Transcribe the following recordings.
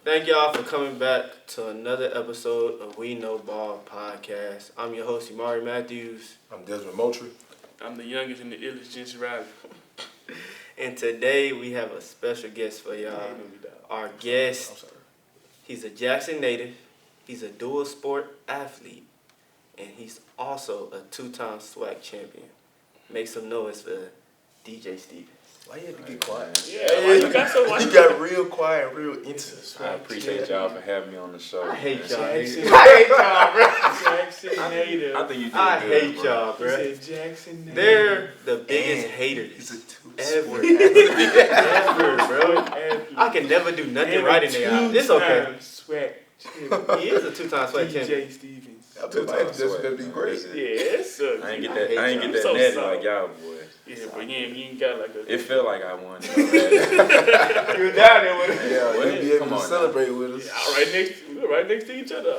Thank y'all for coming back to another episode of We Know Ball Podcast. I'm your host, Aubrey Matthews. I'm Desmond Moultrie. I'm the youngest and the illest Jensen Riley. And today we have a special guest for y'all. Our guest, he's a Jackson native, he's a dual sport athlete, and he's also a 2-time SWAC champion. Make some noise for DJ Stevens. Why you have to get quiet? Yeah, you got real quiet, real intimate. I appreciate y'all for having me on the show. I hate y'all. Jackson. I hate y'all, bro. Jackson native. I think you did I good, hate bro. y'all, He bro. said Jackson native. They're the biggest haters He's a two ever. sport Ever, bro. I can never do nothing right in their eyes. It's okay. Swag. He is a 2-time SWAC champion. DJ Stevens. I feel like this is gonna be great. Yeah, it sucks. I ain't get I that. hate I ain't y'all. get that So natty soft. like y'all boys. Yeah, but you ain't got like a. It felt like I won. You were down there with it. Yeah, Well, you'll be able come to on now. celebrate with us. We're right next to each other.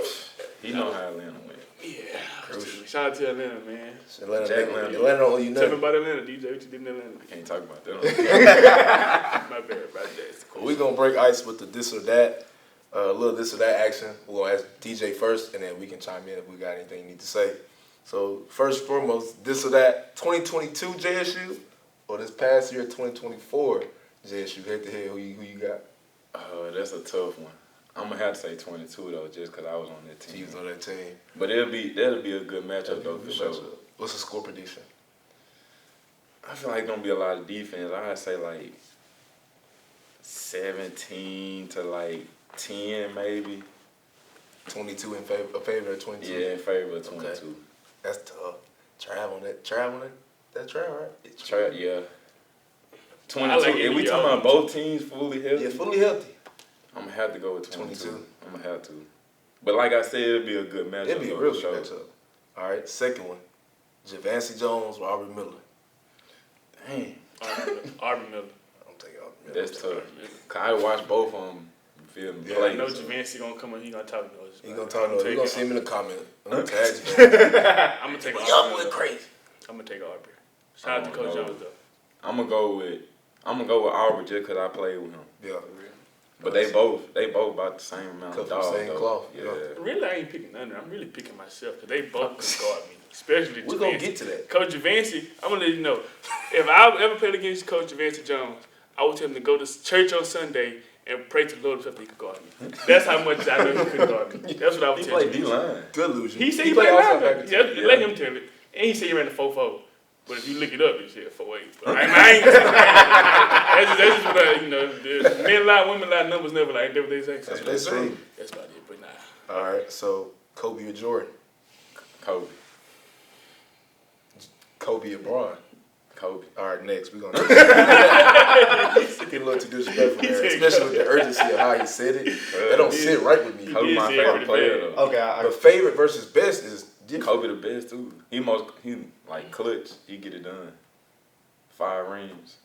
He know how Atlanta went. Yeah. Crucial. Shout out to Atlanta, man. Atlanta Jack don't owe you Tell me nothing. about Atlanta, DJ. What you did in Atlanta? I can't talk about that. My bad about that. We're gonna break ice with the this or that, a little this or that action. We're gonna ask DJ first, and then we can chime in if we got anything you need to say. So first and foremost, this or that, 2022 JSU, or this past year 2024 JSU, head to head. Who you got? That's a tough one. I'm gonna have to say 22 though, just because I was on that He team. was on that team. But that'll be a good matchup though for sure. What's the score prediction? I feel like it's gonna be a lot of defense. I'd say like 17 to like 10 maybe. 22 in favor of 22. Yeah, in favor of 22. Okay. That's tough. Travel on that. That's travel, right? It's Try, yeah. 22. I like If we any talking y'all. about both teams fully healthy, Yeah, fully healthy. I'm gonna have to go with 22. 22. I'm gonna have to. But like I said, it'll be a good matchup. It'd be a though, real for good sure. matchup. All right, second one. Javancy Jones or Aubrey Miller. Dang, Aubrey Miller. I'm taking Aubrey Miller. that's tough. 'Cause I watched both of them. You feel me? Yeah, play, I know so. Javancy gonna come in. He gonna talk to us. He gonna talk to us. You gonna see him in the comment. I'm gonna tag you. I'm gonna take Y'all Aubrey. boy crazy. I'm gonna take Aubrey. Shout out to Coach Jones though. I'm gonna go with Aubrey just 'cause I played with him. Yeah. But they both about the same amount Cut of from dog. same though. cloth, Yeah. yeah. Really, I ain't picking none. I'm really picking myself because they both can guard me, especially We're gonna Javancy. get to that. Coach Javancy, I'm gonna let you know. If I ever played against Coach Javancy Jones, I would tell him to go to church on Sunday and pray to the Lord himself that he could guard me. That's how much I know he couldn't guard me. That's what I would He tell played you. D-line. Good illusion. He said he played played outside linebacker. back Yeah, let him tell it. And he said he ran the 4-4. But if you look it up, it's 4-8. But I ain't gonna say that. That's just what the men lie, women lie, numbers never lie. Ain't that what they say? That's what they say. That's about it, but nah. All right, so Kobe or Jordan? Kobe. Kobe or Braun? Kobe. All right, next we're gonna get a little too disrespectful there, especially with the urgency of how he said it. That don't sit right with me. Kobe He my is favorite very player bad. though. Okay, But favorite versus best is different. Kobe the best too. He like clutch. He get it done. 5 rings.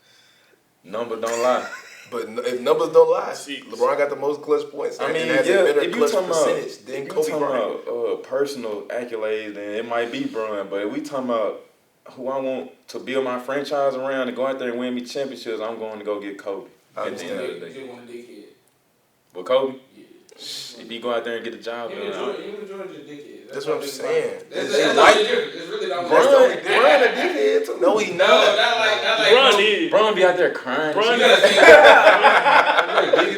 Number don't lie. But if numbers don't lie, Six. LeBron got the most clutch points. I mean, and has yeah. a better If you clutch talking percentage about, than if you Kobe talking Bryant. about personal accolades, then it might be Bron. But if we talking about who I want to build my franchise around and go out there and win me championships, I'm going to go get Kobe. I At the end of the You day. just want a dickhead. But Kobe, Yeah. if he go out there and get the job Even done, Jordan just dickhead. That's what I'm saying. That's It's the like- only difference. It's really the only That's the only difference. difference. Bron a dickhead too. No, he No, not. not like Bron Kobe. is. Bron be out there crying. Bron You gotta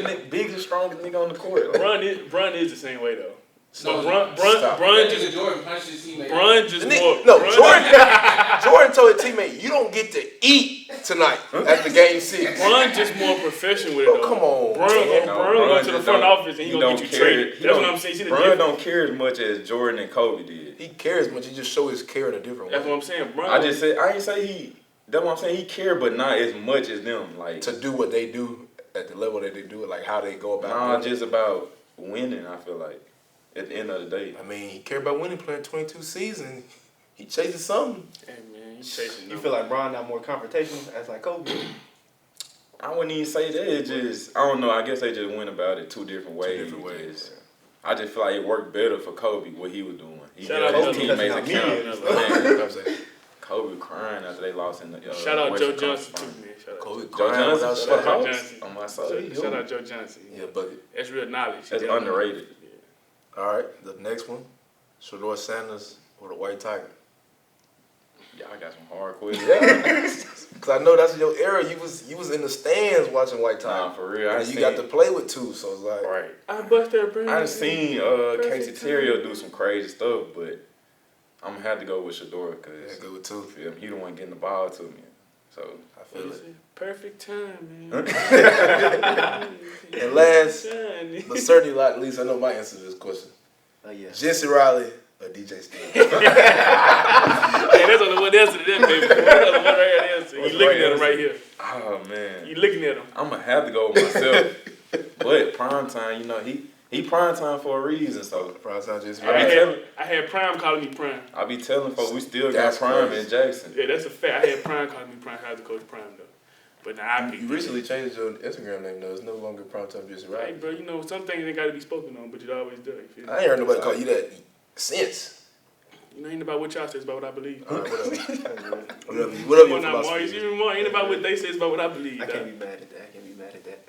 think. biggest, strongest nigga on the court. Bron is the same way though. So No, stop. Bron That just nigga Jordan punched his teammate. Bron just The more. nigga- No, Bron- Jordan told his teammate, "You don't get to eat tonight after game 6." Bron just more professional with it Oh, though. come on. Bron man. go to the just front don't- office and he gonna don't get you care. traded. He That's don't- what I'm saying. See the Bron difference? don't care as much as Jordan and Kobe did. He cares much. He just show his care in a different That's way. what I'm saying. Bron. I ain't say he. That's what I'm saying. He care, but not as much as them. Like To do what they do at the level that they do it, like how they go about nah, doing it. just about winning. I feel like at the end of the day. I mean, he care about winning, playing 22 seasons. He chasing something. Hey man, you chasing. You feel like Bron not more confrontational as like Kobe? I wouldn't even say that. It just I don't know. I guess they just went about it 2 different ways. different ways. Just- I just feel like it worked better for Kobe what he was doing. He Shout held out his to teammates Kobe. accountable. That's Man, I'm saying. Kobe crying after they lost in the. Shout out Joe Western Johnson Conference too, man. Shout out Kobe Joe crying Johnson without for the Shaq. Joe house Johnson. on my side. Shout out Joe Johnson. Yeah, bucket. That's real knowledge. That's Yeah. underrated. Yeah. All right, the next one, Shador Sanders or the White Tiger. Y'all got some hard questions. Yeah, cause I know that's your era. You was in the stands watching White Tiger. Nah, for real. And you got to play with two, so it's like right. I bust that brain. I done seen Casey Perfect Terrio time. do some crazy stuff, but I'm gonna have to go with Shador yeah, because good with two. he the one getting the ball to me. So I feel it. Perfect time, man. And last, Time. but certainly not least, I know my answer to this question. Oh yeah. Jesse Riley or DJ Stevens. Hey, that's only one answer to that, baby. That's only one right answer. You What's looking right at him answer? right here. oh man, You looking at him. I'm gonna have to go with myself. But prime time, he prime time for a reason. So Prize time Jesse I Riley. had Prime calling me Prime. I be telling folks we still That's got prime crazy. in Jackson. Yeah, that's a fact. I had Prime calling me Prime. I had to coach Prime though. But now I picked You recently changed your Instagram name though. It's no longer Primetime Jesse Hey, Riley. bro, you know some things ain't got to be spoken on, but it always does. You feel me? I ain't heard nobody call you that since. You know, ain't about what y'all say, it's about what I believe. All right, whatever. Whatever Come your on now, philosophy Maurice. is. Even more, ain't about what they say, it's about what I believe. I can't dog. be mad at that. I can't be mad at that.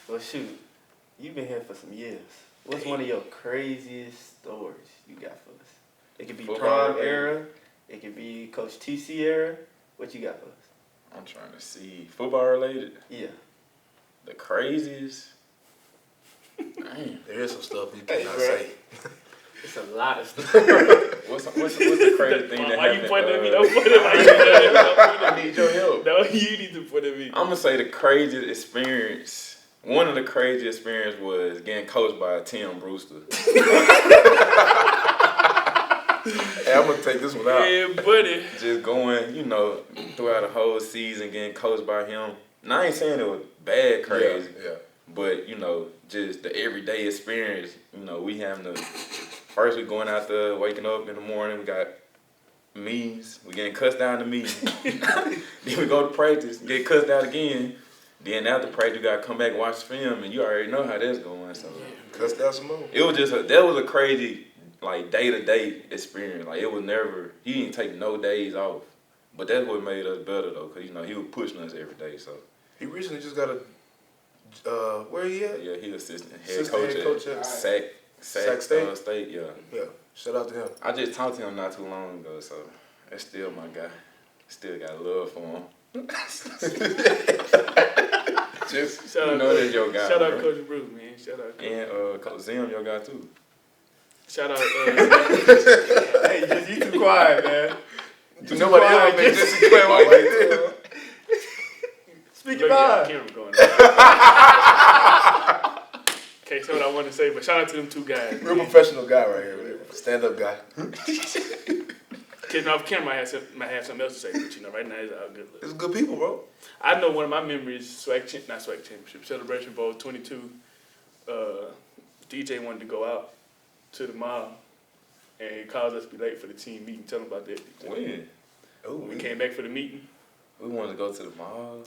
Well, shoot, you've been here for some years. What's one of your craziest stories you got for us? It could be Football Prime related. era. It could be Coach TC era. What you got for us? I'm trying to see football related. Yeah. The craziest. Damn. There is some stuff you Hey, cannot bro. say. It's a lot of stuff. What's the crazy thing that Why happened? you pointing at me? Don't point at me. I need your help. No, you need to point at me. I'm gonna say the craziest experience. One of the craziest experiences was getting coached by Tim Brewster. Hey, I'm gonna take this one out. Yeah, buddy. Just going, throughout the whole season, getting coached by him. Now I ain't saying it was bad crazy, Yeah. but just the everyday experience. We having to first we going out there, waking up in the morning. We got meetings. We getting cussed out in the meeting. Then we go to practice, get cussed out again. Then after practice, you gotta come back and watch the film, and you already know how that's going. So Cuss down some more. it was that was a crazy day-to-day experience. It was never, he didn't take no days off. But that's what made us better though, cause he was pushing us every day. So He recently just got a where he at? yeah, he assistant head Assistant coach head at coach at Sac Sac State? State. Yeah, Yeah. Shout out to him. I just talked to him not too long ago, so that's still my guy. Still got love for him. Just Shout out, that's your guy. shout out bro. Coach Bruce, man. Shout out. And Coach Zim, your guy too. Shout out. Hey, just you too quiet, man. Nobody ever made Jesse Quay like this. Speak Look your at mind. camera going. Okay, so what I want to say, but shout out to them two guys. Real man. professional guy right here. Stand up guy. Kidding off camera, might have something else to say, but right now it's all good. Look. It's good people, bro. I know one of my memories, not Swag Championship, Celebration Bowl 22. DJ wanted to go out to the mall, and he caused us to be late for the team meeting. Tell him about that. When? Oh, When we came back for the meeting. We wanted to go to the mall.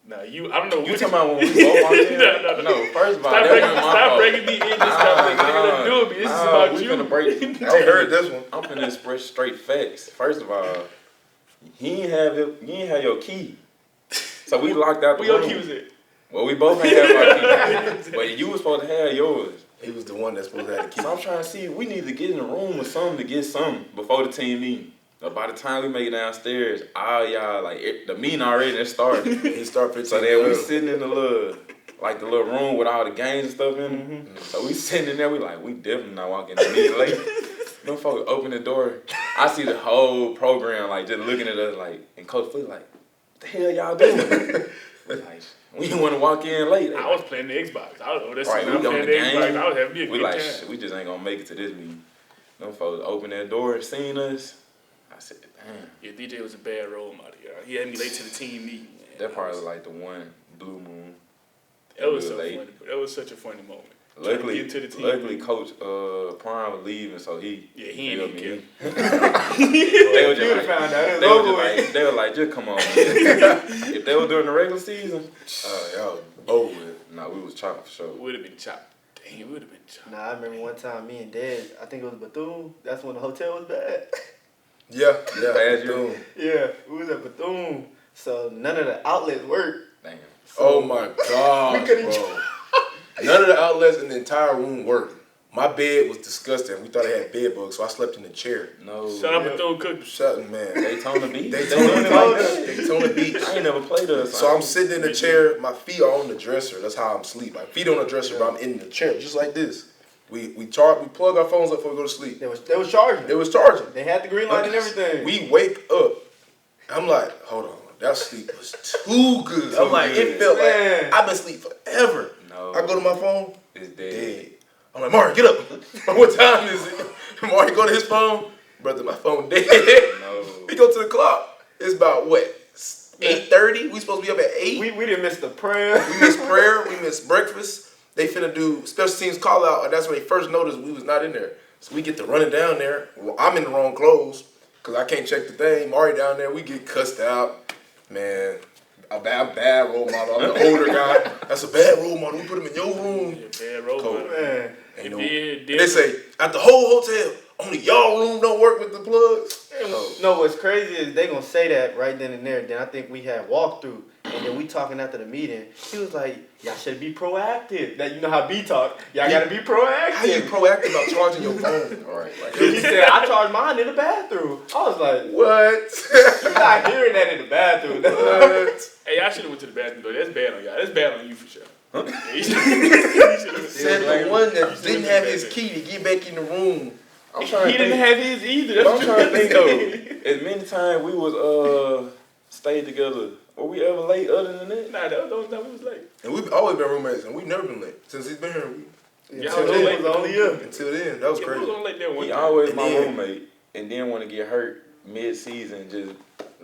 Now I don't know. You talking about when we both walked in? No. First of all, Stop that wasn't my fault. breaking me in. Just stop doing me. This is about we you. finna break. I heard this one. I'm finna express straight facts. First of all, you ain't have your key, so we locked out the Where your room. key was at? Well, we both ain't have our key, but you was supposed to have yours. He was the one that's supposed to have the key. So I'm trying to see, we need to get in the room with something to get something before the team meeting. But by the time we make it downstairs, all y'all, the meeting already started. He started 15 So then we minutes. sitting in the little room with all the games and stuff in it. So we sitting in there, we definitely not walking in the meeting late. Them folks open the door. I see the whole program, just looking at us, and Coach Flea, what the hell y'all doing? We didn't want to walk in late. I was playing the Xbox. I was over there Right, sitting we there on playing the the game. Xbox. I was having me a We good time. we just ain't gonna make it to this meeting. Them folks open that door, seen us. I said, damn. Yeah, DJ was a bad role model. Y'all. He had me late to the team meeting. Man. That probably was the one blue moon. That was we so were late. funny. That was such a funny moment. Trying to Luckily, get to the team luckily, meeting. Coach Prime was leaving, so he Yeah, he ain't feel even me. care. They were You just found out. It they was were over with. just come on, man. If they were during the regular season, Y'all over with. nah, we was chopped for sure. Would have been chopped. Dang, it would have been chopped. Nah, I remember one time me and Dad, I think it was Bethune. That's when the hotel was bad. Yeah, Bad Bethune. Yeah, we was at Bethune, so none of the outlets worked. Damn. So Oh my gosh, bro. None of the outlets in the entire room worked. My bed was disgusting. We thought I had bed bugs, so I slept in the chair. No. Shut up and throw cookies. Shut man. Daytona Beach. Daytona Beach. I ain't never played us. So I'm sitting in the chair. My feet are on the dresser. That's how I'm asleep. My feet on the dresser, but I'm in the chair, just like this. We plug our phones up before we go to sleep. They was charging. They was charging. They had the green light and everything. We wake up. I'm like, hold on. That sleep was too good. I'm like, it felt like I've been asleep forever. No. I go to my phone. It's dead. Dead. I'm like, Mark, get up. What time is it? Mark, go to his phone. Brother, my phone dead. No. We go to the clock. It's about what? 8:30. We supposed to be up at 8. We didn't miss the prayer. We missed prayer. We missed breakfast. They finna do special teams call out, and that's when they first noticed we was not in there. So we get to running down there. Well, I'm in the wrong clothes because I can't check the thing. Mari down there. We get cussed out. Man, a bad role model. I'm the older guy. That's a bad role model. We put him in your room. Yeah, bad role Cold. model. Man. Ain't It no- did. They say at the whole hotel, only y'all room don't work with the plugs. No, what's crazy is they gonna say that right then and there. Then I think we had walkthrough, and then we talking after the meeting. He was like, "Y'all should be proactive." That you know how B talk. Y'all gotta be proactive. How you proactive about charging your phone? All right. Like, He said, "I charged mine in the bathroom." I was like, What? "You're not hearing that in the bathroom." What? Hey, I should have went to the bathroom though. That's bad on y'all. That's bad on you for sure. Huh? Yeah, you should've- Said the one that didn't have his key to get back in the room. I'm trying He to didn't think. have his either. But That's I'm what trying to think saying. though. As many times we was stayed together, were we ever late other than that? Nah, that was the only time we was late. And we've always been roommates, and we've never been late since he's been here. Yeah, Until I was then, late it was only you. Until then, that was Yeah, crazy. we was only late there one He time. always And my then- roommate, and then want to get hurt mid-season, just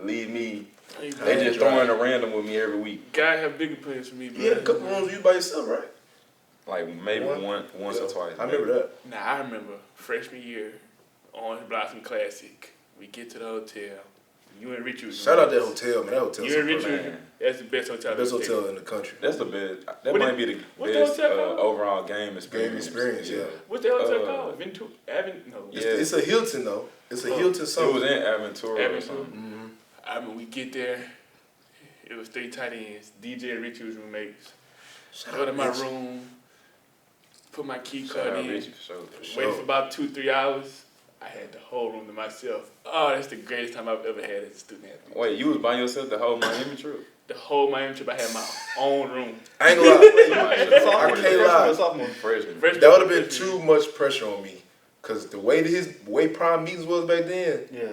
leave me. Hey, They man, just throwing a random with me every week, guy have bigger plans for me, bro. You had a couple rooms you by yourself, right? like maybe One? once or twice. I remember that. Nah, I remember freshman year, Orange Blossom Classic. We get to the hotel. You and Richie was Shout out that hotel, man. That hotel's You and super, Richie, man. that's the best hotel. Best I've ever hotel in the country. That's the best. That What might the- be the what's the best hotel called? overall game experience. Game experience, yeah. What's the hotel Uh, called? Ventura? No. Yeah. It's a Hilton though. It's a Oh. Hilton It something. was in Aventura or Aventura? something. Mm-hmm. I remember we get there. It was 3 tight ends. DJ and Richie was roommates. Shout Go to out my Richie. room. Put my key Shout card out in. Richie for sure. Waited for about 2-3 hours. I had the whole room to myself. Oh, that's the greatest time I've ever had as a student athlete. Wait, you was by yourself the whole Miami trip? The whole Miami trip, I had my own room. I ain't gonna lie. Somebody Sophomore, I can't freshman lie. or sophomore. Freshman. Freshman- That would have been too much pressure on me, cause the way prime meetings was back then. Yeah.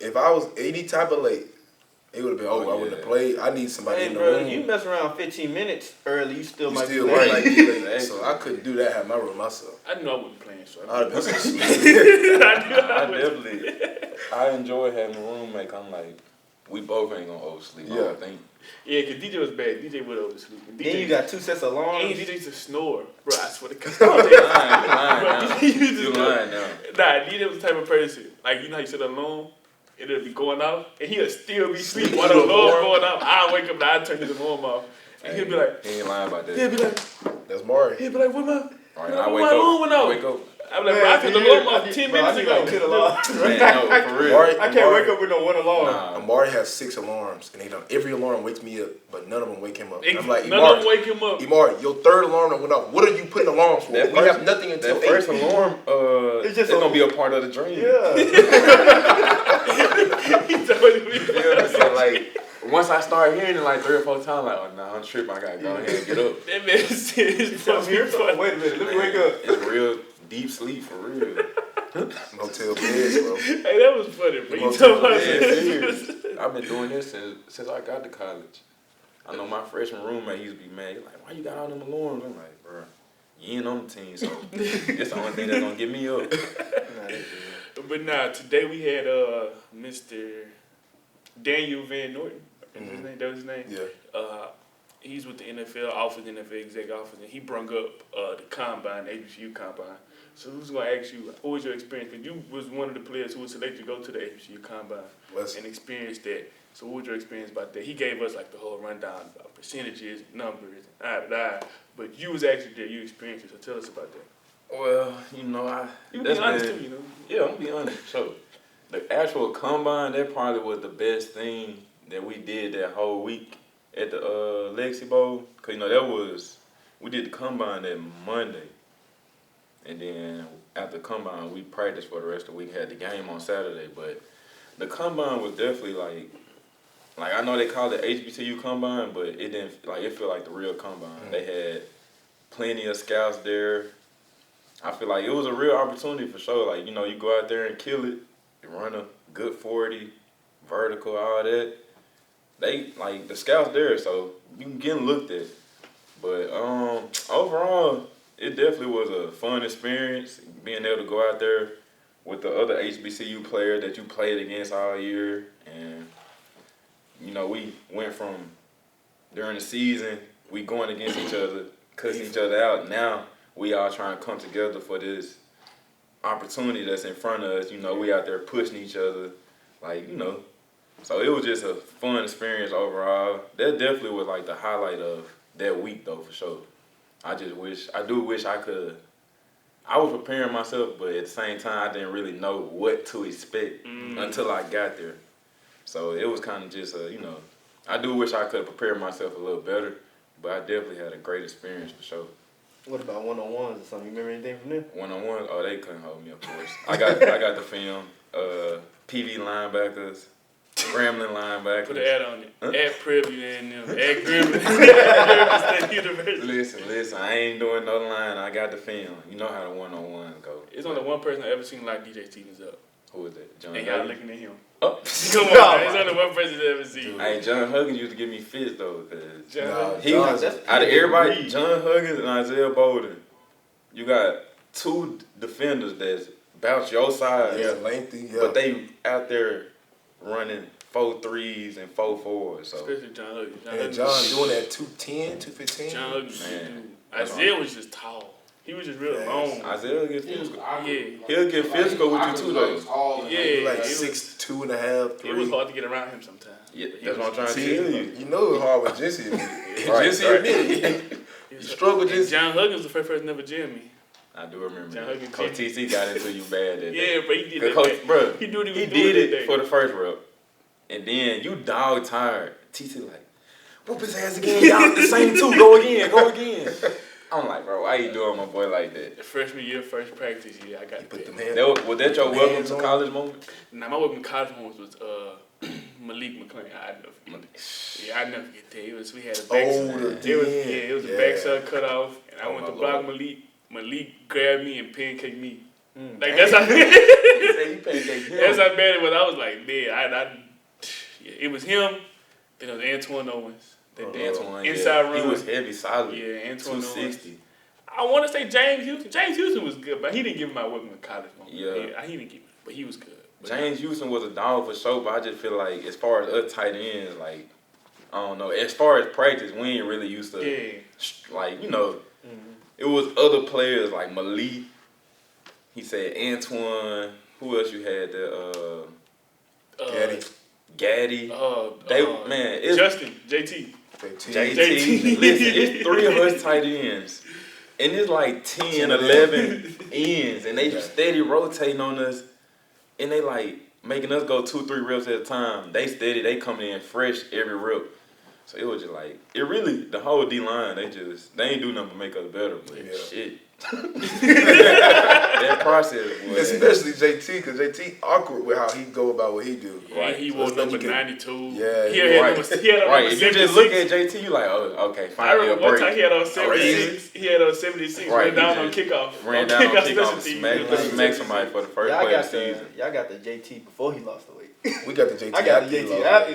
If I was any type of late, it would have been over. I wouldn't have yeah. played. I need somebody Hey, in the bro, room. you mess around 15 minutes early, you still You might still be right, late. like you late. So I couldn't do that. Have my room myself. I knew I wasn't playing, so I'd have been so sleep. I definitely, I enjoy having a roommate. I'm like, we both ain't gonna oversleep. I Yeah. don't think. Yeah, because DJ was bad. DJ would oversleep. And Then you got 2 sets of alarms. And DJ used to snore. Bro, I swear to God. You lying now. DJ used to You snore. lying now. Nah, DJ was the type of person. Like, you know how you sit alone? It'll be going off, and he'll still be asleep while the alarm's going off. I'll wake up and I'll turn his alarm off. And he'll be like, He ain't lying about that. he'll be like, That's Mari. what my, All right, what I my wake alarm went up. off? I wake up. I'm like, bro, I turned the alarm off 10 minutes ago. Like 10 alarms. Man, no, for real. Mari, I can't wake up with no one alarm. Nah. Amari has 6 alarms, and every alarm wakes me up, but none of them wake him up. I'm like, None of them wake him up. Amari, your 3rd alarm that went off. What are you putting alarms for? That We have first- nothing until That first 8. alarm, It's just it's gonna be a part of the dream. Yeah. He told me. Yeah, so like, once I start hearing it like 3 or 4 times, like, oh nah, I'm tripping. I gotta go ahead and get up. That man said it's I'm here for funny. wait a minute, let me wake up. It's real deep sleep for real. Hotel beds, bro. Hey, that was funny, but you Multiple told me. Yeah, serious. I've been doing this since I got to college. I know my freshman roommate used to be mad. He's like, why you got all them alarms? I'm like, bro, you ain't on the team, so it's the only thing that's gonna get me up. But nah, today we had Mr. Daniel Van Norton. That was his name. Yeah. He's with the NFL office, NFL exec office, and he brung up the combine, HBCU combine. So who's gonna ask you, what was your experience? Because you was one of the players who was selected to go to the HBCU combine and experience that. So what was your experience about that? He gave us like the whole rundown about percentages, numbers, but you was actually there, you experienced it. So tell us about that. Well, you know, You can be honest too, you know. Yeah, I'm gonna be honest. So, the actual combine, that probably was the best thing that we did that whole week at the Lexi Bowl. Cause we did the combine that Monday, and then after combine we practiced for the rest of the week. Had the game on Saturday, but the combine was definitely like I know they call it HBCU combine, but it didn't it felt like the real combine. Mm-hmm. They had plenty of scouts there. I feel like it was a real opportunity for sure. Like, you go out there and kill it, you run a good 40, vertical, all that. They, the scouts there, so you can get looked at. But overall, it definitely was a fun experience, being able to go out there with the other HBCU players that you played against all year. And, we went from, during the season, we going against each other, cussing each other out. Now, we all trying to come together for this opportunity that's in front of us. We out there pushing each other, So it was just a fun experience overall. That definitely was the highlight of that week though, for sure. I do wish I could. I was preparing myself, but at the same time, I didn't really know what to expect until I got there. So it was kind of just I do wish I could have prepared myself a little better, but I definitely had a great experience for sure. What about one-on-ones or something? You remember anything from them? One-on-ones? Oh, they couldn't hold me, of course. I got the film. PV linebackers, Grambling linebackers. Put an ad on it. Huh? Ad Privy and them. Ad Grambling State University. Listen. I ain't doing no line. I got the film. You know how the one-on-ones go. It's only one person I've ever seen like DJ Stevens up. Who is that? John And Huggins? y'all looking at him. Oh. Come on, it's only one person I've ever seen. Hey, John Huggins used to give me fits though. John Out of everybody, John Huggins and Isaiah Bolden, you got two defenders that's about your size. Yeah, lengthy. Yeah. But they out there running 4.3s and 4.4s. So. Especially John Huggins. And John doing that 210, 215. John Huggins, man. Isaiah was just tall. He was just real long. Isaiah will get physical. Yeah. He'll get physical with you too, though. Yeah. Like 6'2.5", 3". It was hard to get around him sometimes. Yeah, that's what I'm trying to tell you. You know it was hard with Jesse. Jesse admitted. You struggled with Jesse. John Huggins was the first person to ever jam me. I do remember John that. Coach TC got into you bad that day. Yeah, but he did that. Bro, he knew what he was did doing it for the first rep. And then you dog tired. TC whoop his ass again. Y'all the same two. Go again. I'm like, bro, why you doing my boy like that? The freshman year, first practice, I got put them hands. Was that your welcome to college moment? Nah, my welcome to college moment was Malik McClain. I never forget that. We had a backside. It was a backside cutoff, and I went to block Malik. Malik grabbed me and pancaked me. That's how that's how bad it was. I was like, man, it was him. Then it was Antoine Owens. Antoine, inside run. He was heavy, solid. Yeah, Antoine 260. Owens. I want to say James Houston. James Houston was good, but he didn't give me my welcome to college moment. Yeah. He didn't give me, but he was good. But James Houston was a dog for sure, but I just feel like as far as us tight ends, I don't know. As far as practice, we ain't really used to, it was other players like Malik. He said Antoine. Who else you had there? Gaddy. Justin, JT. JT. Listen, it's 3 of us tight ends. And it's like 10, 11 ends. And they just steady rotating on us. And they making us go 2-3 reps at a time. They steady, they coming in fresh every rep. So it was just the whole D-line, they ain't do nothing but make us better. But shit. That process, boy. Especially JT, because JT awkward with how he go about what he do. Right, he wore number 92. Yeah, he had number If you just look at JT, you oh, okay, fine. I remember one time he had on 76. He had on 76. Ran down on kickoff. Ran down on kickoff. Smacked somebody for the first play of the season. Y'all got the JT before he lost the weight. We got the JT. I got the JT after.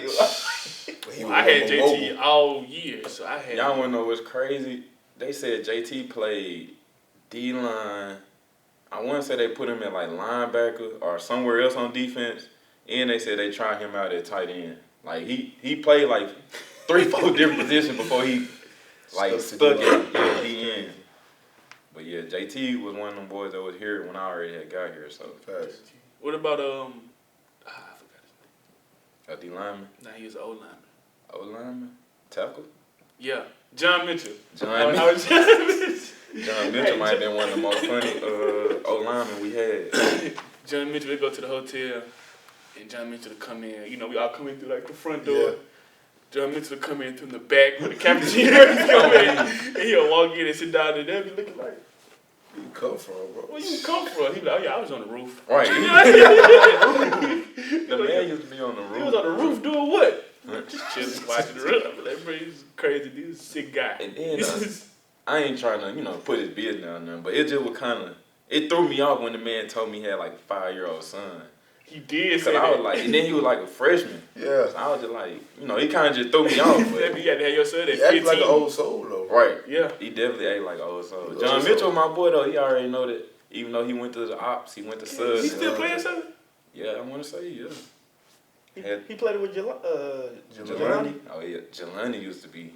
I had JT all year, so I had. Y'all wanna know what's crazy? They said JT played D-line. I want to say they put him in linebacker or somewhere else on defense, and they said they tried him out at tight end. He played 3-4 different positions before he stuck at D end. But yeah, JT was one of them boys that was here when I already had got here. So what about I forgot his name. A D lineman? Nah, he was an O lineman. O lineman? Tackle? Yeah, John Mitchell. John Mitchell might have been one of the most funny O linemen we had. John Mitchell, we go to the hotel. and John Mitchell to come in. You know, we all come in through like the front door. John Mitchell to come in through the back with the cafeteria come in, and he'll walk in and sit down, and they'll be looking like, Where you come from, bro? where you come from? He be like, oh yeah, I was on the roof. Right. The man used to be on the roof. He was on the roof doing what? Just chilling, watching the roof. I'm like, bro, he's crazy dude, he's a sick guy. And then I ain't trying to, put his business down there, but it just was it threw me off when the man told me he had like a 5-year-old son. He did say Cause I was that. like, and then he was like a freshman. Yeah. So I was just like, he kind of just threw me off. But You had to have your son at He 15. acted like an old soul, though. right. Yeah. He definitely ate like an old soul. Old John soul. Mitchell, my boy though, he already know that. Even though he went to the ops, he went to subs. He still playing something? Yeah, I want to say yeah. He played with Jelani. Oh yeah, Jelani used to be.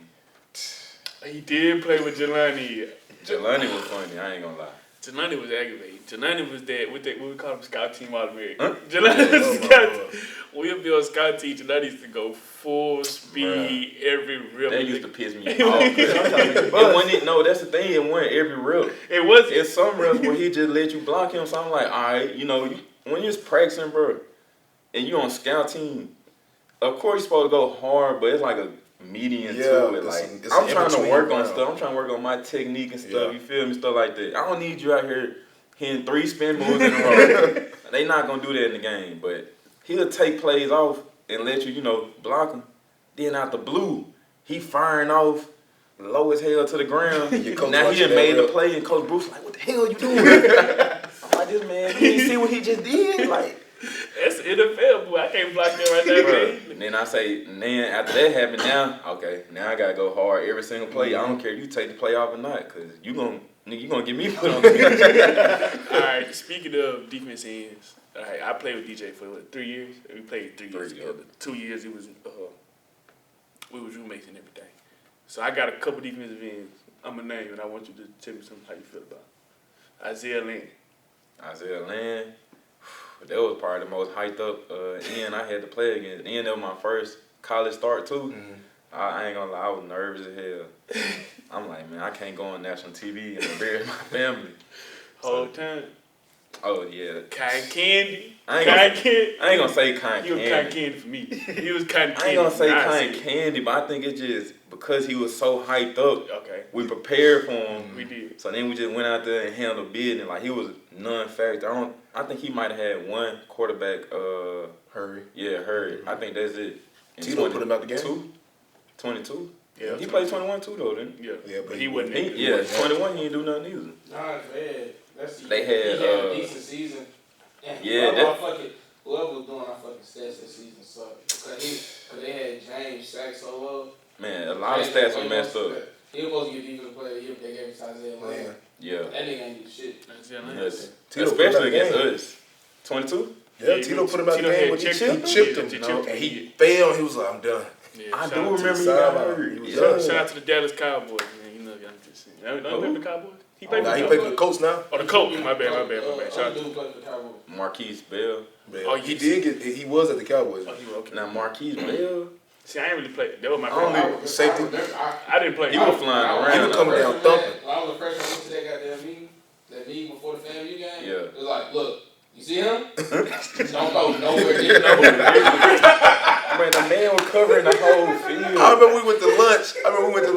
He did play with Jelani. Jelani was funny. I ain't gonna lie. Jelani was aggravating. Jelani was that, what we call him, Scout Team All-American. Huh? Jelani was Oh, Scout. my God. When we be on Scout Team, Jelani used to go full speed every rip. That used to piss me off. It wasn't, no, that's the thing. It wasn't every rip. It was. It's some reps where he just let you block him. So I'm like, all right, when you're practicing, bro, and you on scout team, of course you're supposed to go hard, but it's like a median to it. Like it's I'm an trying to in-between work on round. stuff. I'm trying to work on my technique and stuff. Yeah. You feel me? Stuff like that. I don't need you out here hitting 3 spin moves in a row. They not gonna do that in the game, but he'll take plays off and let you, block him. Then out the blue, he firing off low as hell to the ground. Now he done made the play, and Coach Bruce like, what the hell you doing? I'm like, this man, you didn't see what he just did? Like, That's the NFL, boy. I can't block that right there, man. and then I say, then after that happened, now I gotta go hard every single play. I don't care if you take the play off or not, cause you gonna get me put on the bench. All right, speaking of defense ends, all right, I played with DJ for 3 years. We played 3 years together. 2 years, it was we was roommates and everything. So I got a couple defensive ends. I'm a name, and I want you to tell me something how you feel about it. Isaiah Lynn. That was probably the most hyped up end I had to play against. And that was my first college start too. Mm-hmm. I ain't gonna lie, I was nervous as hell. I'm like, man, I can't go on national TV and embarrass my family. Whole time. Oh yeah. Cotton candy. I ain't gonna say cotton He was candy. cotton candy for me. He was cotton candy. I ain't gonna say Nah, cotton see. candy, but I think it's just because he was so hyped up. Okay. We prepared for him. We did. So then we just went out there and handled business. Like he was non-factor. I think he might have had one quarterback. Hurry. Yeah, Hurry. I think that's it. In Tito put him out the game? 22. Yeah. He played 21 too though, didn't he? Yeah. Yeah, but he wasn't. Yeah, 21 he didn't do nothing either. Nah, man. They had, he had a decent season. And yeah, whoever was doing our fucking stats that season sucked. Because they had James sacked so low. Man, a lot of stats were messed up. He was supposed to get defensive player. They gave it to Isaiah Lynn. Yeah. That nigga ain't do shit. Yes. Tito put Especially him out against the game. us. 22? Yeah, Tito put him out the Tito game, had but he checked chipped him. him. Yeah, And he fell. He was like, I'm done. Yeah, I shout do out to remember he the got sideline. hurt. He was Yeah. done. Shout out to the Dallas Cowboys, man. I'm just saying. I don't remember the Cowboys. He played Nah, with he the played Cowboys. for the Colts now. Oh, the Colts. My bad. Shout out Dude to. played for the Cowboys. Marquise Bell. Oh, He did get. He was at the Cowboys. Oh, he was okay. Now Marquise Bell, See, I ain't really played. That was my I first. Safety. I didn't play. he was flying He around. was coming down thumping. When I was the freshman, I went to that goddamn meeting. That meeting before the FAMU game. Yeah. It was like, look, you see him? Don't go nowhere near him. Man, the man was covering the whole field. I remember we went to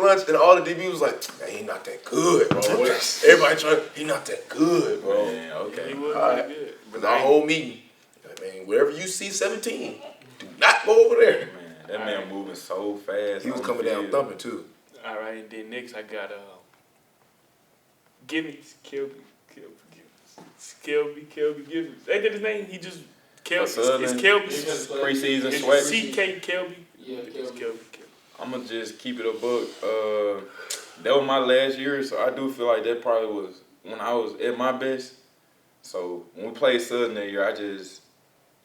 lunch, and all the DB was like, man, he not that good, bro. Everybody trying, he not that good, bro. Man, okay. He was All right. pretty good. But the whole meeting, like, man, wherever you see 17, do not go over there. Man, that man moving so fast. He was on coming the down field. thumping, too. All right, and then next I got Gibbons, Kelby Gibbons. Ain't that his name? He just Kelby. It's Kelby. Preseason It's sweat. CK Kelby. Yeah, It's Kelby. Kelby. I'm gonna just keep it a buck. That was my last year, so I do feel like that probably was when I was at my best. So when we played Southern that year, I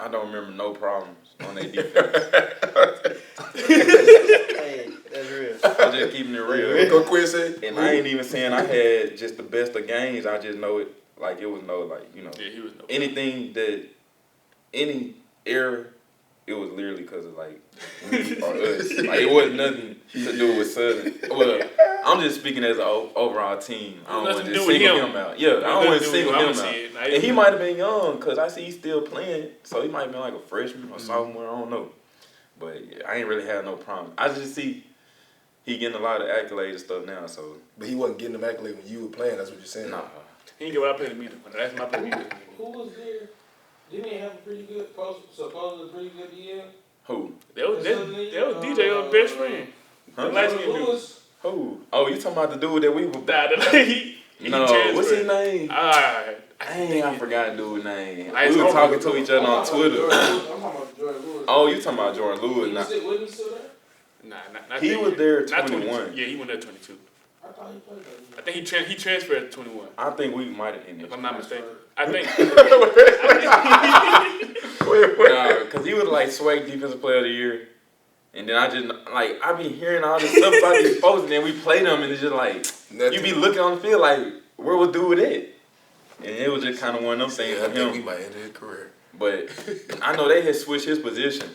don't remember no problems on their defense. Hey, that's real. I'm just keeping it real. What go Quinn say? And I ain't even saying I had just the best of games. I just know it like it was Yeah, he was no. anything that any error. It was literally because of like me or us. Like it wasn't nothing to do with Southern. Well, I'm just speaking as an overall team. I don't want Nothing to to just do with single him. him out. Yeah, I don't want to single him out. I And he might have been young, because I see he's still playing. So he might have been like a freshman or sophomore, I don't know. But yeah, I ain't really had no problem. I just see he getting a lot of accolades and stuff now, so. But he wasn't getting them accolades when you were playing, that's what you're saying. Nah. He didn't get what I played the music when. That's my play music. Who was there? Didn't he have a pretty good, supposedly pretty good DM? Who? That was DJ, your best friend. Huh? Who? Oh, you talking about the dude that we were... No, what's his name? I forgot the dude's name. We were talking to each other on Twitter. I'm talking about Jordan Lewis. Oh, you talking about Jordan Lewis? Wasn't he still there? Nah, he was there 21. Yeah, he went there 22. I thought he played that. I think he transferred at 21. I think we might have ended. If I'm not mistaken. I think. Nah, because he was like swag defensive player of the year. And then I be hearing all this stuff about these folks, and then we play them, and it's just like, you be looking on the field like, where was dude at? And it was just kind of one of them things for him. I think we might end his career. But I know they had switched his position.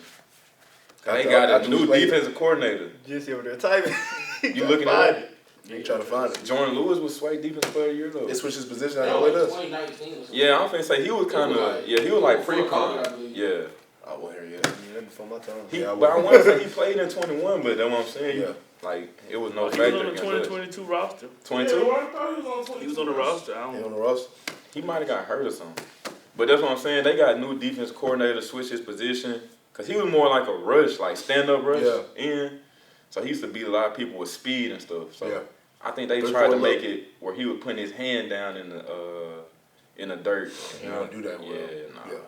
They got a new defensive coordinator. Just over there typing. You looking at it? You trying to find it. Jordan Lewis was swag defensive player of the year, though. They switched his position. I know it does. 2019 or something. Yeah, I'm finna say he was kind of, he was like pre-con. Yeah. I wasn't here yet. Before my time. But I want to say he played in 21, but that's what I'm saying. Yeah. Like, it was no He factor was on the against us. 2022 roster. 22? He was on the roster. I He don't on know. the roster. He might have got hurt or something. But that's what I'm saying. They got new defense coordinator, switch his position. Because he was more like a rush, like stand-up rush in. So he used to beat a lot of people with speed and stuff. So I think they tried to make it where he was putting his hand down in the dirt. He don't do that well. Yeah.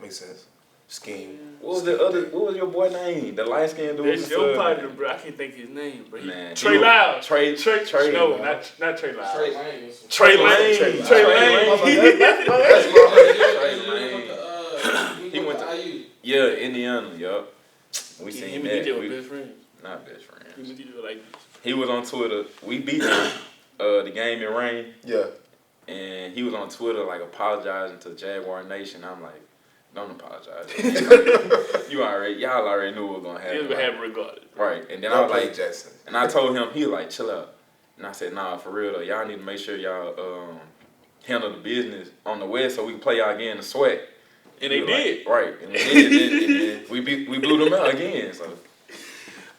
Makes sense. Scheme. What was your boy name? The light skinned dude. That's your partner, bro. I can't think of his name, bro. Man, Trey Lyles. Trey. No, not Trey Lyles. Trey Lane. Trey Lane. Trey Lane. That's He went to IU. Yeah, Indiana. Yup. We seen Him that. and DJ were best friends. Not best friends. Him and DJ were like. He was on Twitter. We beat him the game in rain. Yeah. And he was on Twitter like apologizing to Jaguar Nation. I'm like, don't apologize. Y'all already knew what was gonna happen. He was gonna have regardless. Right. And then I was like, Jackson. and I told him, he was like, chill out. And I said, nah, for real though, y'all need to make sure y'all handle the business on the West so we can play y'all again in the sweat. And they did. Right. And they did. And we blew them out again. So.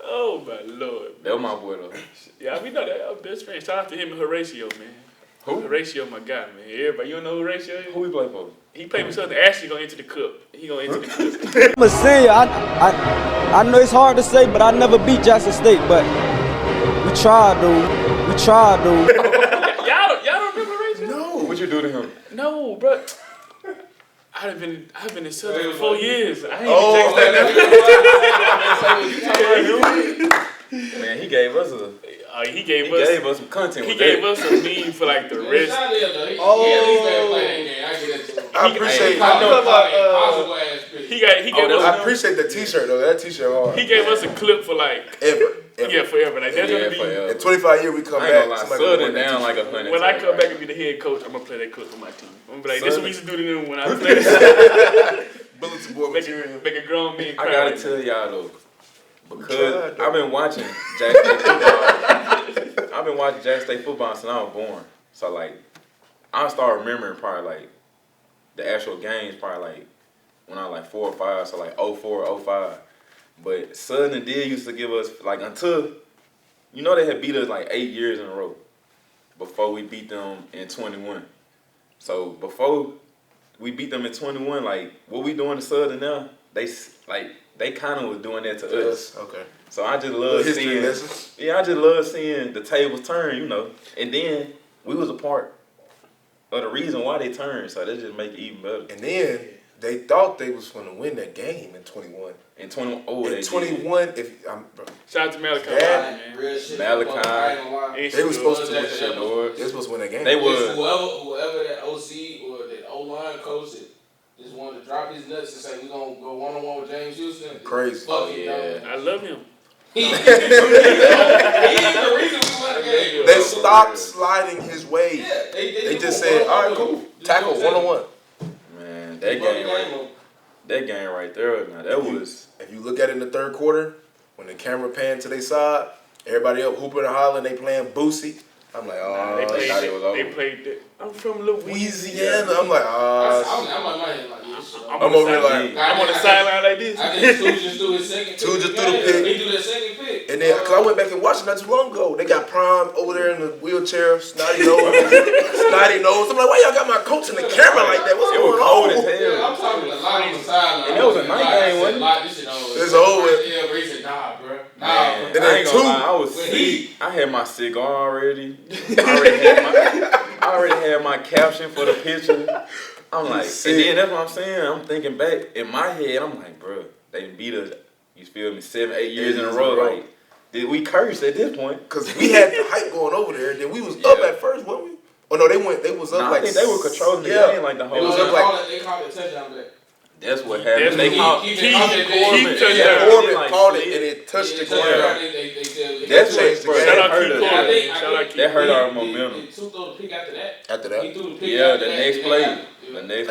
Oh my Lord. That was my boy though. Yeah, we know that. Our best friend. Shout out to him and Horatio, man. Who? Horatio, my guy, man. Everybody, you don't know who Horatio is? Who we play for? He played with Southern. Ashley gonna enter the cup. He gonna enter the cup. I'm a senior. I know it's hard to say, but I never beat Jackson State. But we tried, dude. Y'all don't remember Horatio? No. What you do to him? No, bro. I've been in Southern for 4 years. I ain't Man, he gave us he gave us some content. He gave us a meme for like the rest. I appreciate. I appreciate the T-shirt though. That T-shirt hard. He gave us a clip for like ever. Yeah, forever. Like that's gonna be. In 25 years we come back. Southern down like 100. When I come back and be the head coach, I'm gonna play that clip for my team. I'm gonna be like, this is what we used to do to them when I played. Bulletin board material. Make a grown man cry. I gotta tell y'all though, because I've been watching Jack State football. I've been watching Jack State football since I was born. So like, I start remembering probably like the actual games probably like when I was like 4 or 5. So like 04, 05. But Southern did used to give us like until they had beat us like 8 years in a row before we beat them in 21. So before we beat them in 21, like what we doing to Southern now, they kind of was doing that to us. Okay. So I just love seeing. Yeah, I just love seeing the tables turn, And then we was a part of the reason why they turned, so that just make it even better. And then they thought they was going to win that game in 21. In 21, in 21, shout out to Malachi. Malachi. They were supposed to win. They were supposed to win that game. They were. Whoever that OC or the O-line coach that just wanted to drop his nuts and say we're gonna go one-on-one with James Houston. Crazy. I love him. He's the reason we won the game. They stopped sliding his way. Yeah, they just said, all right, cool. Tackle 1-on-1. Man, that game right there, now that was. If you look at it in the third quarter, when the camera panned to their side, everybody up hooping and hollering, they playing Boosie. I'm like, They played that. I'm from Louisiana. I'm like, I'm over there like, I'm on the sideline like this. I think Two just threw his second pick. Two just threw the pick. He threw that second pick. And then, cause I went back and watched it not too long ago. They got Prime over there in the wheelchair, snotty nose. I'm like, why y'all got my coach in the camera like that? What's going on? It was cold as hell. I'm talking a lot on the sideline. And that was a night game, wasn't it? It's over. Yeah, but he said, nah, bro. Man, And I ain't gonna then lie, I was sick. I had my cigar already. I already had my caption for the picture. I'm like, and then that's what I'm saying. I'm thinking back in my head. I'm like, bro, they beat us. You feel me? 7, 8 years in a row. Like, did we curse at this point? Cause we had the hype going over there. Then we was up at first, weren't we? Oh no, they was up like. I think they were controlling the game like the whole time. They called it touchdown back. That's what happened. They called Corbin called it and it touched the ground. That changed the game. That hurt our momentum. Two threw the pick after that. After that? He threw the pick Yeah, the next play. I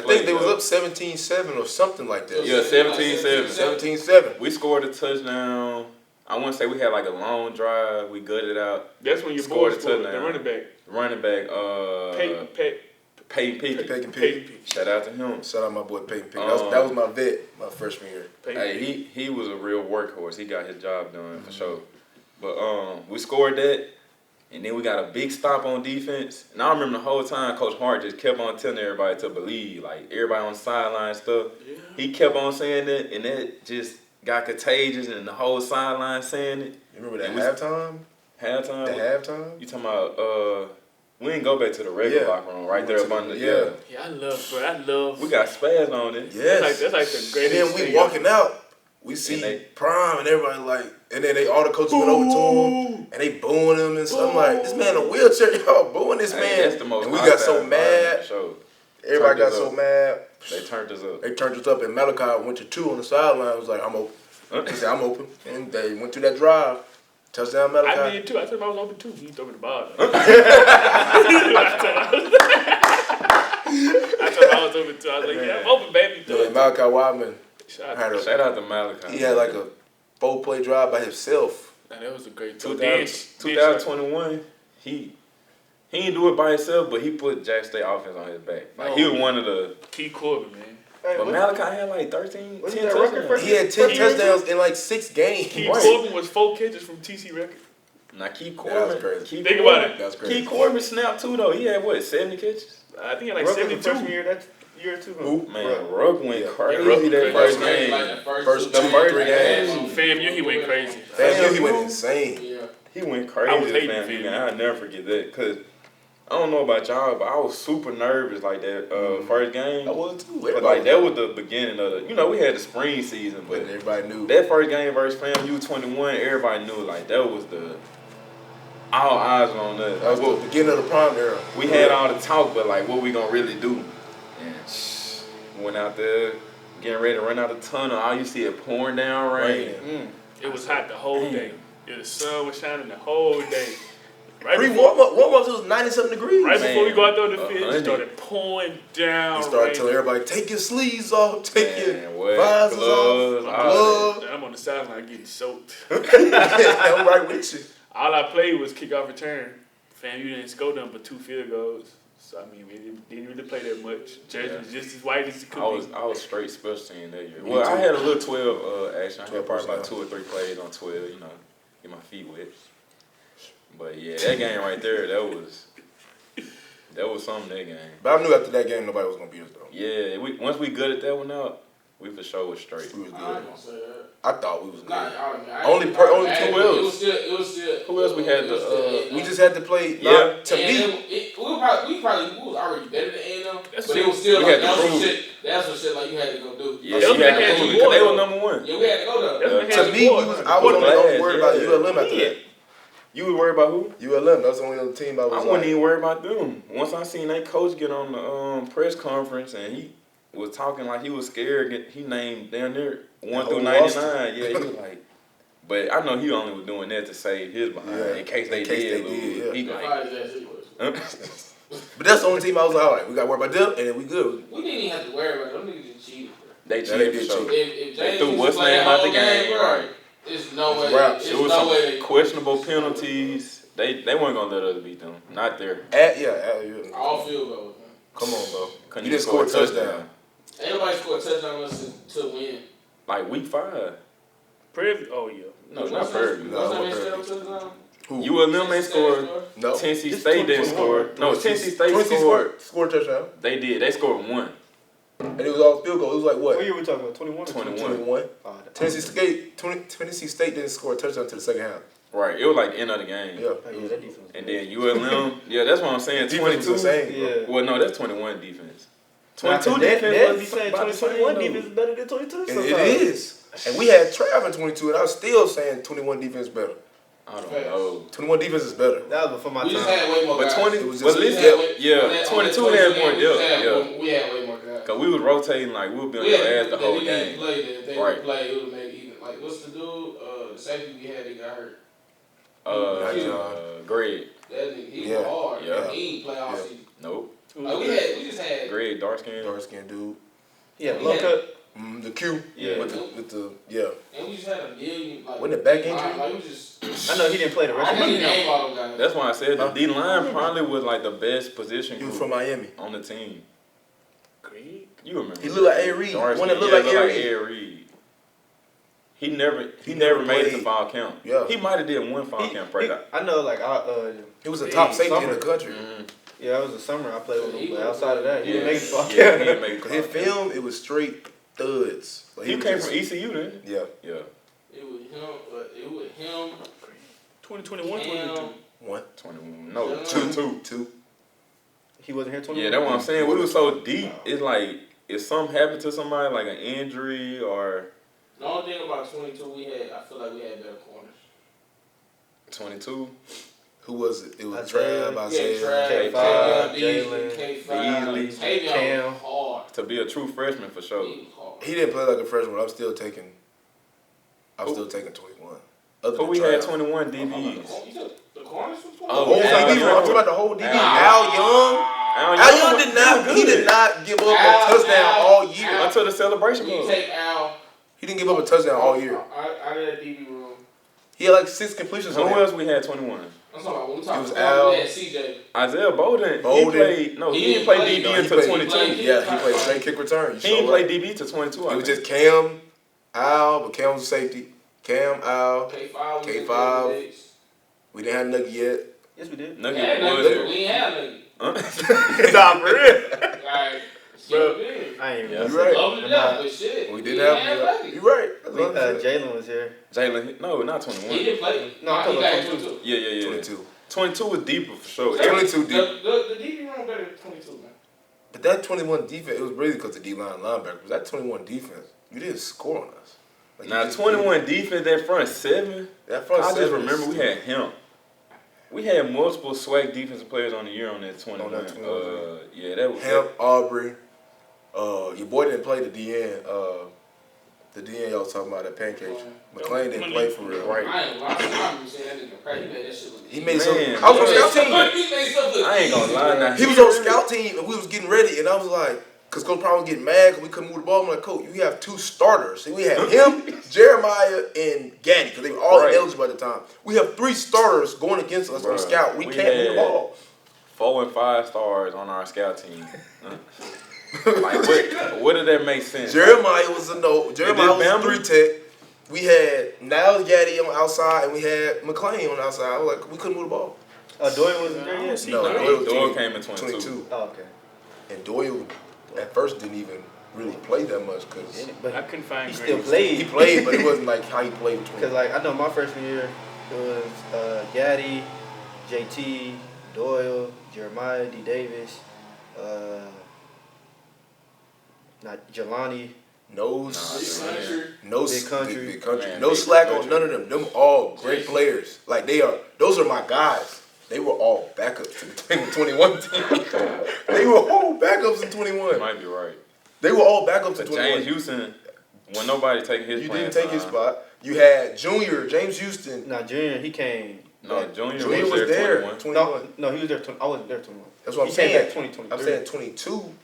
think they was up 17-7 or something like that. Yeah, 17-7. 17-7. We scored a touchdown. I want to say we had like a long drive. We gutted out. That's when you scored a touchdown. touchdown. The running back. Peyton Pickett. Shout out to him. Shout out my boy Peyton Pickett. That was my vet my freshman year. Hey, he was a real workhorse. He got his job done for sure. But we scored that, and then we got a big stop on defense. And I remember the whole time Coach Hart just kept on telling everybody to believe, like everybody on the sideline stuff. Yeah. He kept on saying that, and that just got contagious, and the whole sideline saying it. You remember that halftime? Halftime? The halftime? You talking about we didn't go back to the regular locker room right there up under Yeah, I love. We got spaz on it. Yes. That's like the greatest. And then we walking out, we see Prime and everybody like, and then all the coaches went over to him and they booing him and stuff. I'm like, this man in a wheelchair, y'all booing this man. That's the most and we got so mad. Everybody got so mad. They turned us up. They turned us up, and Malachi went to 2 on the sideline. Was like, I'm open. He said, I'm open, and they went through that drive. Touchdown, Malachi. I did too. I said I was open too. He threw me the ball. I told I was open too. I was like, yeah, I'm open, baby. Yeah, Malachi Wideman. Shout out to Malachi. He had like a 4-play drive by himself. Nah, that was a great 2021. He didn't do it by himself, but he put Jack State offense on his back. Like he was one of the key Corbin, man. Hey, but Malachi had like 10 touchdowns. He had 10 touchdowns in like 6 games. Keith Corbin was 4 catches from TC record. Now Keith Corbin. That's crazy. Think about it. That's crazy. Keith Corbin snapped too though. He had what, 70 catches? I think he had like 72. Year or two. Man, Ruck went crazy that first game. First 3 games. FAMU, he went crazy. FAMU, he went insane. Yeah. He went crazy. I was hating FAMU. I'll never forget that because I don't know about y'all, but I was super nervous like that first game. I was too. But like that was the beginning of the, we had the spring season, but everybody knew that first game versus FAMU 21. Everybody knew like that was all eyes were on us. That was the beginning of the Prime era. We had all the talk, but like what we gonna really do? And went out there, getting ready to run out the tunnel. All you see is pouring down rain. It was hot the whole day. The sun was shining the whole day. Warm-up, it was 90-something degrees. Right before we go out there on the field, it started pouring down. He started telling everybody, take your sleeves off, take your visors off, gloves. I'm on the sideline getting soaked. I'm right with you. All I played was kickoff return. FAMU didn't score them but 2 field goals. So, I mean, we didn't really play that much. Jersey was just as white as it could be. I was straight special team that year. Well, I had a little 12 action. I had probably about 2 or 3 plays on 12, get my feet wet. But, yeah, that game right there, that was something, that game. But I knew after that game nobody was going to beat us, though. Yeah, once we gutted that one out, we for sure was straight. We was good. I ain't gonna say that. I thought we was good. Only 2 else. It was still. Who else we had we just had to play. Yeah. To me, we was already better than A&M, but it was still like that's some shit like you had to go do. Yeah, you had to prove it because they were number 1. Yeah, we had to go there. To me, I was only worried about ULM after that. You was worried about who? ULM. That's the only other team I was. I wasn't even worried about them. Once I seen that coach get on the press conference and he was talking like he was scared. He named down there 1 through 99. Yeah, he was like, but I know he only was doing that to save his behind in case they did lose. He like, but that's the only team I was like, all right, we got to worry about them, and then we good. We didn't even have to worry about them. Them niggas just cheated. They cheated for sure. If they threw what's name out the game, right? There's no way. It was some questionable penalties. They weren't gonna let us beat them. Not there. All field goals, man. Come on, bro. Couldn't You didn't score a touchdown. Ain't nobody scored a touchdown unless to win. Like week 5. Prairie. Oh yeah. No, not Prairie. Touchdown? ULM ain't scored. No. Tennessee State didn't score. No, Tennessee State scored a touchdown. They did. They scored 1. And it was all field goal. It was like what? What year we talking about? 21? 21. Tennessee State didn't score a touchdown to the second half. Right. It was like the end of the game. Yeah. Oh, yeah, that defense. And then ULM. Yeah, that's what I'm saying. The defense 22. was insane, bro. Yeah. Well, no, that's 21 defense. Nah, 22 that defense be was saying about the same, 21 though. defense is better than 22 And sometimes. it is. And we had Trav in 22, and I was still saying 21 defense better. I don't know. 21 defense is better. That was before my We time. just had way more But guys. 20, It was but just- listen, yeah. 22 had more depth. Yeah. We had way more guys. Because we was rotating, like, we would be on We your had ass the whole game. Play that. If they Right. would play, it would make even. Like, what's the dude? The safety we had, he got hurt. Greg. That nigga, he Yeah. was hard. Yeah. He ain't play all Yeah. season. Nope. Like, we just had. Greg, dark skin. Dark skinned dude. Yeah, We low had- The cut. Q. Yeah. With the yeah. And we just had a million. Like, Wasn't it back injury? Like, we just. I know he didn't play the rest I of the can't game. name all them guys. That's why I said the D line probably was like the best position He was group from Miami. on the team. Greg. You remember? He looked like A. Reed. Dark One that skin. looked Yeah, like looked A. like Reed. A. Reed. He never never made it to played. foul count. Yeah. He might have did one foul count break. I know, like, He was a top safety in the country. yeah, it was the summer I played with him, but outside of that, he Yeah, didn't make it far. he didn't make it. Cause his film, it was straight thuds. Like, He was came just- from ECU then. Yeah. Yeah. It was him. 2021, Cam. 22. 21. No, Yeah. 2. He wasn't here 21. Yeah, that's what I'm saying. We were so deep. It's like if something happened to somebody, like an injury or The only thing about 22, I feel like we had better corners. 22. Who was it? It was Isaiah. Trav, Yeah, Isaiah. Trav, K5, Jalen, Jalen, K5, Beasley, Tavion Cam. was hard. To be a true freshman for sure. He was hard. He didn't play like a freshman. I'm still taking 21. Other Who than we had Trav. 21 You DBs. took the corners from 22? Oh, Whole Al DB, I'm Young. talking about the whole DB. Al Al Young. Al Young did not. He did not give up a touchdown all year. Until the celebration You was. take Al. He didn't give up a touchdown all year. Out of that DB room. He had like 6 completions Who on him. else we had 21? I'm talking about when we It talk was about Al. we had CJ. Isaiah Bowden. Bowden. He played. No, he didn't play DB No, he until played- 22. Yeah, he played straight kick return. He didn't play DB till 22. It was just Cam, Al, but Cam was a safety. Cam, Al. K5. K5. We didn't have Nugget yet. Yes, we did. Nugget Yeah, was we there. ain't have nigga. Huh? Nah, for real. Like, Bro, shit, I ain't Yeah. even. You right. love it to death, but shit. We he didn't ain't have Nugget. You right. That's what I'm saying. Jalen was here. Jalen. No, not 21. He didn't play. No, I'm he talking got about 22. Yeah. 22. 22 was deeper for sure. 22 deep. The DB room better than 22, man. But that 21 defense, it was really because the D-line linebackers. That 21 defense, you didn't score on us. Like, you Now just 21 defense, that front 7. That front I just seven remember is- we had him. We had multiple swag defensive players on the year on that 21. On that 21. Yeah, that was Hemp, Aubrey. Your boy didn't play the DN. The DN y'all was talking about, that pancake. McLean didn't play for real. Right. I ain't lying. I remember saying that nigga crazy. He made that shit look He made some. Man, I was on scout team. He made stuff look I ain't gonna easy, lie. bro. Now He was on scout team and we was getting ready and I was like, cause Coach Brown was getting mad because we couldn't move the ball. I'm like, Coach, you have 2 starters. And we had him, Jeremiah, and Gaddy because they were all Right. eligible at the time. We have 3 starters going against us on Bruh, scout. We we can't move the had- ball. 4 and 5 stars on our scout team. Like what did that make sense? Jeremiah was a no. Jeremiah was a Bama? 3 tech. We had Niles Gaddy on the outside and we had McLean on the outside. I was like, we couldn't move the ball. Doyle wasn't there yet? No, Doyle came in 22. Oh, okay. And Doyle at first didn't even really play that much because But I couldn't find he Greg. still he played. played, but it wasn't like how he played between. Because, like, I know my freshman year, it was Gaddy, JT, Doyle, Jeremiah, D. Davis, Jelani. No, Big country. no Big country. big country. Man, No big slack country. on none of them. Them all great players. Like those are my guys. They were all backups in the 21 team. They were all backups in 21. You might be right. They were all backups in But 21. James Houston, when nobody take his You playing didn't take his time. spot. You had Junior, James Houston. Nah, Junior, he came. No, Junior Junior was there 21. 21. No, he was there. I wasn't there 21. That's what I'm He came saying. back 2023. I'm saying 22.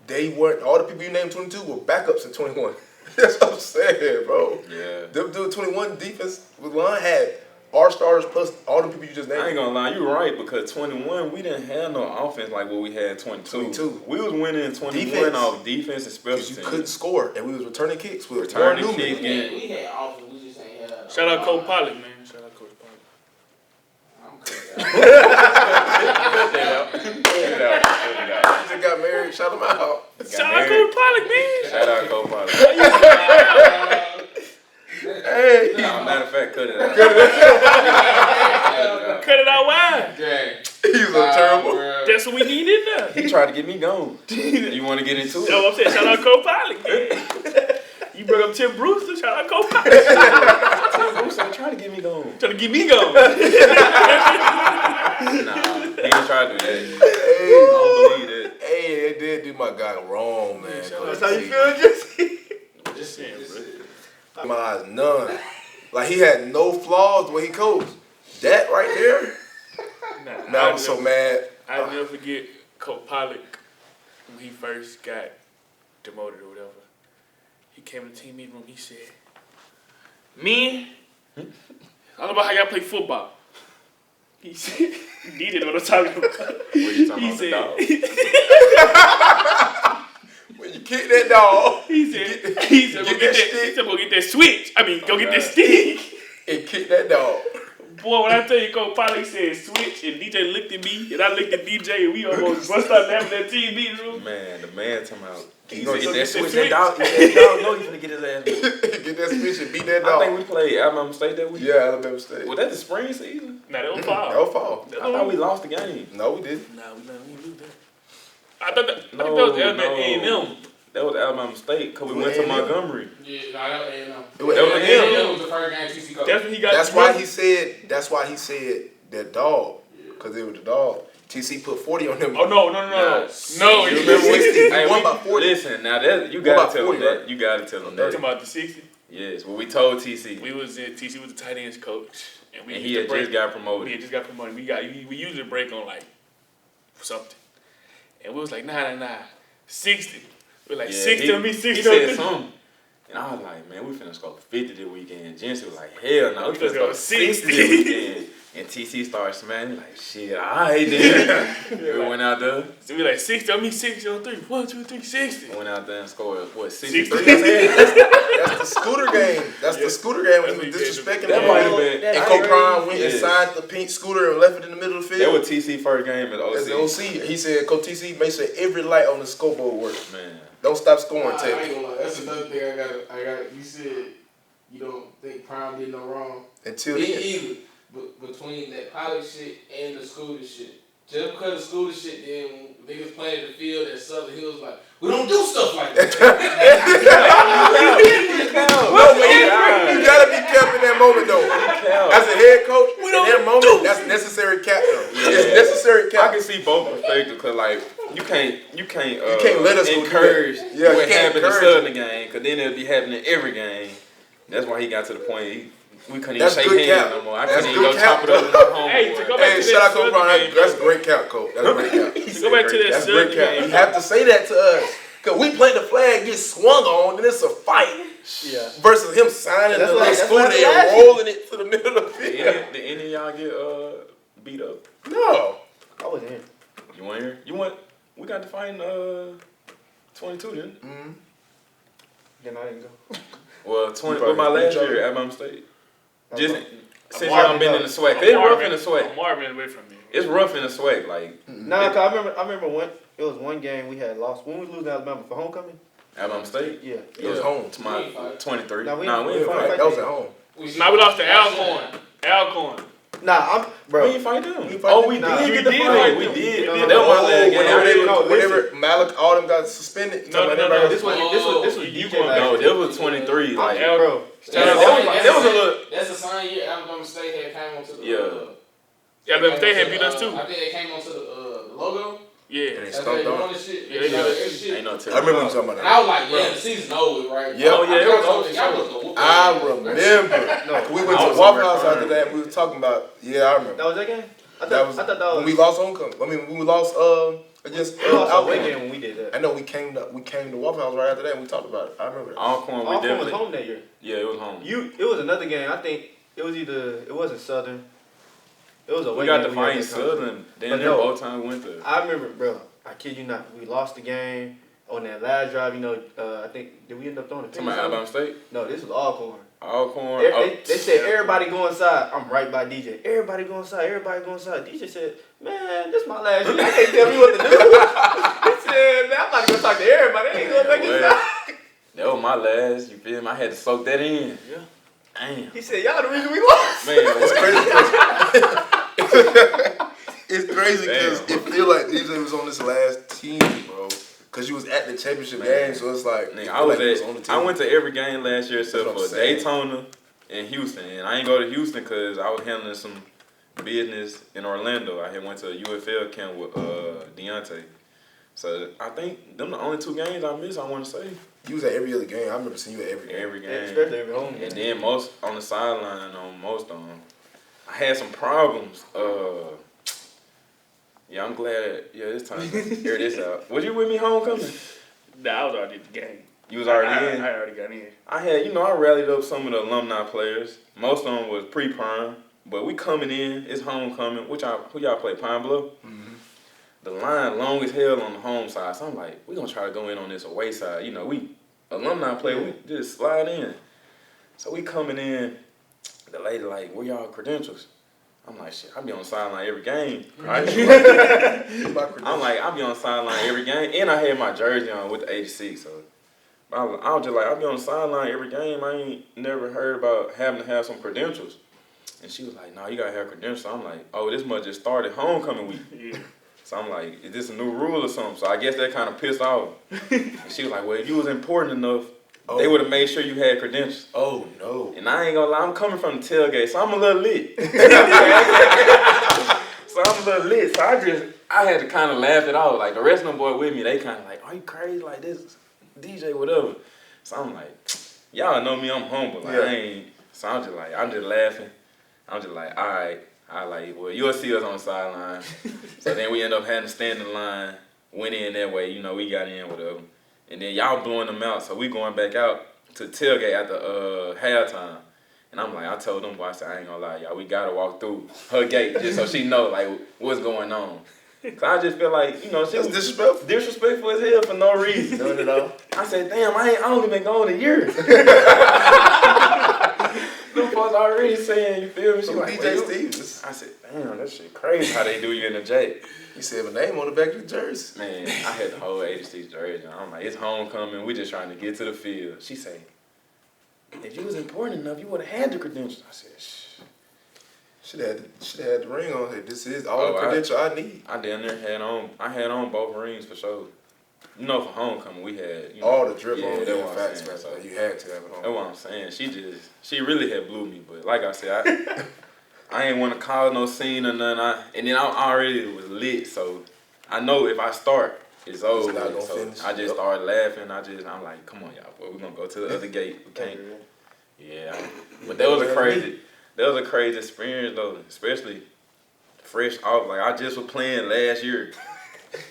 They weren't. All the people you named 22 were backups in 21. That's what I'm saying, bro. Yeah. Them dude 21 defense with line had our starters plus all the people you just named. I ain't gonna lie, you right, because 21, we didn't have no offense like what we had in 22. We was winning in 21 off defense and special teams. You couldn't score, and we was returning kicks. We We had offense, we just ain't had. Shout out Coach Pollock, man. Shout out Coach Pollock. I'm Cut it out. He just got married. Shout him out. Shout out Coach Pollock, man. Shout out Coach Pollock. Hey. Nah, matter of fact, cut it out. Cut it out wide. He's so terrible. That's what we need in there. He tried to get me going. You want to get into it? No, I'm saying shout out Coach Pollock, man. You brought up Tim Brewster, shout out Coach Pollock. Tim Brewster trying to get me going. Trying to get me going. Nah, he ain't trying to do that. I don't believe that. Hey, they did do my guy wrong, man. That's how you feel, Jesse? Just saying, bro. My eyes, none. Like, he had no flaws the way he coached. That right there, Nah, I was so mad. I'll never forget Coach Pollock when he first got demoted or whatever. He came to the team meeting room, he said, "Men, it's all about how y'all play football." He said, he didn't know what I'm talking about. What you talking He about, said, the dog? When you kick that dog he said, go get that switch. I mean, go get that stick. and kick that dog. Boy, when I tell you, Coach Pollock said switch, and DJ looked at me, and I looked at DJ, and we almost bust out laughing at that team meeting room. Man, the man talking about, He you gonna said, get that "Go switch, get that dog, that dog know you finna get his ass beat." Get that switch and beat that I dog. think we played Alabama State that week. Yeah, Alabama State. Was that the spring season? Nah, that was foul. That was fall. I thought we lost the game. No, we didn't. Nah, we didn't lose that. I think that was No. A&M. That was Alabama State, because we went to A&M. Montgomery. Yeah, nah, that was A&M. It was That was A&M. A&M was the first game TC coached. That's when he got. That's why he said that dog, because it was the dog. TC put 40 on them. Oh no! Nah. No, You you remember when he Hey, won by 40? Listen, now that you What about gotta tell 40, them that. right? You gotta tell them talking that. about the 60? Yes, well, we told TC, We was in TC was the tight ends coach, and we and used he to had break. just got We promoted. had just got promoted. We usually break on like something, and we was like nah, 60. We were like 60 on me, 60 He on said me. something. And I was like, man, we finna score 50 this weekend. Jensen was like, hell no, we Let's finna go score 60 this weekend. And TC started smiling like, shit, alright then. We went out there. So we like 60 on me, 60 on 3. 1, 2, 3, 60. Went out there and scored, what, 60. 63? That's the scooter game. That's the scooter game when he was disrespecting That the might ball. have been. And Coach Prime went and Yes. signed the pink scooter and left it in the middle of the That field. was TC first game at That's the OC. OC. He said, Coach TC, make sure every light on the scoreboard works. Man. Don't stop scoring, I Tech. ain't gonna lie. That's another thing I got. You said you don't think Prime did no wrong. Until Me then. either. But between that Pollock shit and the scooter shit, just because the scooter shit, then when niggas playing the field at Southern Hills, like we don't do stuff like that. No, but you gotta be careful in that moment, though. As a head coach, in that moment, that's necessary cap, though. It's necessary I cap. can see both perspectives, because, like, you can't let us go do encourage that. Yeah, you what can't happened in encourage Southern game, because then it'll be happening every game. That's why he got to the point we couldn't even That's shake good hands cap. no more. I That's couldn't even good go cap, top it up with my homeboy. Hey, to go back Hey, to shout that out Coach Southern Prime. game, That's great cap, Coach. That's great cap. to go back to that That's Southern great cap. You game. have to say that to us. Because we play the flag, get swung on, and it's a fight. Yeah. Versus him signing That's the what- little that's scooter what happened last and year. rolling it to the middle of the field. Did any of y'all get beat up? No. I wasn't here. You weren't here? We got to fight in 22 then. Mm-hmm. Then I didn't go. Well, 20 probably with my last beat y'all. year at Alabama State. Just since Marvin y'all been in the knows. swag. It's rough in the swag. Marvin away from me. It's rough in the swag. Like, Nah, cause I remember it was one game we had lost. When we losing to Alabama for homecoming? Alabama State? Yeah. It was home. To my 23. Nah, we Nah, ain't we We ain't didn't fight. fight. That was at home. Now we lost to Alcorn. Nah, We ain't fight them. We fight Oh, them. we Nah, did you get the did fight. fight We them. did. No, That no, was my no, last game. Whenever Malik Autumn got suspended. No. This was You DJ going last No, year. that was 23. Like, Bro. that was a little. That's the same year Alabama State had came onto the. Yeah, but they had beat us too. I think they came onto the logo. Yeah. And they That's stomped they on. won the shit. Yeah, they got did. that shit. Ain't no I telling. remember you talking about And I that. was like, yeah, the season's over, right? Yep. Oh, yeah, it was over. I remember. No. We went I to was Waffle somewhere House after crying. that. We were talking about. Yeah, I remember. That was that game? I That was thought that was when we lost homecoming. I mean, when we lost against we lost our away Alabama. game when we did that. I know we came to Waffle House right after that and we talked about it. I remember that. Alcorn, we Alcorn was definitely. home that year. Yeah, it was home. It was another game. I think It was it wasn't Southern. It was a We got to find Southern. Then there both times we went to. I remember, bro. I kid you not. We lost the game on that last drive. You know, I think did we end up throwing a pick? To my Alabama State. No, this was Alcorn. Alcorn. They said everybody go inside. I'm right by DJ. Everybody go inside. Everybody go inside. DJ said, "Man, this my last year. I can't tell me what to do." He said, "Man, I'm about to go talk to everybody. I ain't gonna make it inside." That was my last. You feel me? I had to soak that in. Yeah. Damn. He said, "Y'all the reason we lost." Man, it's crazy. It's crazy because it feel like DJ was on this last team, bro. Because you was at the championship game, so it's like nigga, I went to every game last year except for Daytona and Houston. And I ain't go to Houston because I was handling some business in Orlando. I had went to a UFL camp with Deontay. So I think them the only 2 games I missed. I want to say you was at every other game. I remember seeing you at every game. Every game, especially every home game. And then most on the sideline on most of them, I had some problems. Yeah, I'm glad. Yeah, this time hear this out. Was you with me homecoming? Nah, I was already at the game. You was already in? I already got in. I had, I rallied up some of the alumni players. Most of them was pre-prime, but we coming in. It's homecoming. Who y'all play? Pine Bluff? Mm-hmm. The line long as hell on the home side. So I'm like, we gonna try to go in on this away side. We alumni play. We just slide in. So we coming in. The lady like, where y'all credentials? I'm like, shit, I be on the sideline every game. Right? I'm like, I be on the sideline every game. And I had my jersey on with the 86. So I was just like, I be on the sideline every game. I ain't never heard about having to have some credentials. And she was like, no, you got to have credentials. So I'm like, oh, this must just started homecoming week. Yeah. So I'm like, is this a new rule or something? So I guess that kind of pissed off. And she was like, well, if you was important enough, they would have made sure you had credentials. Oh, no. And I ain't gonna lie, I'm coming from the tailgate, so I'm a little lit. So I had to kind of laugh it off. Like, the rest of them boys with me, they kind of like, are you crazy? Like, this DJ, whatever. So I'm like, y'all know me, I'm humble. Like, so I'm just laughing. I'm just like, all right. Well, you'll see us on the sideline. So then we end up having to stand in line, went in that way, we got in, whatever. And then y'all blowing them out, so we going back out to tailgate at the halftime. And I'm like, I told them, boy, I said, I ain't gonna lie, y'all, we gotta walk through her gate just so she know, like, what's going on. Cause I just feel like, she was disrespectful as hell for no reason. None at all. I said, damn, I only been gone a year. Them folks already saying, you feel me? She like, DJ Stevens. I said, damn, that shit crazy how they do you in the J. He said a name on the back of the jersey. Man, I had the whole 86 jersey. I'm like, it's homecoming. We just trying to get to the field. She say, if you was important enough, you would have had the credentials. I said, shh. Should have had the ring on here. This is all the credential I need. I damn near had on both rings for sure. For homecoming we had all the drip on. That's what I'm saying. So you had to have it on. That's what I'm saying. She really had blew me, but like I said, I ain't want to cause no scene or nothing. And then I already was lit, so I know if I start, it's over. So I just started laughing. I'm like, come on, y'all, boy, we're gonna go to the other gate. We can't. Yeah, but that was a crazy experience though, especially fresh off. Like I just was playing last year.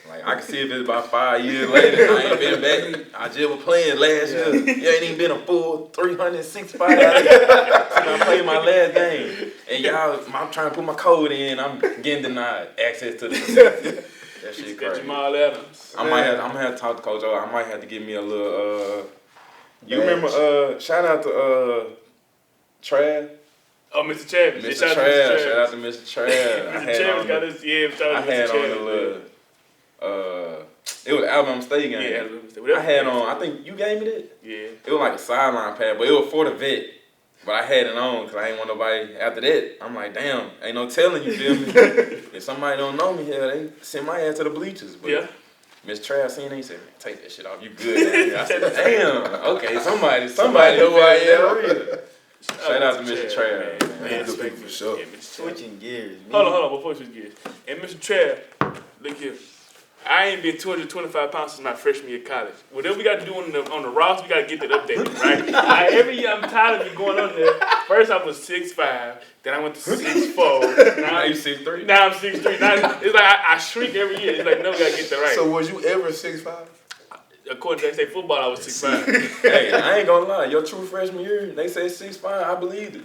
Like I can see if it's about 5 years later, I ain't been back. I just was playing last year. You ain't even been a full 365 I played my last game. And y'all, I'm trying to put my code in, I'm getting denied access to the that shit crazy. Jamal Adams. I'm gonna have to talk to Coach O. I might have to give me a little you remember shout out to Trav. Oh, Mr. Travis. Mr. Trav. Shout out to Mr. Trav. Mr. Travis got his, I had on a little it was Alabama State game. Yeah, Alabama State. I had on, I think you gave me that? Yeah. It was like a sideline pad, but it was for the vet. But I had it on because I ain't want nobody after that. I'm like, damn, ain't no telling, you feel me? If somebody don't know me here, they send my ass to the bleachers. But Miss Trav seen it, he said, man, take that shit off, you good. I said, damn, okay, somebody know who I am. Shout out to Mr. Trav, man. Good people for sure. Yeah, Switching gears. Hold on, before we switch gears. And Mr. Trav, look here. I ain't been 225 pounds since my freshman year of college. Whatever we got to do on the roster, we got to get that updated, right? Every year I'm tired of me going on there. First I was 6'5", then I went to 6'4". Now you 6'3"? Now I'm 6'3". Now it's like I shrink every year. It's like, no, we got to get that right. So was you ever 6'5"? According to they say football, I was 6'5". Hey, I ain't gonna lie. Your true freshman year, they say 6'5". I believed it.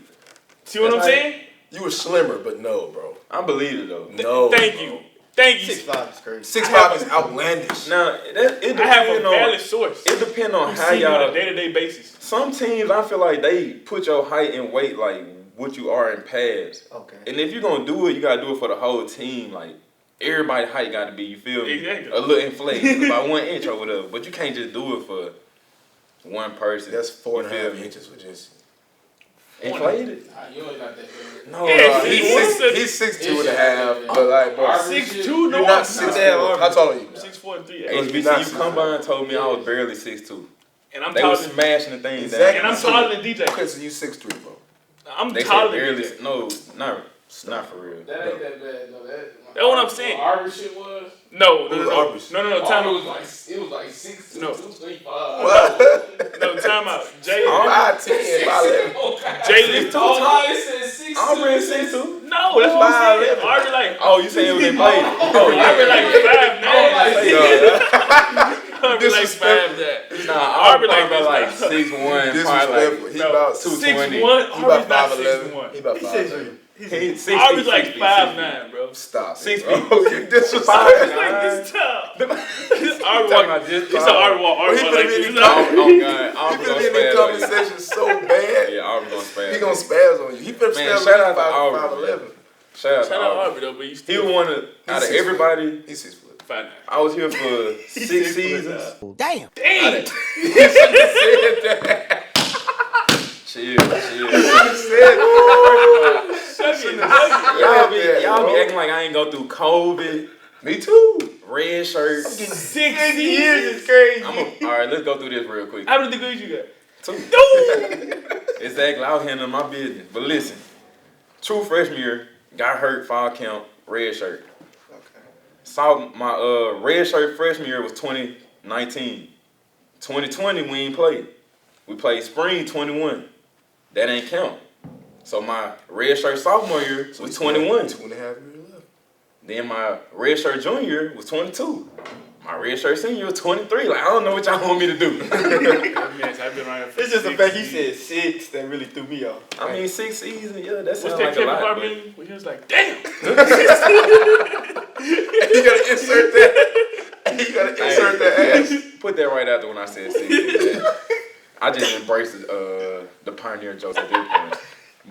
See what I'm saying? You were slimmer, but no, bro. I believe it though. No. Thank bro. you. Thank you. 6'5" is crazy. 6'5" is outlandish. Now it I have a depends on valid source. it depends on I'm how seeing on y'all. a day-to-day basis. Some teams I feel like they put your height and weight like what you are in pads. Okay. And if you're gonna do it, you gotta do it for the whole team. Like everybody's height gotta be, you feel me? Exactly. A little inflated by 1 inch or whatever. But you can't just do it for one person. That's 4.5 You feel me? inches for Jesse. Inflated? Nah, you ain't got that big. No, Yeah, He's 6'2" and a half, but like, bro, 6'2", you're no, not I'm 6'4". How tall are you? 6'4" and 3. HBCU Combine told me I was barely 6'2". And I'm They taller was than smashing the thing Exactly. and down. I'm taller than DJ. Okay, so you 6'3", bro. I'm They said taller than barely. DJ. No, not for real. That ain't that bad, though. That's what I'm saying. Aubrey shit was. No, Who was Aubrey's? time Aubrey out. was like 6'2", No. 2'3", What? No, time out. Jay, 5'10", 5'11". Jalen. Oh no, it says 6'2". Aubrey is 6'2". No, that's what I'm saying. 5'11". Aubrey like, Oh, you saying when they played? oh, Aubrey like 5'9". Aubrey like 5'9". Nah, Aubrey Aubrey like like this. 6'1", probably Disrespectful. He about 6'1". He Aubrey's about not 5'11". He 6'1". about He 5'11". He's like 60, Aubrey's like 60, 5'9", bro. Stop. 6 bro. feet. You disrespectful. Aubrey's like this tall. Aubrey Talking walk. about this He saw Aubrey walk. Aubrey He walk finna like be this. in the comment. Oh God, He Aubrey finna gonna be in the spaz comment on you. section so bad. Yeah, Aubrey gonna spaz. He gonna spaz on you. He finna Man, spaz shout on out to Aubrey, 5'11". Shout out Shout to out Aubrey. Aubrey though, but you He still was one of out of 6 foot. everybody. He's 6 foot. 5'9". I was here for 6 seasons. Damn. Damn. Chill. Y'all Y'all be acting like I ain't go through COVID, Me too. red shirt. 6 years is crazy. All right, let's go through this real quick. How many degrees you got? 2. Exactly, I was handling my business. But listen, true freshman year, got hurt, fall count, red shirt. Saw my red shirt freshman year was 2019. 2020 we ain't played. We played spring 21. That ain't count. So my red shirt sophomore year was 21. 2.5 years left. Then my red shirt junior year was 22. My red shirt senior year was 23. Like, I don't know what y'all want me to do. I've been around here for It's just the 6 fact he years. said 6 that really threw me off. I mean, 6 seasons, yeah, that What's sounds that like a Kevin lot. Hart But meme where he was like, damn. You gotta insert that. You gotta insert that ass. put that right after when I said 6 seasons. I just embraced the pioneer jokes at this point.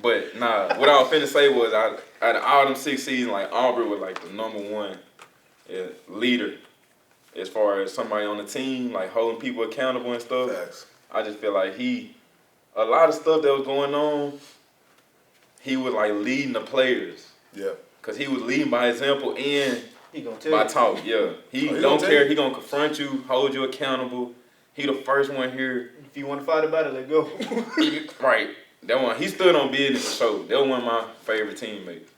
But nah, what I was finna say was, out of all them 6 seasons, like Aubrey was like the #1 leader as far as somebody on the team, like holding people accountable and stuff. Facts. I just feel like a lot of stuff that was going on, he was like leading the players. Yeah. Cause he was leading by example and He gonna tell by you. talk. Yeah, he Oh, he don't gonna care. tell you. He gonna confront you, hold you accountable. He the first one here. If you want to fight about it, let go. Right. That one, he stood on business for sure. That was one of my favorite teammates.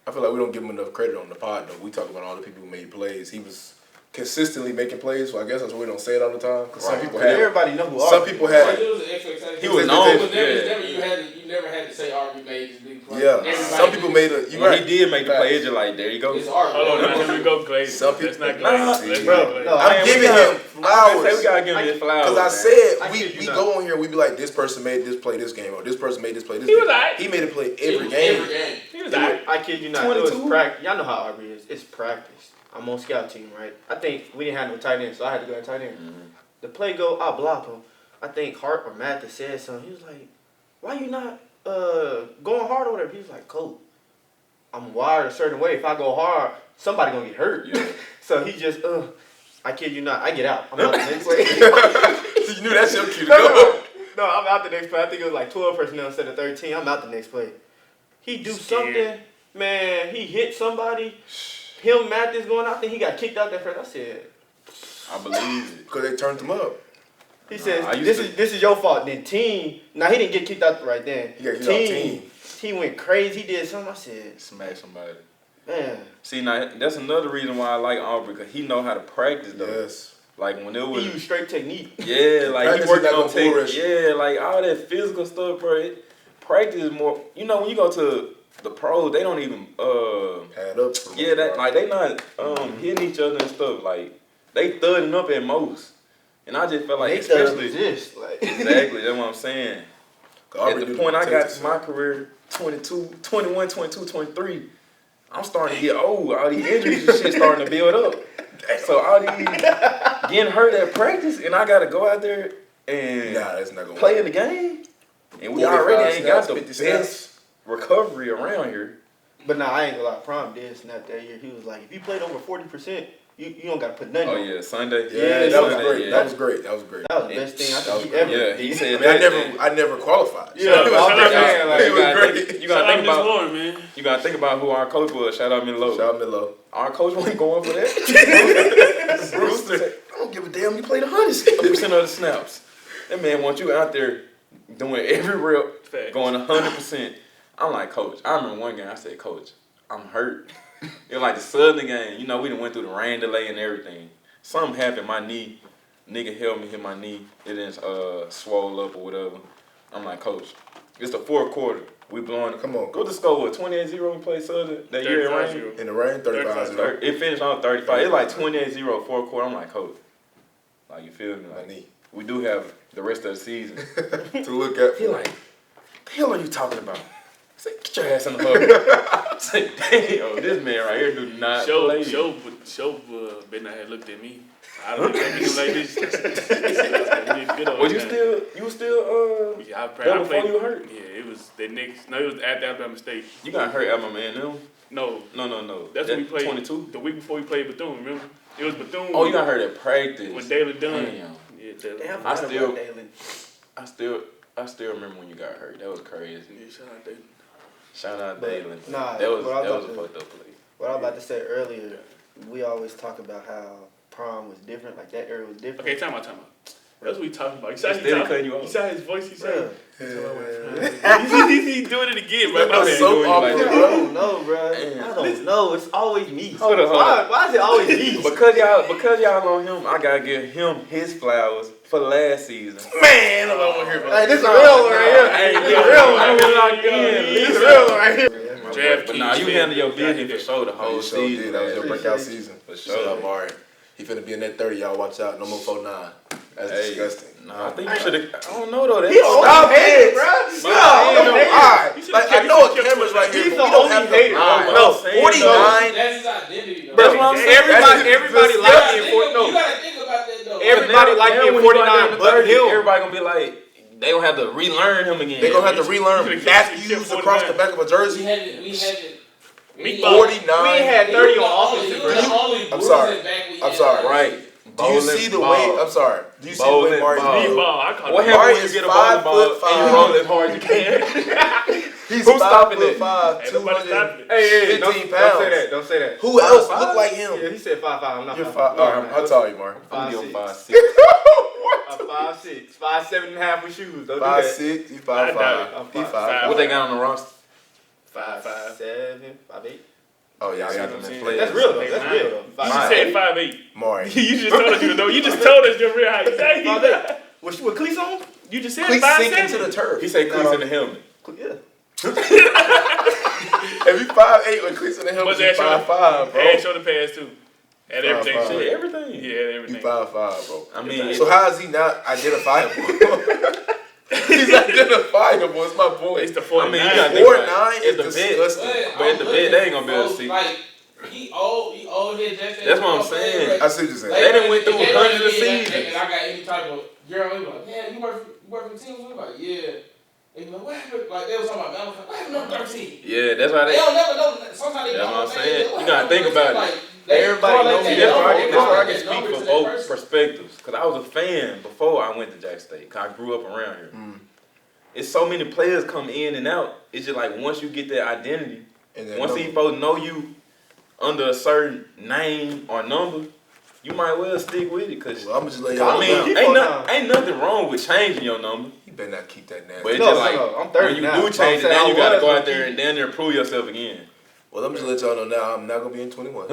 I feel like we don't give him enough credit on the pod, though. We talk about all the people who made plays. He was consistently making plays, so I guess that's why we don't say it all the time. Because some Right. people had. Everybody know who Some Aubrey people is. Like, had. it was an expectation. He was It known. was never, Yeah. you never had to say Aubrey made this big play. Yeah. Everybody Some people made a. You When right. he did make the Facts. play, it's just like, there you go. It's Aubrey. Hold on, now here we go, Glaze. Some Let's people- not Glaze. Let's Bro, not Glaze. no, I'm Man, we giving gotta- him I flowers. say we gotta give him his flowers. Because I man. said, I we kid you not. go on here, we be like, this person made this play this game, or this person made this play this He game. was alright. He made a play It every was game. Every game. He was alright. I kid you not. It was 22? practice. Y'all know how Aubrey is. It's practice. I'm on scout team, right? I think we didn't have no tight end, so I had to go to tight end. The play go, I block him. I think Hart or Mathis said something. He was like, why you not going hard or whatever? He was like, Coach, I'm wired a certain way. If I go hard, somebody gonna get hurt. Yeah. So he just, I kid you not. I get out. I'm out the next play. So you knew that's your cue to No, go. no, I'm out the next play. I think it was like 12 personnel instead of 13. I'm out the next play. He do Scared. something, man. He hit somebody. Him, Mathis going out there. He got kicked out that first. I said, I believe it. Because they turned him up. he says, I used this to- is your fault. Then team. Now he didn't get kicked out right then. He got kicked out team. He went crazy. He did something. I said, Smash somebody. man. See, now that's another reason why I like Aubrey, because he know how to practice though. Yes. Like when it was, He used straight technique. yeah, like Practice he working is not on gonna bull tech. rush you. Yeah, like all that physical stuff, bro. Practice is more. You know, when you go to the pros, they don't even Pad up. for the yeah, most that part. like they not hitting each other and stuff. Like they thudding up at most, and I just felt like They thought it especially was this. Like, exactly that's what I'm saying. At the point I got to my career, 22, 21, 22, 23, I'm starting to get old. All these injuries and shit starting to build up. So all these getting hurt at practice, and I got to go out there and that's not gonna play work. in the game. And we already ain't got the 50 best recovery around here. But nah, I ain't gonna lie. Prom did snap that year. He was like, if you played over 40%, you don't gotta put nothing. Oh on. yeah, Sunday. Yeah, that was great. Yeah. That was great. That was great. That was the best thing I think he ever Yeah, did. he said I never qualified. Yeah, Shout out I'm just saying, like, it was great. You gotta think about Lauren, man. you gotta think about who our coach was. Shout out Miller. Shout out Milo. Our coach wasn't going for that. Brewster said, I don't give a damn. You played 100% of the snaps. That man wants you out there doing every rep, Facts. going 100%. I'm like, Coach. I remember one game I said, Coach, I'm hurt. It was like the Southern game. You know, we done went through the rain delay and everything. Something happened. My knee, nigga held me, hit my knee. It didn't swole up or whatever. I'm like, Coach, it's the fourth quarter. We blowing it. Come on, What the score was? 28-0 we played Southern that year in rain? 35-0. In the rain, 35-0. It finished on 35. It's like 28-0 fourth quarter. I'm like, Coach, like, you feel me? My Like, knee. we do have the rest of the season. To look at. He like, the hell are you talking about? I said, get your ass in the hug. I said, damn, this man right here do not play. Show better not have looked at me. I don't think he was like this. Was you was still Yeah, I before played. you were hurt? Yeah, it was the next. No, it was after Alabama State. You got hurt at my man them? No, No. that's when we played. 22? The week before we played Bethune. Remember? It was Bethune. Oh, you got hurt at practice. With Daylon Dunn. Damn. Yeah, Daylon. Damn, I still- Dalen. I still remember when you got hurt. That was crazy. Yeah, shout out Daylon. Shout out But, Daylon. nah, that was what I was a about to- fucked up play. What I was about to say earlier, we always talk about how prom was different, like that era was different. Okay, time out. That's what we talking about. You saw, Instead of cutting you off. you saw his voice. He said, Bruh. he's doing it again, bro. My That's man so doing it like awkward, that. I don't know, bro. Damn. I don't know. It's always me. Hold on. Why is it always me? Because y'all on him, I gotta give him his flowers for last season. Man, I don't want to hear about Hey, this is a real one right here. Hey, This is a real one. I was locked in. This is a real one right here. Draft But nah, you handle your business for sure the whole You sure season. did. That was your man. breakout season. For Shout out sure. Mari. He finna be in that 30, y'all watch out. No more 4'9". That's Hey, disgusting. Nah, I think you should have. I don't know though. That's He the only hater, bro. Alright. You should've Like, I kept know a it camera's right here, He's but we the don't only have hater. the No, 49. That's his identity, though. That's what I'm saying. Everybody You like gotta him think- for You no. gotta think about that, though. Everybody like Now him when he go down 49, to but 30, him. everybody gonna be like, they gonna have to relearn him again. They're gonna have to relearn You should've Matthews kept across the 49. back of a jersey. We haven't. Meatball. 49. We ain't had 30 on offense. I'm sorry. I'm sorry. Right. Do you see the way? I'm sorry. Do you see the way Bowling Mari's ball. moving? Meatball. I call What it. happens Mari when you is get a bowling ball 5'5". and you roll as hard as you can? He's Who's stopping it? 5'5", Ain't nobody stopping it. Hey, don't 15 say pounds. that. Don't say that. Who else 5'5"? look like Yeah, him? he said 5'5". I'm not You're 5'5". 5'. Alright, I'll tell you, Mark. I'm gonna 5'6". give him 5'6". I'm 5'6", 5'7" and a half with shoes. Don't do that. 5'6", he's I doubt 5'5". it. He 5'5". What they got on the roster? 5'7", 5'8". Oh yeah, I got See them what I'm in saying? play. That's real though. That's real though. You 5'8". just said 5'8". Mari. You just told us you know. You just told us your real height. Say 5'8". With cleats on? You just said Please sink into 5'7". the turf. He said cleats in the helmet. Yeah. If he 5'8" with cleats in the helmet, But he's that 5'5", bro. And show the pass too. And 5'5". everything. Shit, everything. Yeah, You everything. 5'5", bro. I mean, So how is he not identifiable? He's identifiable. It's my boy. It's the I 49. mean, you gotta 4'9" think is about it. It's the vet. disgusting. But at the vet, they ain't gonna be able to see. Like, he old here just. That's what I'm saying. I see what you're saying. They done went through if they hundreds of don't get seasons. And I got any type of girl, they be like, man, you work for the team? I'm like, yeah. They be like, what happened? Like, they was talking about, man, I was like, what happened to number 13? Yeah, that's why They they. don't never know. Sometimes they That's don't what I'm know, saying. man, You gotta think about it. like, they Everybody correlate knows that See, that's where I number, can, that's where I can that number speak to for that both person. perspectives. Because I was a fan before I went to Jack State. Because I grew up around here. It's so many players come in and out. It's just like once you get that identity, And then once number. these folks know you under a certain name or number, you might well stick with it. Cause Well, I'm just let y'all I know mean, now. ain't nothing wrong with changing your number. You better not keep that nasty. But it's No, just no, like no, I'm 30 when you now. do change it, I'm saying then I you gotta was go out gonna there keep and then there prove yourself again. Well, I'm just let y'all know now. I'm not gonna be in 21.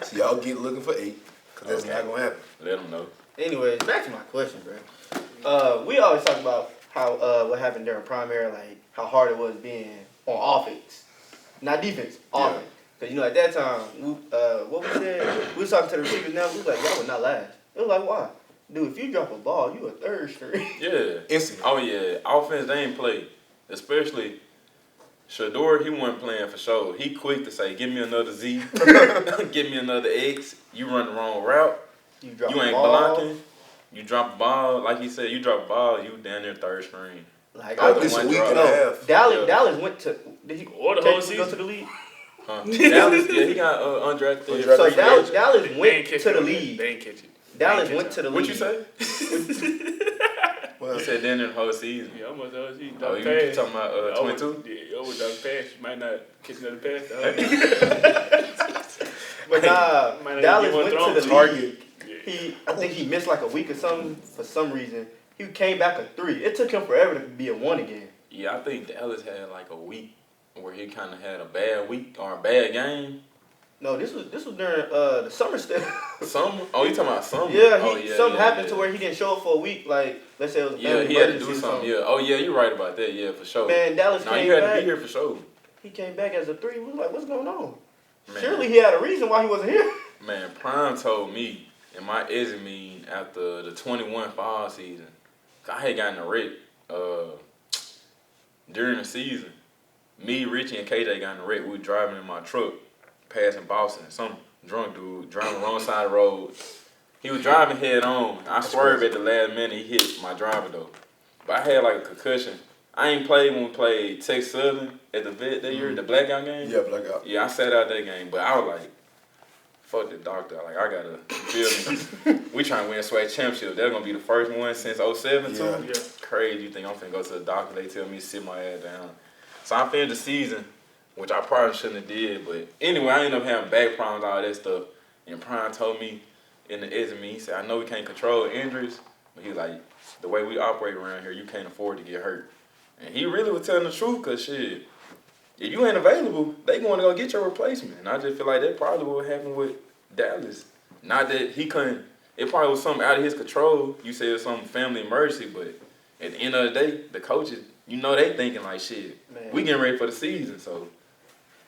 So y'all get looking for 8, cause that's Okay. not gonna happen. Let them know. Anyways, back to my question, bro. We always talk about how what happened during primary, like how hard it was being on offense, not defense, offense. Because at that time, what we said, we was talking to the receivers now. We was like, y'all would not last. It was like, why? Dude, if you drop a ball, you a third string. Yeah. Instantly. Oh, yeah. Offense, they ain't play. Especially Shador, he wasn't playing for sure. He quick to say, give me another Z. Give me another X. You run the wrong route. You drop You a ain't ball. blocking. You drop a ball. Like he said, you drop a ball, you down there third string. Like, At least a week and a half. Dallas went to. Did he Or the whole technically go season. to the league? Huh? Dallas, yeah, he got undrafted. So free agent. Dallas They went ain't catch to it. the league. They ain't catch it. Dallas They ain't went catch to the league. What you say? Well, He said then the whole season. Yeah, almost all season. Oh, Dog you pass. talking about 22? Yeah, over dog pass. You might not catch another pass. Dog. But nah, Might not Dallas get one went thrown. to the Target. league. I think he missed like a week or something for some reason. He came back a 3. It took him forever to be a 1 again. Yeah, I think Dallas had like a week where he kind of had a bad week or a bad game. No, this was during the summer stuff. Summer? Oh, you talking about summer? Yeah, Oh, happened to where he didn't show up for a week. Like, let's say it was a Yeah, family he had to emergency do or something. Yeah. Oh, yeah, you're right about that. Yeah, for sure. Man, Dallas No, came you had back. to be here for sure. He came back as a 3. We was like, what's going on? Man. Surely he had a reason why he wasn't here. Man, Prime told me in my exit meeting after the 21 fall season, I had gotten a wreck during the season. Me, Richie, and KJ got in a wreck. We were driving in my truck, passing Boston. Some drunk dude driving the wrong side of the road. He was driving head on. I swerved at the last minute. He hit my driver though. But I had like a concussion. I ain't played when we played Texas Southern at the vet that year, the blackout game. yeah, blackout. Yeah, I sat out that game, but I was like, fuck the doctor. Like, I gotta, you feel me? We trying to win a SWAC championship. They're gonna be the first one since 07 too. Yeah. Yeah. Crazy. You think I'm finna go to the doctor? They tell me to sit my ass down. So I finished the season, which I probably shouldn't have did. But anyway, I ended up having back problems, all that stuff. And Prime told me in the exit meeting, he said, I know we can't control injuries, but he was like, the way we operate around here, you can't afford to get hurt. And he really was telling the truth, because shit, if you ain't available, they going to go get your replacement. And I just feel like that probably what happened with Dallas. Not that he couldn't, it probably was something out of his control. You said it's some family emergency, but at the end of the day, the coaches, you know they thinking like, shit, Man. we getting ready for the season, so.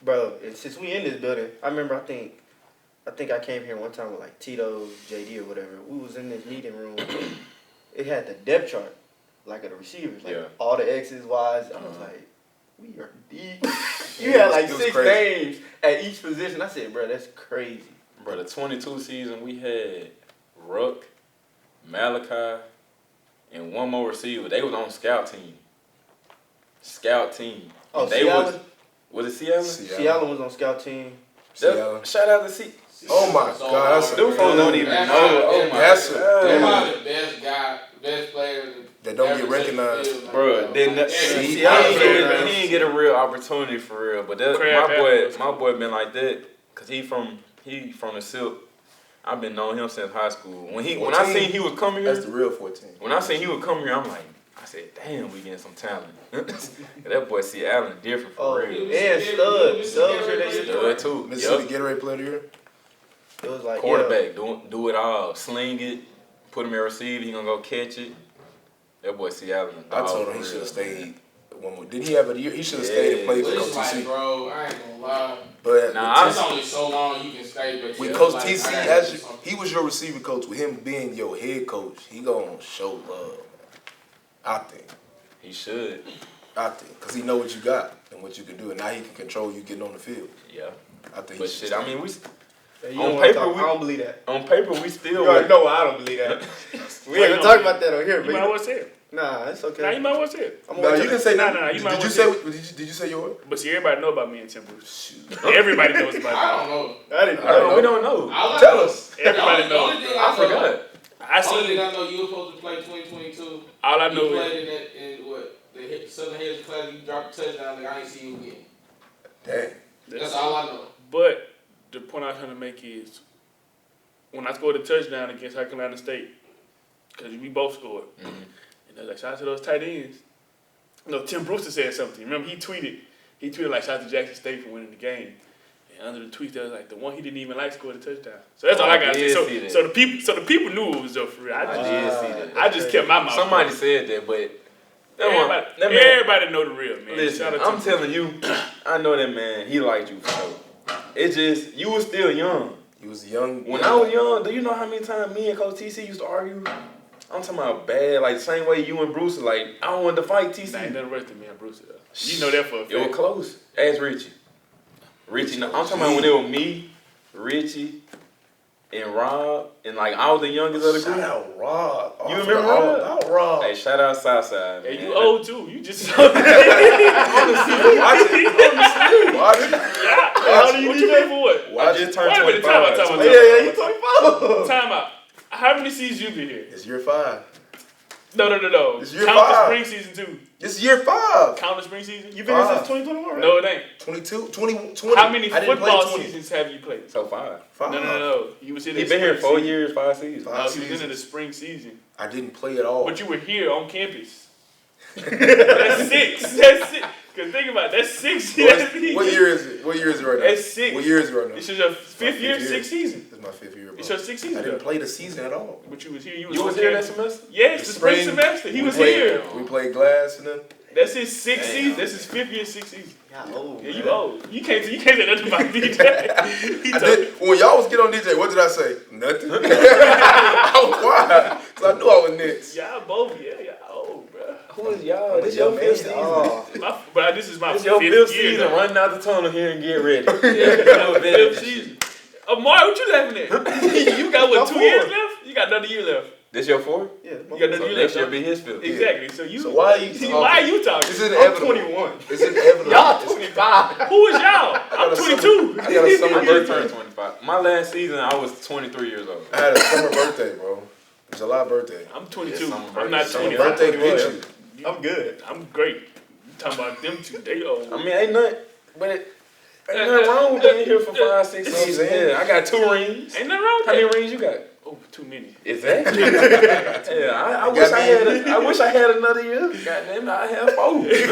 Bro, and since we in this building, I remember I think I came here one time with like Tito, JD or whatever. We was in this meeting room. It had the depth chart, like of the receivers, like Yeah. all the X's, Y's. I was like, we are deep. You Yeah, had like it was 6 crazy. names at each position. I said, bro, that's crazy. Bro, the 22 season, we had Ruck, Malachi, and one more receiver. They was on scout team. Oh, And they Seattle? was it Seattle? Seattle was on scout team. Seattle. Shout out to C. Oh my God, that's a Them folks don't even That's know. right. Oh my That's a- God. They're probably the best players That don't ever get take the recognized. field, Bro, then like, he every- ain't get a real opportunity for real. But that Crab my boy been like that, cause he from the Silk. I've been knowing him since high school. When I 14. seen he was coming That's here, the real 14. when I seen he was coming here, I'm like, I said, damn, we getting some talent. That boy C. Allen different for Oh, real. and Stud was here that year. Stud too. Mississippi Yup. Gatorade Player of the Year. It was like, Quarterback, do it all. Sling it, put him in receiver, he gonna go catch it. That boy C. Allen. I told him he should have stayed one more. Did he have a year? He should have stayed and played But for it's Coach like, TC. bro, I ain't gonna lie. But Nah, It's only so long you can stay, but with yeah, Coach like, TC, I gotta do as something. he was your receiver coach, with him being your head coach, he gonna show love. I think. He should. Because he know what you got and what you can do, and now he can control you getting on the field. Yeah. I think. But he should shit, I stay. mean, we You On don't wanna paper, talk- we- I don't believe that. on paper we still. You already know why I don't believe that. We ain't gonna talk about that on here, You might but well say it. nah, it's okay. Nah, you might well say it. I'm No, gonna you didn't say Nah, that. nah, you might Did you want say? Did you say your word? But see, everybody know about me and Tim Bruce. Everybody knows about I don't know. I didn't. I don't know. We don't know. I Tell us. Everybody The only knows. thing I forgot. I Only seen thing I know, you were supposed to play 2022. all I You know is played in what? The Southern Hills class, you dropped a touchdown, like I ain't see you again. Dang. That's all I know. But the point I'm trying to make is when I scored a touchdown against South Carolina State, because we both scored, and they're like, shout out to those tight ends. No, Tim Brewster said something. Remember, he tweeted like, shout out to Jackson State for winning the game. And under the tweet, they was like, the one he didn't even like scored a touchdown. So that's all I got to say. So the people knew it was up for real. I did see that. I just kept my mouth. Somebody said that, but Everybody know the real, man. Listen, Shout out I'm to telling you, I know that man. He liked you for sure. It's just you was still young. He was young. When I was young, do you know how many times me and Coach TC used to argue? I'm talking about bad, like same way you and Bruce, like I don't want to fight TC. Nah, ain't nothing worse than me and Bruce. You know that for a fact. It was close. Ask Richie. Richie, no, I'm talking about when it was me, Richie, and Rob, and like I was the youngest of the group. Shout out Rob. Oh, You I remember forgot all Rob? about Rob. Hey, shout out Southside. Hey, man. you old too. You just. Watch it. How old are you? What you play for what? I just turned Wait a minute, 25. time out. Yeah, you 24. Time out. How many seasons you been here? It's year 5. No. It's year Count 5. the spring season too. It's year 5. Count the spring season. You been here since 2021, right? No, it ain't. 22, 20. How many I didn't play football 20. seasons have you played? So 5. 5. No. You was here. He been here 4 years, 5 seasons. No, he was in the spring season. I didn't play at all. But you were here on campus. That's 6. That's 6. Cause think about it, that's 6 years. What year is it? What year is it right now? That's 6. What year is it right now? This is your 5th year, 6th season. This is my 5th year, bro. It's your 6th season. I didn't play the season at all. But you was here. You was here that semester? Yes, the spring semester. He was here. We played glass and then. That's his 6th season. That's his 5th year, 6th season. Y'all old. Yeah, you man. old. You can't say nothing about DJ. When y'all was get on DJ, what did I say? Nothing. I was quiet. Cause I knew I was next. Y'all both, y'all old, bro. Who is y'all? This your 5th season. But this is my This your 5th 5th year. season. Running out the tunnel here and get ready. Yeah, 5th season. Amari, what you laughing at? You got what, 2 years left? You got another year left. This your 4th? Yeah. You got another So year next left. year be his 5th. Exactly. So you. So why are you talking? Why are you talking? It's I'm inevitable. 21. It's inevitable. Y'all 25. Who is y'all? I'm 22. I got a summer I just birthday. turned 25. My last season, I was 23 years old. I had a summer birthday, bro. July birthday. I'm 22. It's summer I'm not birthday. 20. Summer birthday I'm get 21. you. I'm good. I'm great. You talking about them two? They old. I mean, ain't nothing wrong with being here for 5, 6 seasons. Yeah, I got 2 rings. Ain't nothing wrong with How many that. rings you got? Oh, too many. Exactly. Yeah, I wish I had. I wish I had another year. Goddamn, I have 4. You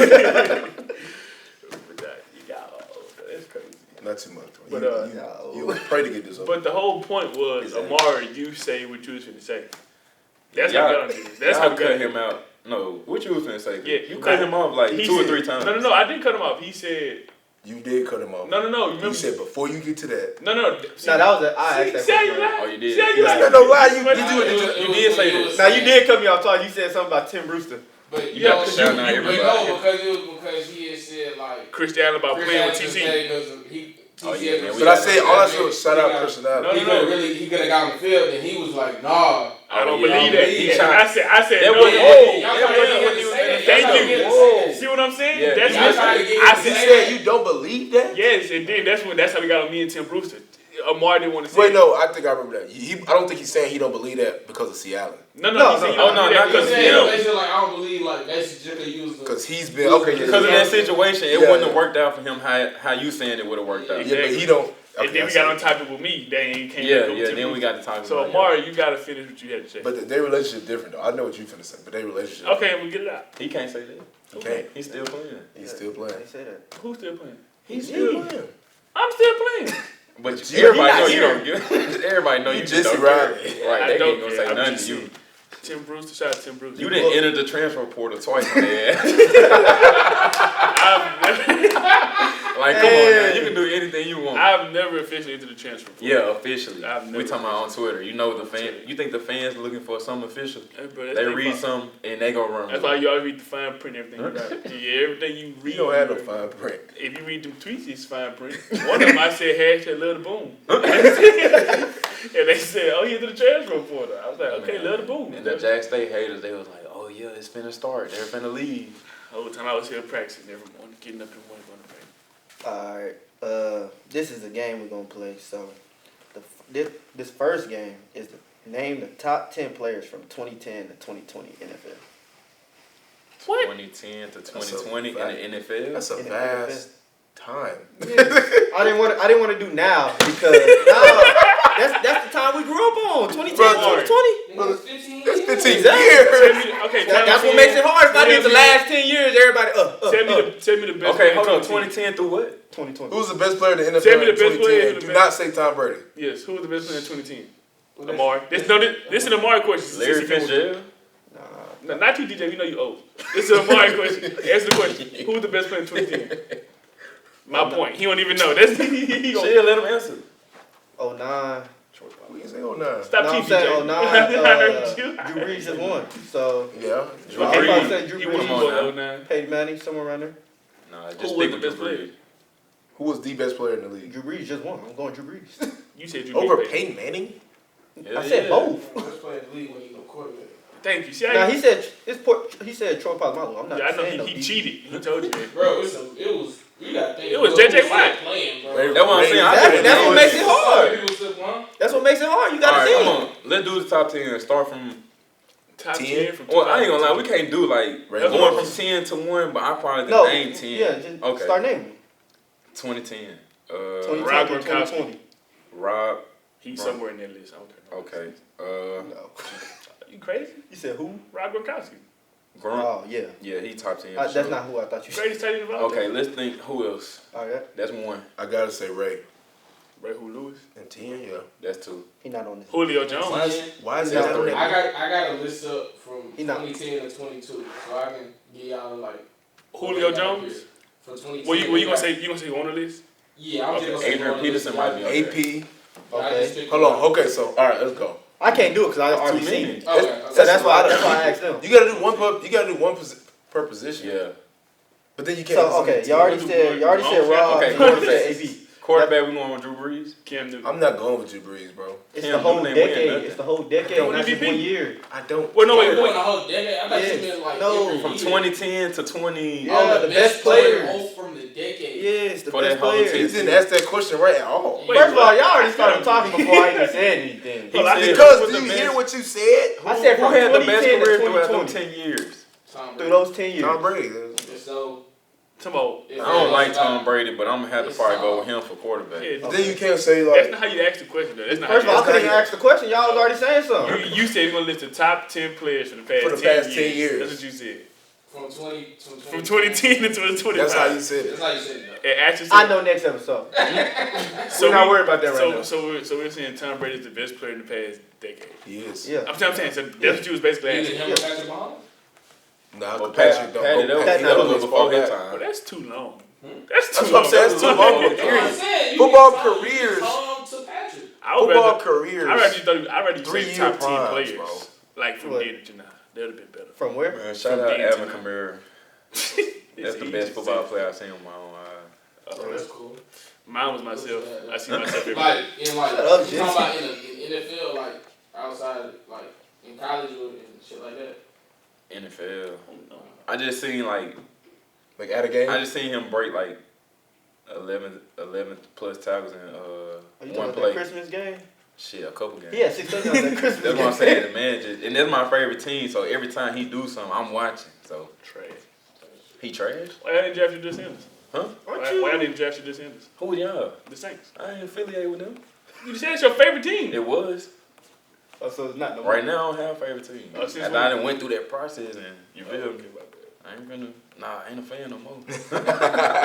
got old. That's crazy. Not too much. But, you pray to get this over. But the whole point was, Exactly. Amari, you say what you was finna say. That's Y'all- how we got on this. That's how Y'all we cut got him out. No, what you was finna say? Yeah, you cut him off like He 2 or said- 3 times. No, I didn't cut him off. He said, You did cut him off. no. You remember? You said before you get to that. No. No, that was I asked that See how you question. lie? Oh, you did? See how you That's lie? not no lie. You But- did You did say this. Now you did cut me off twice. You said something about Tim Brewster. But Yeah, you know, because you, shout out but everybody. no, because it was because he had said like Chris Allen about Chris playing Allen with TC. because he. Oh, TC yeah, had man, been we But I saying said all I that said was shout out he personality. No, He could have got on the field, and he was like, nah. I don't yeah, believe I that. believe Yeah, that. I said That no. wasn't- Whoa. Y'all trying to get him to say that. Thank Y'all trying to get him to say you. that. See what I'm saying? Yeah. That's Y'all trying to get him I to You said say said you don't believe that? yes, and then that's how we got on me and Tim Brewster. Amari didn't want to say Wait, it. no, I think I remember that. I don't think he's saying he don't believe that because of Seattle. No, No, he said no. he don't Oh, no, do that not He because because said, of him. basically, like, I don't believe, like, that's just used the. Because he's been okay. Yeah, Because of yeah. that situation, it Yeah, wouldn't have yeah. worked out for him how you saying it would have worked out. Yeah, but he don't. And okay, then I we see got on it. topic with me. They ain't came Yeah, back over yeah. Tim Then we Brewster. got to talk So about it. Amari, you gotta finish what you had to say. But their relationship different though. I know what you finna say, but their relationship. Okay, we'll get it out. He can't say that. He can't. He's still playing. He's still playing. They say that. Who's still playing? He's Still playing. I'm still playing. But you- everybody he know not you here. don't give. Everybody know you You just Jesse don't care. Riley. Right, I they don't ain't gonna care. say I'm nothing just to you. saying. Tim Brewster, shout out to Tim Brewster. You didn't enter the transfer portal twice on their ass. Like, come on now, you can do anything you want. I've never officially entered the transfer portal. Yeah, officially. I've We never- talking about on Twitter. You know the fan. You think the fans looking for something official? Hey, bro, that's They their read fault. something and they go run. That's why you always read the fine print and everything you write. Yeah, everything you read. He don't have no fine print. If you read them tweets, it's fine print. One of them I said hashtag love the boom. And they said, oh, he entered the transfer portal. I was like, okay, love the boom. And the Jack State haters, they was like, oh yeah, it's finna start. They're finna leave. The whole time I was here practicing every morning, getting up in the morning, going to practice. Alright, this is the game we're gonna play. So, this first game is name the top 10 players from 2010 to 2020 NFL. What? 2010 to 2020 in the NFL. That's a In the vast time. I didn't want to do now because now that's the time we grew up on. 2010 Bro, 2020. Nigga, it's 15 That's years. 15 Exactly. years. Okay, That's what makes it hard. If I did the last 10 years, everybody Tell me the best Okay, player hold on. in 2010. 2010 through what? 2020. Who's the best player in the NFL? Tell me the in best player 2010? in the Do best- not say Tom Brady. Yes, who was the best player in 2010? Lamar. This is an Amari question. Larry Fitzgerald. No, not you, DJ. We know you old. This is an Amari question. Answer the question. Who was the best player in 2010? My point. He don't even know. That's he Shit, let him answer. 09, We can say 09. Stop No, I'm TPJ. saying 09. I heard you. Drew Brees just won. So Yeah. Drew I Brees. say Drew He Brees. won Come on now. 09. Peyton Manning, somewhere around there. Nah, just Who stick was with the best Drew player? Brees. Who was the best player in the league? Drew Brees just won. I'm going Drew Brees. You said Drew Over Brees. Peyton Manning? Yeah, I said both. Let's play the league when you go quarterback. Thank you. See how Now you, he said he said Troy Polamalu. I'm not yeah, I know saying no he D. cheated. He told you that. Bro, it was. You got to think. It was who J.J. was Watt. playing, bro. Ray- That's what I'm saying. I Exactly. think That's what makes it hard. People still playing. That's what makes it hard. You All gotta right, see. come on. Let's do the top 10 and start from. Top 10? 10 from Well, I ain't gonna lie. We can't do like Ray going Lewis. from 10 to 1, but I probably No, could name 10. yeah, just Okay. start naming. 2010. 2010 Rob through Gronkowski. 2020. Rob. He's Bro. somewhere in that list. I don't care. Okay. No. You crazy? You said who? Rob Gronkowski. Gronk. Oh yeah. Yeah, he top 10. for That's sure. not who I thought you said. Greatest tight end of all Okay, time. let's think. Who else? Oh yeah. That's 1. I gotta say Ray. Ray Who Lewis. And 10, yeah. That's 2. He not on this. Julio Jones. Why is He's that not on three. there? I got a list up from He not- 2010 to 22, so I can give y'all like Julio Jones. from 2010. What you gonna say? You gonna say on the list? Yeah, I'm just gonna say Adrian one of the Peterson list, might be on y'all. there. AP. Okay. Hold on. Okay, so all right, let's go. I can't do it because I That's already too seen many. it. Okay. So that's a why lot of- I asked them. You gotta do one per position. Yeah. But then you can't. So okay, you already said Rob. Okay, you already quarterback. said AB. Quarterback, we going with Drew Brees. Cam Newton. I'm not going with Drew Brees, bro. It's Cam the whole Newton ain't winning decade. nothing. It's the whole decade, Don't not just MVP. 1 year. I don't. Well, no, Wait, wait, the wait. whole decade. I thought Yes. you meant like No, every From year. 2010 to 20. Oh, Yeah, the best players. from the decade. Yes, the For best that whole players. He didn't ask that question right at all. Wait, First of all, what? y'all already started talking before I even said anything. Well, I said Because who was do the you hear best? what you said? I said Who from had the best 2010 to career throughout 2020. them 10 years? Tom Through Brady. those 10 years. Tom Brady. So Come on. if I don't it like was Tom about- Brady, but I'm gonna have to It's probably go Tom. with him for quarterback. Yeah, Then you can't say that's like. not how you ask the question, though. That's not First of how all, I you couldn't even ask the question. Y'all was already saying something. You said you're gonna list the top 10 players for the past, For the 10, past years. 10 years. That's what you said. from 20 From 2010 to 2025. That's how you said That's it. how you said it. And actually, I know next episode. So We're not we- worried about that right now. So we're saying Tom Brady is the best player in the past decade. He is. Yeah. I'm saying. So that's what you was basically You asking. didn't have Patrick Mahomes? Nah, But Patrick don't Patty, go that back. Patty was not before his Well, time. that's too long. Hmm? That's too That's long. what I'm saying. That's too long. I'm Period. saying, you Football can Tom- careers. Tom to Patrick. I would Football rather. careers. I rather you 3 say year top 10 primes, players, bro. like from What? then to now. That would have been better. From where? Man, shout From out then to Alvin now. Kamara. That's It's the easy best to football say. player I've seen with my own eyes. Oh, that's cool. Mine was myself. I see myself every day. Like, in like, Shut up, you talking about in NFL, like, outside, like, in college and shit like that? NFL. I just seen like Like at a game. I just seen him break like 11 plus tackles in Are you talking one about play. that Christmas game? Shit, a couple games. He had 6 touchdowns that Christmas That's game. what I'm saying. The man just, and that's my favorite team. So every time he do something, I'm watching. So Trash. he trash. Why I didn't draft you this Sanders? Huh? Why I didn't draft you this Sanders? Who y'all? The Saints. I ain't affiliated with them. You said it's your favorite team. It was. Oh, so it's not no Right now, I don't have a favorite team. Oh, since After when? I done went through that process and you feel me? Okay, my bad. I ain't gonna. Nah, I ain't a fan no more.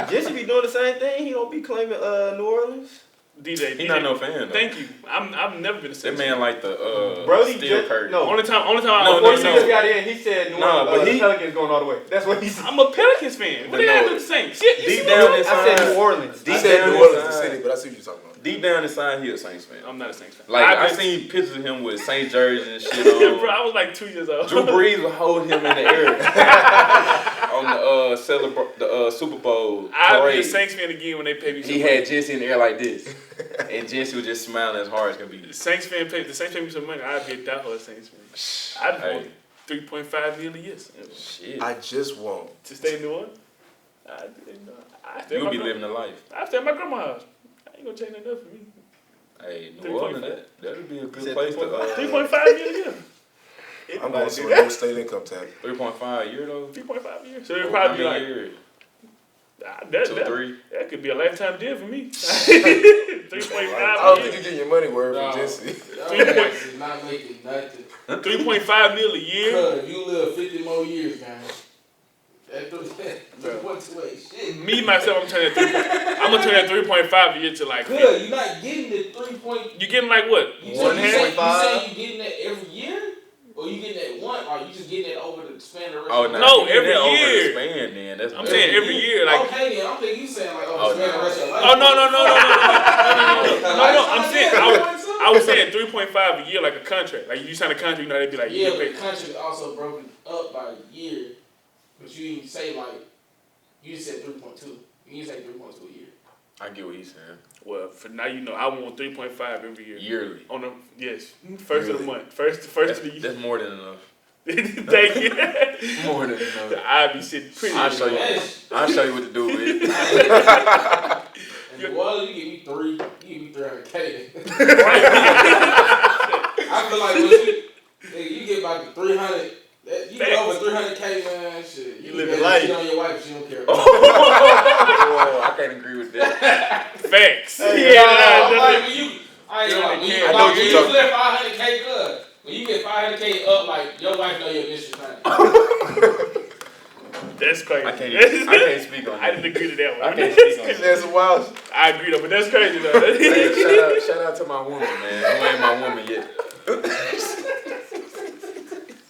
Jesse be doing the same thing. He don't be claiming New Orleans. DJ. He not no fan though. Thank you. I've never been a That Saints man fan. like the Brody steel just- curtain. no. Only time I No, Before he no. just got in, he said New No, Orleans, but the he- Pelicans going all the way. That's what he said. I'm a Pelicans fan. What But did I no. do with the Saints? Shit, you Deep see down me? inside, I said New Orleans. Deep I said down New Orleans, the inside- city, but I see what you're talking about. Deep down inside, he a Saints fan. I'm not a Saints fan. Like I I've been- seen pictures of him with Saints jerseys and shit Bro, on. I was like 2 years old. Drew Brees would hold him in the air on the Super Bowl I'll be a parade. Saints fan again when they pay me. He had Jesse in the air like this, and Jesse was just smiling as hard as can be. The Saints pay me some money. I'd be a diehard Saints fan. I'd Hey. want 3.5 million a year Shit, I just won't. to stay in New Orleans. I stay at you'll my be grandma- living a life. I stay at my grandma's house. I ain't gonna change nothing for me. Hey, New 3.5. Orleans, that'd be a good said place to. 3.5 million a year. I'm going to no state income tax. 3.5 a year though. 3.5 a year. So it'd Over probably be how like many years? that, 3. that could be a lifetime deal for me. 3.5 I don't a think year. you're getting your money worth No. from Jesse. That is not making nothing. 3.5 mil a year. Cause if you live 50 more years, man, that what's the way shit. Me myself, I'm gonna turn that 3.5 a year to like. Good, you're not getting the 3 point. You getting like what? You One say and a half? you getting that every year, or you getting that one, or you just getting that over the span of the rest Oh of the no, No, you get every that over year. the span, then that's I'm better. saying every year, like. okay, then I'm thinking you saying like over Oh, the span of the rest of your life. Oh no. I'm saying I I was saying 3.5 a year, like a contract. Like you sign a contract, you know they'd be like, yeah, but the contract is also broken up by a year. But you didn't say you just said 3.2. You didn't say 3.2 a year. I get what he's saying. Well, for now you know I want 3.5 every year. Yearly. On the first of the month, first of the year. That's more than enough. Thank you. More than enough. I'd be sitting pretty. I'll show you what to do with it. And the water, you give me 3. You give me 300K. I feel like when you get about the 300. You get over 300K, man. Shit, You live your life. Cheat on your wife, she don't care. I can't agree with that. Facts. Like when you, I ain't like when you flip 500K good. When you get 500K up, like your wife know your business money. That's crazy. I can't speak on that. I didn't agree to that one. I can't speak on He's that. some wild. I agree though, but that's crazy though. Hey, shout out to my woman, man. Who ain't my woman yet?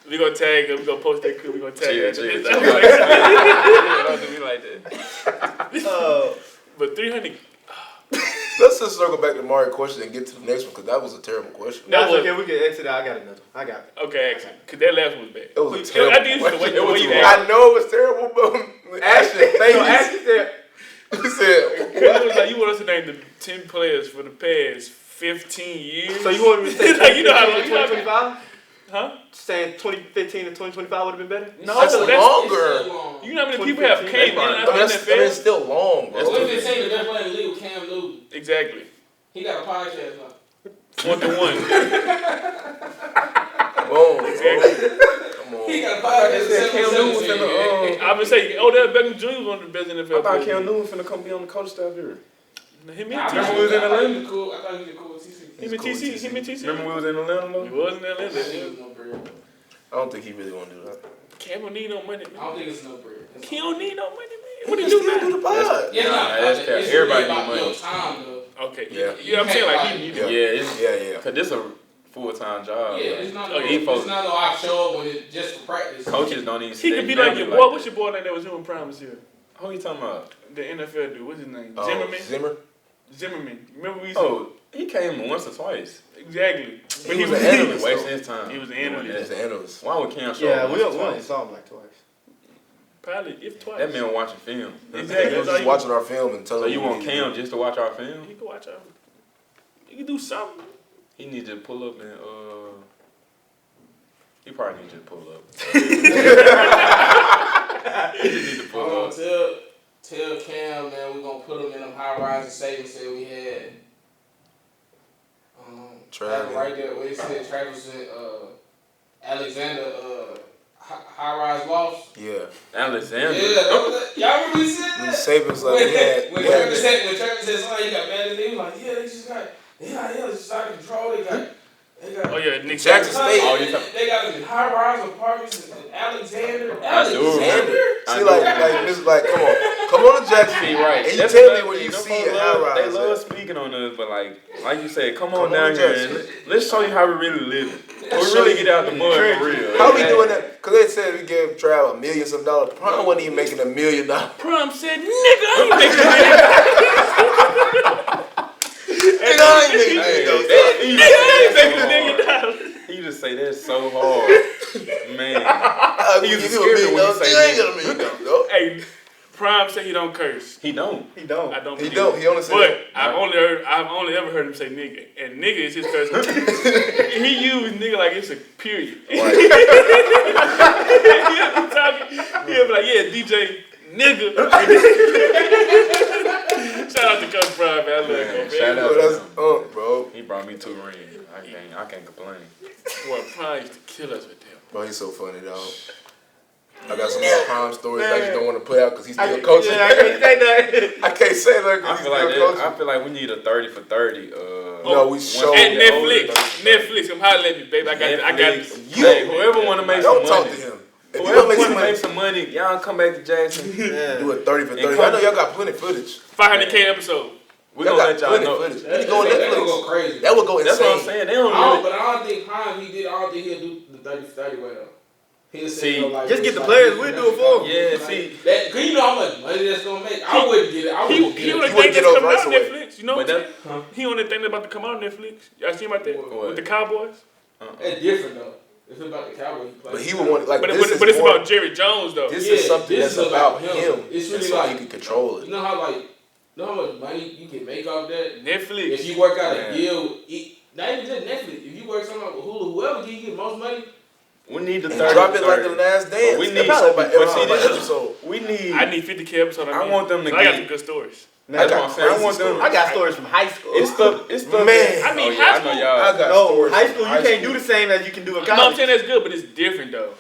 We gonna tag her. We gonna post that clip. We gonna tag her. Chill. Don't do me like that. But 300. Let's just circle back to Mario's question and get to the next one because that was a terrible question. No, okay, we can exit that. I got another. I got it. Okay, actually, cause that last one was bad. It was a terrible I think it's the way you asked. I know it was terrible, but Ashton, thank you. Ashton said, He said, Cause it was like you want us to name the 10 players for the past 15 years. so you want me to say Like, you know how long 2025? Huh? Saying 2015 to 2025 would have been better? No, that's that's longer. You know how many people have came in and out of the It's NFL? still long, bro. What if they say the best player in the league was Cam Newton? Exactly. He got a podcast now. 1 to 1. Boom. Exactly. Come on. He got a podcast. Cam Newton was finna, I would say Odell Beckham Jr. was one of the best NFL I thought players. Cam Newton finna come be on the coach staff here. Him I and remember TC. we was in Atlanta. I thought he was cool with TC. Him and TC. Remember we was in Atlanta though? He was in Atlanta. That nigga was no bread. I don't think he really want to do that. Cam don't need no money, I man. don't think it's no bread. He don't need no money, man. What he do now? Do the pod. Yeah, that's fair. it's Everybody really about need money. your time, though. Okay. Yeah. Yeah, I'm saying like he need Yeah. Yeah. Cause this a full-time job. Yeah, it's not no, Okay, it's not no I show up when it's just for practice. Coaches don't even. He could be like your boy. What's your boy name that was doing prime this year? Who you talking about? The NFL dude. What's his name? Oh, Zimmerman. Remember we used to... Oh, he came once or twice. Exactly. But He was an analyst. Wasting his time. He was an He's analyst. an analyst. Why would Cam show Yeah, up we once or only twice? saw him like twice. Probably, if twice. That man watching film. Exactly. He was just watching our film and telling So you him want Cam just to watch our film? He can watch out. He can do something. He need to pull up and he probably need to pull up. He just need to pull up. Tell Cam, man, we're gonna put him in them high-rising savings that we had. Travis. Right there, where it said Travis and Alexander high-rise loss. Yeah. Alexander. Yeah, y'all remember he said When that? Sabres like When Travis said something, he got mad at me. He was like, yeah, they just got, it's just out of control. They got. Oh yeah, Nick Jackson State. Oh, They got them high-rise apartments in Alexander. I do. See, like this is like, come on to Jackson. See, right. And you That's tell me another what thing. you Them see folks at high rise. They love speaking on us, but like you said, come on Come down on, here Jackson. and let's show you how we really live. We Let's show really you. get out the mud for real. How we doing that? Because they said we gave Trav $1 million some dollars. Prime wasn't even making $1 million. Prom said, nigga, I ain't making Nigga, I ain't making $1 million. He just say that so hard, man. He used to give scare me you $1 when million. you say You ain't got $1 million, though. Hey, Prom said he don't curse. He don't. He don't. I don't. He believe don't. it. He only said But that. I've only ever heard him say nigga, and nigga is his first name. He used nigga like it's a period. He'll be talking. He'll be like, yeah, DJ nigga. Shout out to Coach Prime, man. I love Coach. Shout out Bro, to that's him. bro. He brought me 2 rings. I can't complain. Boy, Prime used to kill us with them. Bro, he's so funny, dog. I got some more Prime stories I just don't want to put out because he's still coaching. Yeah, I can't say that. I can't say that I because he's feel like still coaching. I feel like we need a 30 for 30. No, we show At the Netflix, come holler at me, baby. I got this. Hey, whoever want to make some Don't talk money. to him. If you Whoever don't want to make make some some money, y'all come back to Jackson. Yeah. money, do a 30 for 30. And I know y'all got plenty of footage. 500K episode. We Y'all gonna got let y'all plenty know. of footage. You can go on That would Netflix. go crazy. That would go That's what I'm insane. saying. They don't But really. I don't think Prime, I don't think he'll do the 30 for 30 way though. See, like, just get the players. We'll do it for them. Yeah, see. That, cause you know how much money that's gonna make. I wouldn't get it. I He wouldn't get on it. the wouldn't thing get that's those coming rights out on away. Netflix. You know what I'm saying? He on the thing that's about to come out on Netflix. Y'all see him out there What? with the Cowboys? That's different though. It's about the Cowboys. But he would want like But this is it's more, about Jerry Jones though. This is something this that's is about about him. him. It's really and so like- he can control it. You know how much money you can make off that? Netflix. If you work out Man. a deal, not even just Netflix. If you work something out with Hulu, whoever can get most money. We need the And 30. drop it like the last dance. We need episode something. by episode. We need. I need 50K episodes. I want them to I got get- some good stories. Man, That's what I'm saying. I want them. I got stories from high school. It's stuff. It's stuff. Man. I mean, oh, yeah, high I know school- y'all. I got No, stories high from school you high can't school. do the same as you can do in No, I'm college. saying that's good, but it's different though.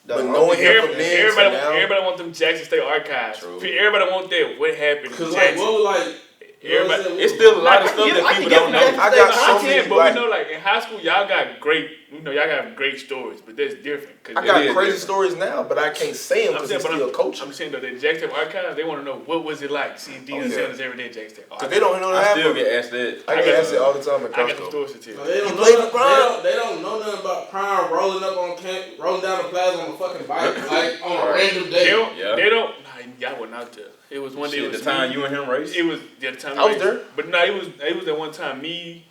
But knowing him from then to now, Everybody want them Jackson State archives. True. Everybody want that. What happened? Cause in like, Jackson? what was like? Everybody, It's still a lot of stuff I that can people get don't from know. Jackson I State got so content, many but like- we know, like in high school, y'all got great. You know, y'all got great stories, but that's different. I It got is crazy different. stories now, but I can't say them because he's still coaching. I'm saying though, the Jackson archives, they want to know what was it like seeing Deion yeah. Sanders every day at Jackson State. Because they don't know I that. still get asked that. I get asked it all the time in I got some Costco. stories to tell. They don't You know played for nothing- Prime? They don't know nothing about Prime rolling up on camp, rolling down the plaza on a fucking bike, like on a random They day. don't. Yeah. They don't. Nah, y'all wasn't out there. It was one day. Shit, It was the time me. you and him raced. It was the time. I was there. But no, it was that one time. Me,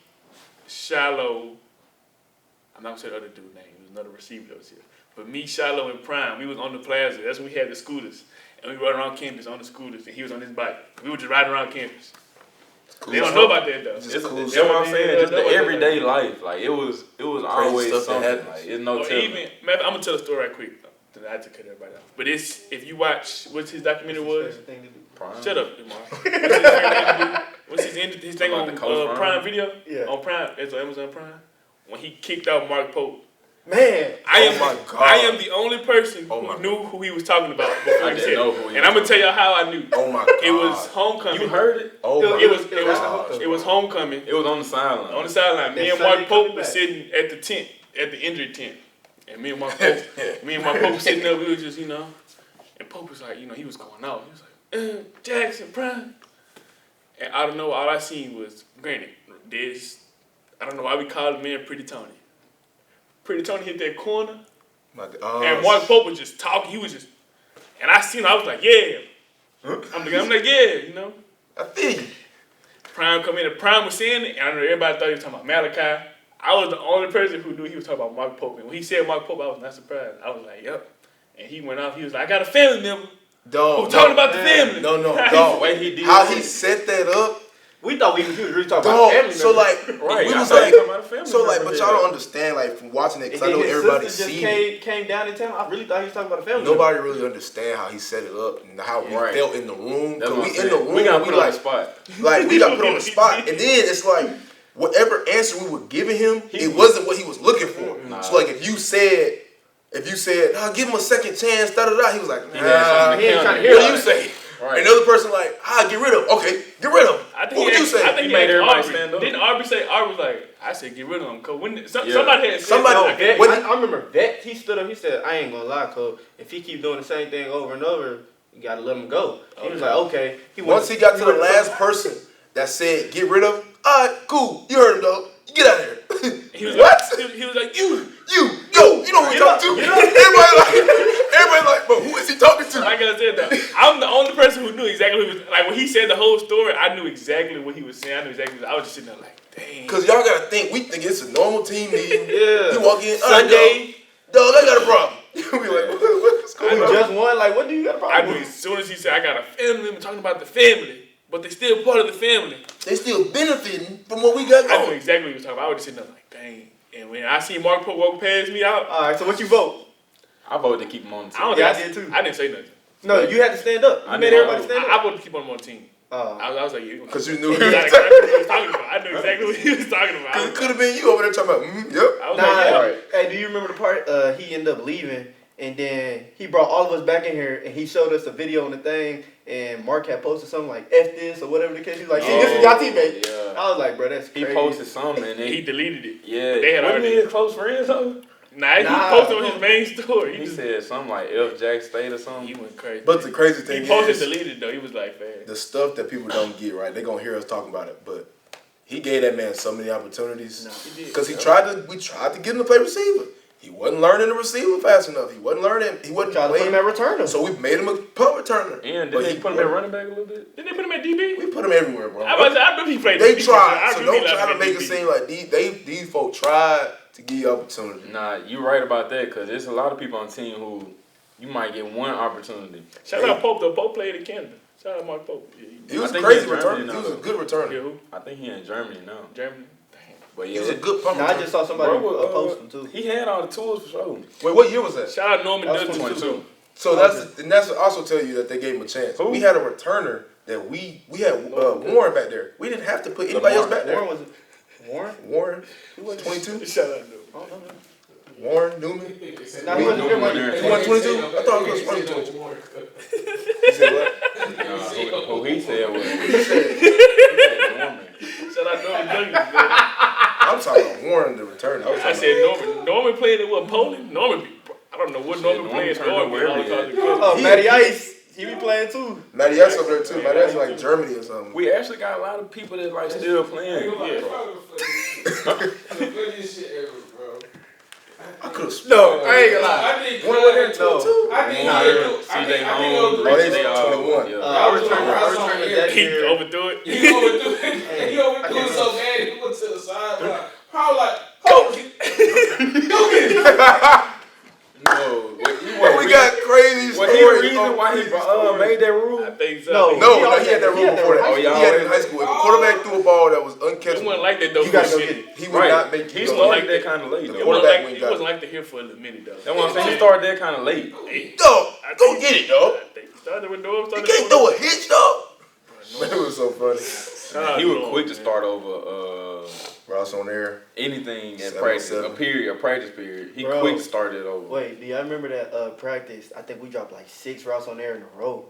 Shiloh. I'm not gonna say the other dude's name. It was another receiver that was here. But me, Shiloh, and Prime, we was on the plaza. That's when we had the scooters, and we rode around campus on the scooters, and he was on his bike. We were just riding around campus. They don't know about that though. It's It's, cool that's stuff. what I'm saying. Just the Nobody- everyday life. Like it was always stuff that something. happens. Like it's no Or telling. even, man, I'm gonna tell a story right quick. Then I had to cut everybody off. But it's if you watch what's his documentary was. Prime. Shut up, Demar. What's his thing About on the Coach Prime Video? Yeah. On Prime, it's on Amazon Prime. When he kicked out Mark Pope. Man, my God. I am the only person Oh my who knew who he was talking about before I he didn't said know it. who he And was I'm gonna tell y'all how I knew. Oh my God. It was homecoming. You heard it? Oh my It was God. it was homecoming. It was on the sideline. On the sideline, me That and Sunday Mark Pope coming was back. sitting at the tent, at the injury tent, and me and Mark Pope was sitting there. We were just, and Pope was like, he was going out. He was like, Jackson Prime, and I don't know. All I seen was, granted, I don't know why we called the man Pretty Tony. Pretty Tony hit that corner, and Mark Pope was just talking. He was just, and I seen him. I was like, yeah. I'm like, yeah, I feel you. Prime come in, and Prime was saying it, and I know everybody thought he was talking about Malachi. I was the only person who knew he was talking about Mark Pope. And when he said Mark Pope, I was not surprised. I was like, yep. And he went off, he was like, I got a family member Dog. who talking about the family. No, The way he did How it. he set that up. we thought he was really talking about Dog. family So members. like, Right. we I was thought like, you talking about a family so like, member but there. y'all don't understand like from watching it And because I then know his everybody sister just seen it. came down in town. I really thought he was talking about a family Nobody really understand how he set it up and how we Right. felt in the room. That's Cause what we I'm in the saying. room, We got put on like, the spot. like we got put on the spot, and then it's like whatever answer we were giving him, it wasn't what he was looking for. Nah. So like if you said, nah, give him a second chance, da da da, he was like, He nah. had something He ain't to trying to counter. hear What do you say? Right. And the other person like, get rid of him. Okay, get rid of him. I think What would you I say? think He he made asked everybody Aubrey. stand up. Didn't Aubrey say, Aubrey was like, I said get rid of him. Cause when Yeah. somebody had said Somebody- that, Vet, When- I remember Vet, he stood up, he said, I ain't gonna lie, Cole, if he keep doing the same thing over and over, you gotta let him go. He was like, okay. Once he got to the last person that said, get rid of him, all right, cool. You heard him, dog. Get out of here. he was What? Like, he was like, you You know who he talking to. Everybody like, but who is he talking to? Like I said, though, I'm the only person who knew exactly what he was, like when he said the whole story, I knew exactly what he was saying. I knew exactly. I was just sitting there like, dang. Because y'all got to think, we think it's a normal team meeting. Yeah. You walk in, all right, Sunday. dog, I got a problem. we like, what's going You on? just won, like, what do you got a I problem knew with? as soon as he said, I got a family member talking about the family, but they still part of the family. They still benefiting from what we got I knew going. exactly what he was talking about. I was just sitting there like, dang. And when I see Mark Pope walk past me out, All right, so what you vote? I voted to keep him on the team. I don't Yeah, think I did too. I didn't say nothing. No, you had to stand up. You I made did. everybody stand I up. voted to keep him on the team. I was like, you. Because you knew I knew it. exactly what he was talking about. I knew exactly what he was talking about. It could have been you over there talking about, yep. I was Nah, like, yeah. Right. hey, do you remember the part he ended up leaving and then he brought all of us back in here and he showed us a video on the thing and Mark had posted something like F this or whatever the case. He was like, see, this is y'all teammate. Yeah. I was like, bro, that's crazy. He posted something and He then deleted it. yeah. They had Wasn't already- he his close friends though? Nah, he Nah. posted on his main story. He said something like F Jack State or something. He went crazy. But the crazy thing he posted is, deleted though. He was like, fast. the stuff that people don't get, right? They're going to hear us talking about it. But he gave that man so many opportunities. He did. Because we tried to get him to play receiver. he wasn't learning the receiver fast enough. He wasn't learning. He wasn't Trying to put him at returner. So we made him a punt returner. And did they put him at running back a little bit? Didn't they put him at DB? We put him everywhere, bro. I remember he played They DB. tried. So really don't try to make it seem like these folks tried to give you opportunity. Nah, you right about that because there's a lot of people on the team who you might get one opportunity. Shout out Pope though. Pope played in Canada. Shout out Mark Pope. Yeah, He was a crazy returner. He was a good returner. Yeah, who? I think he in Germany now. Germany. But He was a good punt Now, returner. I just saw somebody post him too. He had all the tools for sure. Wait, what year was that? Shout out Norman That was Dudley 22. So that's also tell you that they gave him a chance. Who? We had a returner that we had Warren back there. We didn't have to put anybody else back there. Warren was it? Warren? Warren, he was 22. Shout out Warren Newman. Nah, he wasn't there when He won 22. I thought he was running 22. He said what? Who he said was. He said. Shout out Norman Douglas, man. I'm talking about Warren the returner. I said Norman. Norman played in what, Poland? Norman, I don't know what Norman played. Oh, Matty Ice. He be playing too. Matty Ice up there too. Matty Ice like Germany or something. We actually got a lot of people that like still playing. I could have. No, I ain't gonna lie. I think One with him No. too. I think CJ Holmes, Oh, they they all 21. I returned that He year. overthrew it. He overthrew it so bad he went to the sideline. Probably like, go get it. No, We got crazy Was stories. he the reason why he made that rule? I think so. No, he had that rule before that. Oh, He y'all had it in high school. If a quarterback threw a ball that was It uncatchable, wasn't like that though. you gotta go shit. get it. He would not make He you started go like that kind of late The though. It quarterback wasn't went like, got it wasn't like the here for a minute though. That's what I'm saying. He started that kind of late. Dog, go get it, dog. I think he started with Norm. You can't throw a hitch, dog. Man, it was so funny. He was quick to start over Ross on air. anything at 7-7. practice, a practice period. He Bro. quick started it over. Wait, do y'all remember that practice? I think we dropped like 6 routes on there in a row.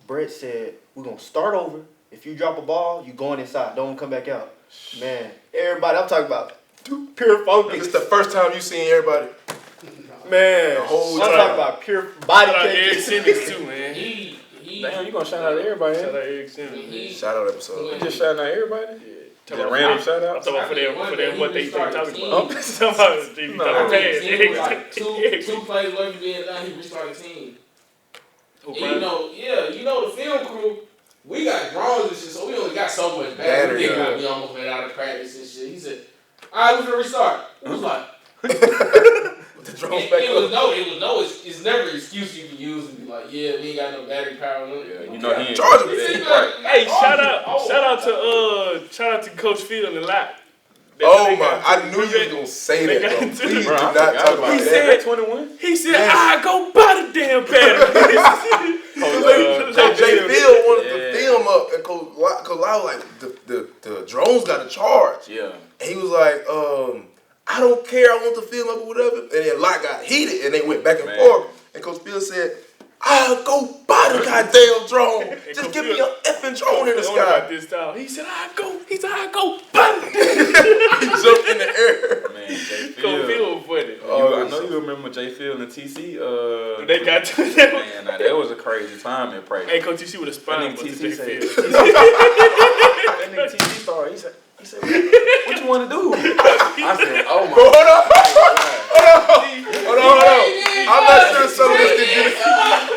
Brett said, we're going to start over. If you drop a ball, you going inside. Don't come back out. Man, everybody, I'm talking about pure focus. It's the first time you seen everybody. Man, The whole I'm time. talking about pure body Shout out Eric cake. Simmons too, man. He Damn, you gonna shout out everybody? Shout out Huh? Eric Simmons. man. Shout out episode. You just shouting out everybody? Talking Just about- random shout I'm outs? talking about for them what they talking about. team. I'm talking about Jimmy talking bad. Two plays away from being done, he restarted the team. And you know the film crew, we got drones and shit, so we only got so much battery. We almost made out of practice and shit. He said, all right, we're gonna restart. It was like, The drones back it up. was it's never an excuse you can use and be like, yeah, we ain't got no battery power. Yeah, you know he ain't. Charge him. Hey, shout out to Coach Phil and the lot. Oh my! I knew you was gonna say that, bro. Please do Bro, I not forgot talk about about He that. said- 21? He said, I go buy the damn battery. Jay Phil wanted Yeah. to film up, and Coach Lau was like, the drones got a charge. Yeah. And he was like, I don't care, I want to film up or whatever. And then Locke got heated, and they went back and Man. forth. And Coach Phil said, I'll go buy the goddamn drone. Just give me a effing drone in the sky. This time. He said, I go buy it. He jumped in the air. Man, Jay Coach Phil. Phil funny. I know you remember Jay Phil and TC. They got to Man, now, that was a crazy time in practice. Hey, Coach, you see what a spine That was nigga to TC Jay said. Phil. That nigga TC started. He said, what you want to do? I said, oh my God. Hold on. I'm not sure some of this can get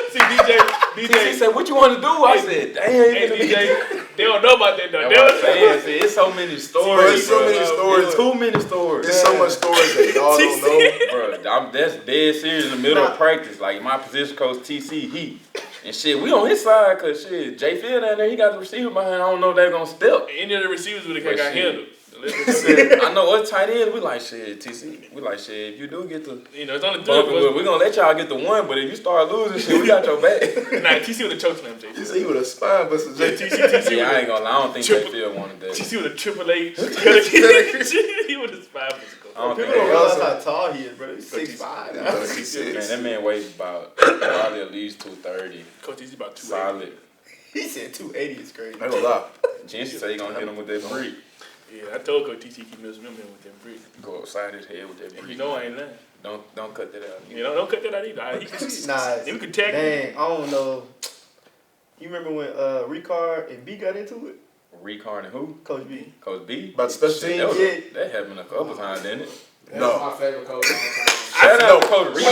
See, TC DJ, said, what you want to do? I said, damn. hey, DJ, they don't know about that though. That's what I'm saying. See, it's so many stories. Bro, it's so many It's stories. too many stories. There's so much stories that y'all don't know. Bro, that's dead serious in the middle of practice. Like my position coach TC, he and shit. We on his side because shit. Jay Phil down there, he got the receiver behind. I don't know if they're gonna step. Any of the receivers would have But got shit. handled. I know us tight ends. We like shit. TC. We like shit. If you do get the, You know, it's only we're three of gonna let y'all get the one. But if you start losing shit, we got your back. us. Nah, TC would have choked slam, He Jay. said he would have spine busted TC Yeah, I ain't would gonna lie. I don't think Jay Phil wanted that. TC would have triple H. He would have spied us. I don't think People don't they realize how tall he is, bro. He's 6'5". Man, that man weighs about probably at least 230. Coach, TC about 280. Solid. He said 280 is crazy. I ain't gonna lie. Jency say he gonna hit him with that freak. Yeah, I told Coach TC keep messing with him with them bricks. Go upside his head with that And freak. you know I ain't lying. Don't cut that out. You know, don't cut that out either. Nah, We could tag him. dang, I don't know. You remember when Ricard and B got into it? Ricard and who? Coach B. Coach B? About the special teams? That, Yeah. that happened a couple times, didn't it? That's my favorite coach of all time. Shout out to Coach Rico.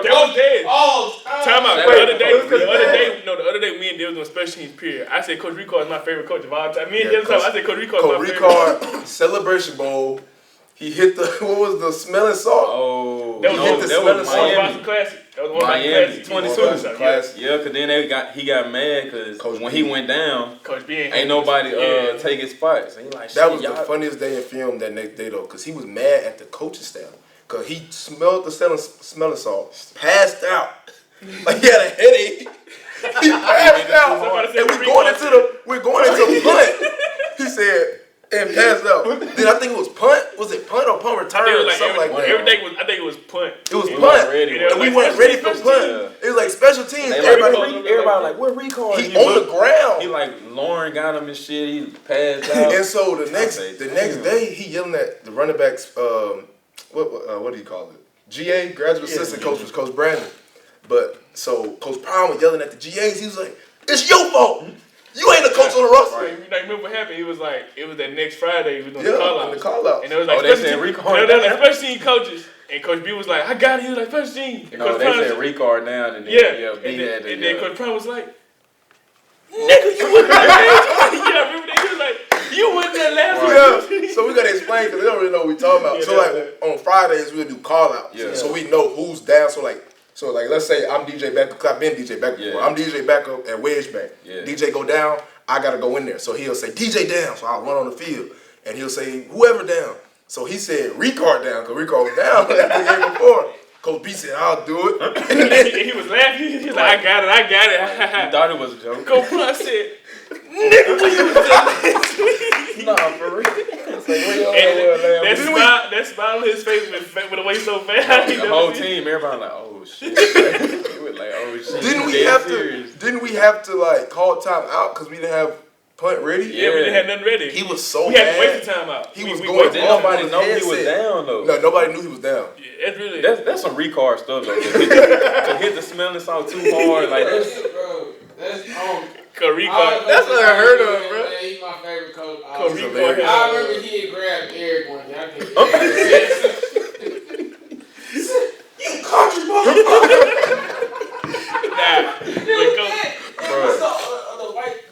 That was dead. Oh, Time out. The other day, me and Dale was on special teams period. I said Coach Rico is my favorite coach of all time. Me and Dale time, I said Coach Rico is my favorite. Coach Rico, Celebration Bowl. He hit the what was the smelling salt? Oh, that was Miami Classic. That was one Miami 22. Classic. Yeah, because then he got mad because when he went down, Coach B ain't nobody take his spot. So he like, that was the funniest day in film that next day though, because he was mad at the coaching staff. Because he smelled the smelling salt, passed out. Like he had a headache. He passed out. And we're going into punt. He said, and passed out. Then I think it was punt. Was it punt or punt return or something like that? I think it was punt. It was punt. And we weren't ready for punt. It was like special teams. Everybody like, where Rico? He on the ground. He like, Lauren got him and shit. He passed out. And so the next day, he yelling at the running backs, what do you call it? GA, graduate assistant coach, was Coach Brandon. But so Coach Brown was yelling at the GAs. He was like, "It's your fault. You ain't the coach on the roster." Right. Like, remember what happened? It was that next Friday. He was doing the call out. And there was like special team coaches. And Coach B was like, "I got it." He was like, "Special team." No, they said Rico down. And then Coach Brown was like, "Nigga, you wasn't there." Yeah, remember that? He was like, "You wasn't there last week." So we gotta explain because they don't really know what we talking about. So like on Fridays we'll do call outs. Yeah. So we know who's down. So like let's say I'm DJ backup. Cause I've been DJ backup before. I'm DJ backup at wedge back. Yeah. DJ go down, I gotta go in there. So he'll say DJ down. So I'll run on the field, and he'll say whoever down. So he said Ricard down because Ricard was down the game before. Coach B said, "I'll do it." And he was laughing. He was like, I got it. He thought it was a joke. Coach Brown said, "Nigga, when you was there last week." Nah, for real. That smile on his face with the way so fast. The whole team, everybody like, "Oh shit." He was like, "Oh shit." Didn't we have to like call time out because we didn't have punt ready? Yeah, we didn't have nothing ready. He was so we mad. had to wait the time out. He was going. Nobody know he was down though. No, nobody knew he was down. Yeah, it's really that's some Ricard stuff though. To hit the smelling salt too hard, like that's. That's Rico. That's what I heard of, bro. Man, he's my favorite coach. I remember he had grabbed Eric one day. You country motherfucker!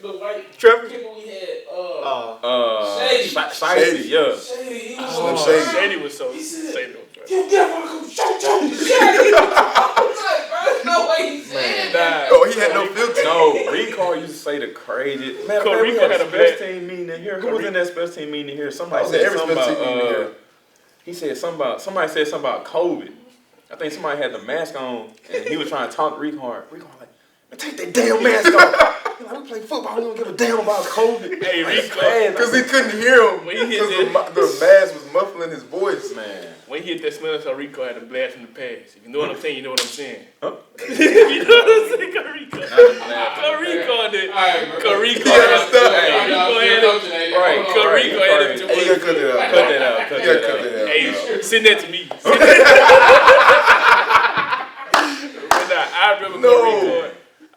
The white Trevor people we had. Shady, yeah. Shady was so Shady. No way he said that. Oh, he had no filter. No, Rico used to say the craziest. Man, we had a special team meeting in here. Who was in that special team meeting in here? Somebody said something about. He said something about. Somebody said something about COVID. I think somebody had the mask on, and he was trying to talk to Rico. Rico like, "Man, take that damn mask off." He's like, "We play football. We don't give a damn about COVID." Hey, Rico, because he couldn't hear him. Because the mask was muffling his voice. Man. When he hit that smell, so Rico had a blast from the past. If you know what I'm saying, you know what I'm saying. Huh? You know what I'm saying, Rico? Rico did. Rico had him to Hey, you gotta cut that out. Cut that out. Hey, send that to me.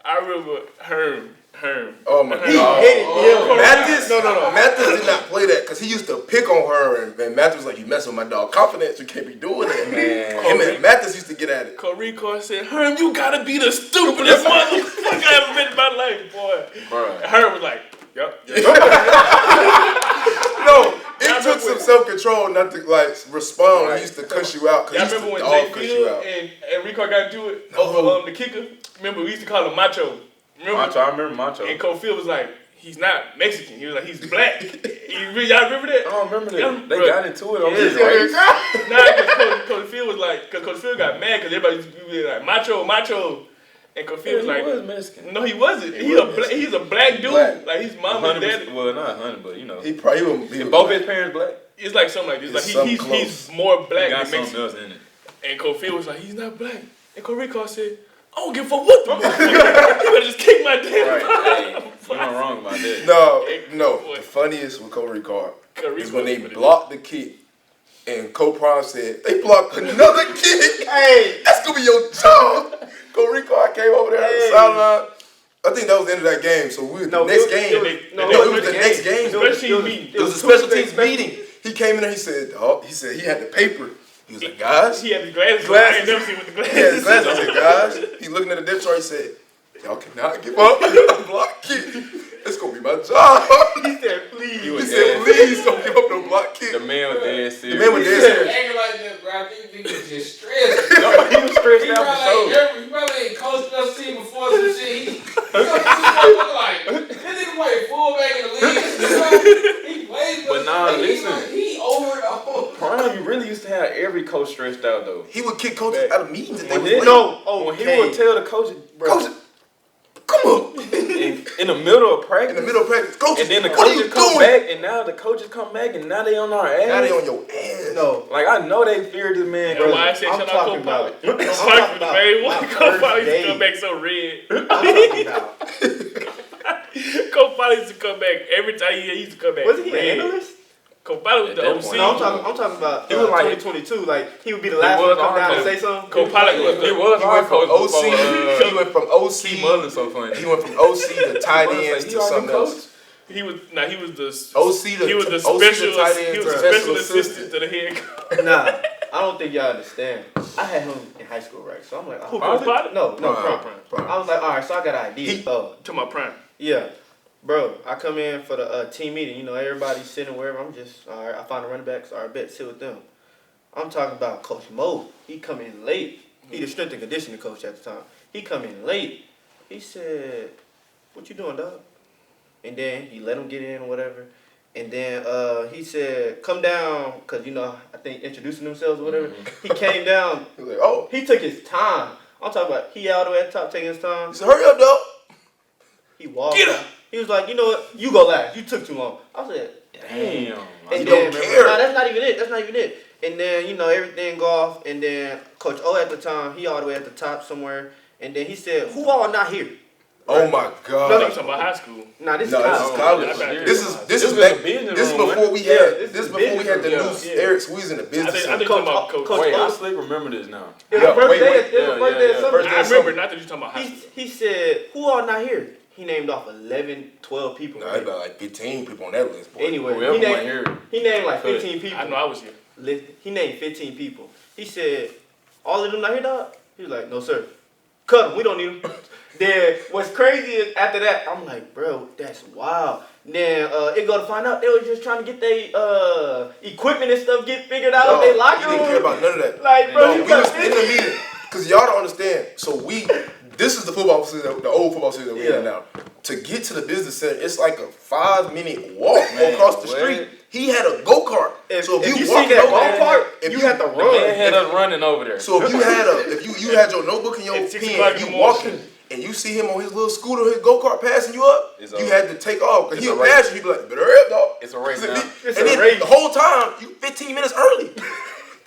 I remember Herm. Oh my God. He hated him. Mathis? No. Mathis did not play that because he used to pick on her, and Mathis was like, "You messing with my dog confidence. You can't be doing that, man." Him and Mathis used to get at it. Rico said, "Herm, you gotta be the stupidest motherfucker I ever met in my life, boy." Bruh. Herm was like, "Yup." No, it took some self-control not to like respond when he used to cuss you out. Y'all remember when Jay Field and Rico got to it over the kicker? Remember, we used to call him Macho. I remember Macho. And Coach Field was like, he's not Mexican. He was like, he's black. Y'all remember that? I don't remember that. They got into it on this race. Nah, because Coach Field was like, because Coach Field got mad because everybody used to be like, Macho. And Coach Field was like, he was Mexican. No, he wasn't. He's a black dude. Black. Like, his mom and dad. Well, not 100, but you know. He was both his parents black? It's like something like this. Like, he's more black than than Mexican. Else in it. And Coach Field was like, he's not black. And Coach Rico said, "I don't give a fuck what the fuck. You better just kick my damn Right. You're not wrong about that. No. The funniest with Coach Ricard is when they blocked the kick, and Coach Prime said, "They blocked another kick. Hey, that's gonna be your job." Coach Ricard came over there on the sideline. I think that was the end of that game. So we were the next game. It was the next game. It was a special teams meeting. He came in there. He said he had the paper. He was like, guys. He had the glasses. Glasses. I ain't never seen with the glasses. He had his glasses. I said, guys. He looking at the depth chart. He said, y'all cannot give up. I'm block kick. It's gonna be my job. He said, please. He said, please don't give up no block kick. The man was dead serious. The man was dead serious. Acting like that, bro. I think he was just stressed. No, he was stressed out for sure. He probably ain't coached us team before some shit. He like, this nigga play fullback in the league. He plays, But nah, listen. He over the whole. Prime, you really used to have every coach stressed out though. He would kick coaches out of meetings if they was When late. he would tell the coaches, bro, Coach, come on. in the middle of practice. In the middle of practice, coaches, And then the what are you coaches come doing? back, and now the coaches come back, and now they on our ass. Now they on your ass. No. Like, I know they feared this man. That's why I said I'm shut talking up, about. Co-Pilot. I'm I'm talking talking about. about. Why my Co-Pilot first used to come day. back so red? I'm talking about. Co-Pilot used to come back every time he used to come back. Wasn't he red. an analyst? Co-Pilot was At the that OC. point, No, I'm talking about. He was like 2022. Like he would be the last one was to come our down and coach. say something. Co-Pilot was. He was He our went from coach OC. before, He went from OC. T. Mullen so funny. He went from OC to tight ends to something else. He was the OC to he was the OC to special tight end he was to the special special assistant. assistant to the head coach. Nah, I don't think y'all understand. I had him in high school, right? So I'm like, Who, oh, Co-Pilot? no, Prime. Prime. I was like, all right, so I got an idea. To my prime. Yeah, bro, I come in for the team meeting. You know, everybody's sitting wherever. I'm just, all right, I find the running backs. All right, bet, sit with them. I'm talking about Coach Mo. He come in late. He the strength and conditioning coach at the time. He come in late. He said, what you doing, dog? And then he let him get in or whatever. And then he said, come down, because, you know, I think introducing themselves or whatever. He came down. He was like, oh. He took his time. I'm talking about he all the way at the top taking his time. He said, hurry up, dog. He walked. Get up. He was like, you know what? You go last. You took too long. I said, Damn. and don't then, care. nah, that's not even it. And then, you know, everything go off. And then Coach O at the time, he all the way at the top somewhere. And then he said, who all not here? Oh my I'm God. talking about high school. Nah, this No, is this college. is college. Yeah, This is was back. the business This is room, before we Yeah, had. this This is is before we had the business new room. Eric Squeeze in the I business. think center. talking about Coach. Coach Wait, O. I still remember this now. It was Yeah, the first wait, day. wait. It was the first day of summer. First day I of remember summer. not that you talking about high school. He said, who all not here? He named off 11, 12 people. No, it's about like 15 people on that list. Boy. Anyway, Whoever he went named, here. he named like 15 people. I know I was here. He named 15 people. He said, all of them not here, dog? He was like, no, sir. Cut them. We don't need them. Then what's crazy is after that, I'm like, bro, that's wild. Then it go to find out they were just trying to get their equipment and stuff get figured out. They locker He didn't care room. about none of that. Like, bro, No, you we got was in the meeting because y'all don't understand. So this is the football facility, the old football facility that we're in now. To get to the business center, it's like a 5-minute walk across the street. He had a go-kart. So if you see walking that over there, go-kart, you have to Man run. had us running over there. so if you had your notebook and your At 6 pen, o'clock and in you the walking, morning. and you see him on his little scooter, his go-kart passing you up, It's you over. had to take off. Because It's he'll a race. pass you, he'd be like, better hurry up, dog. It's a race now. It's And a then race. the whole time, you 15 minutes early.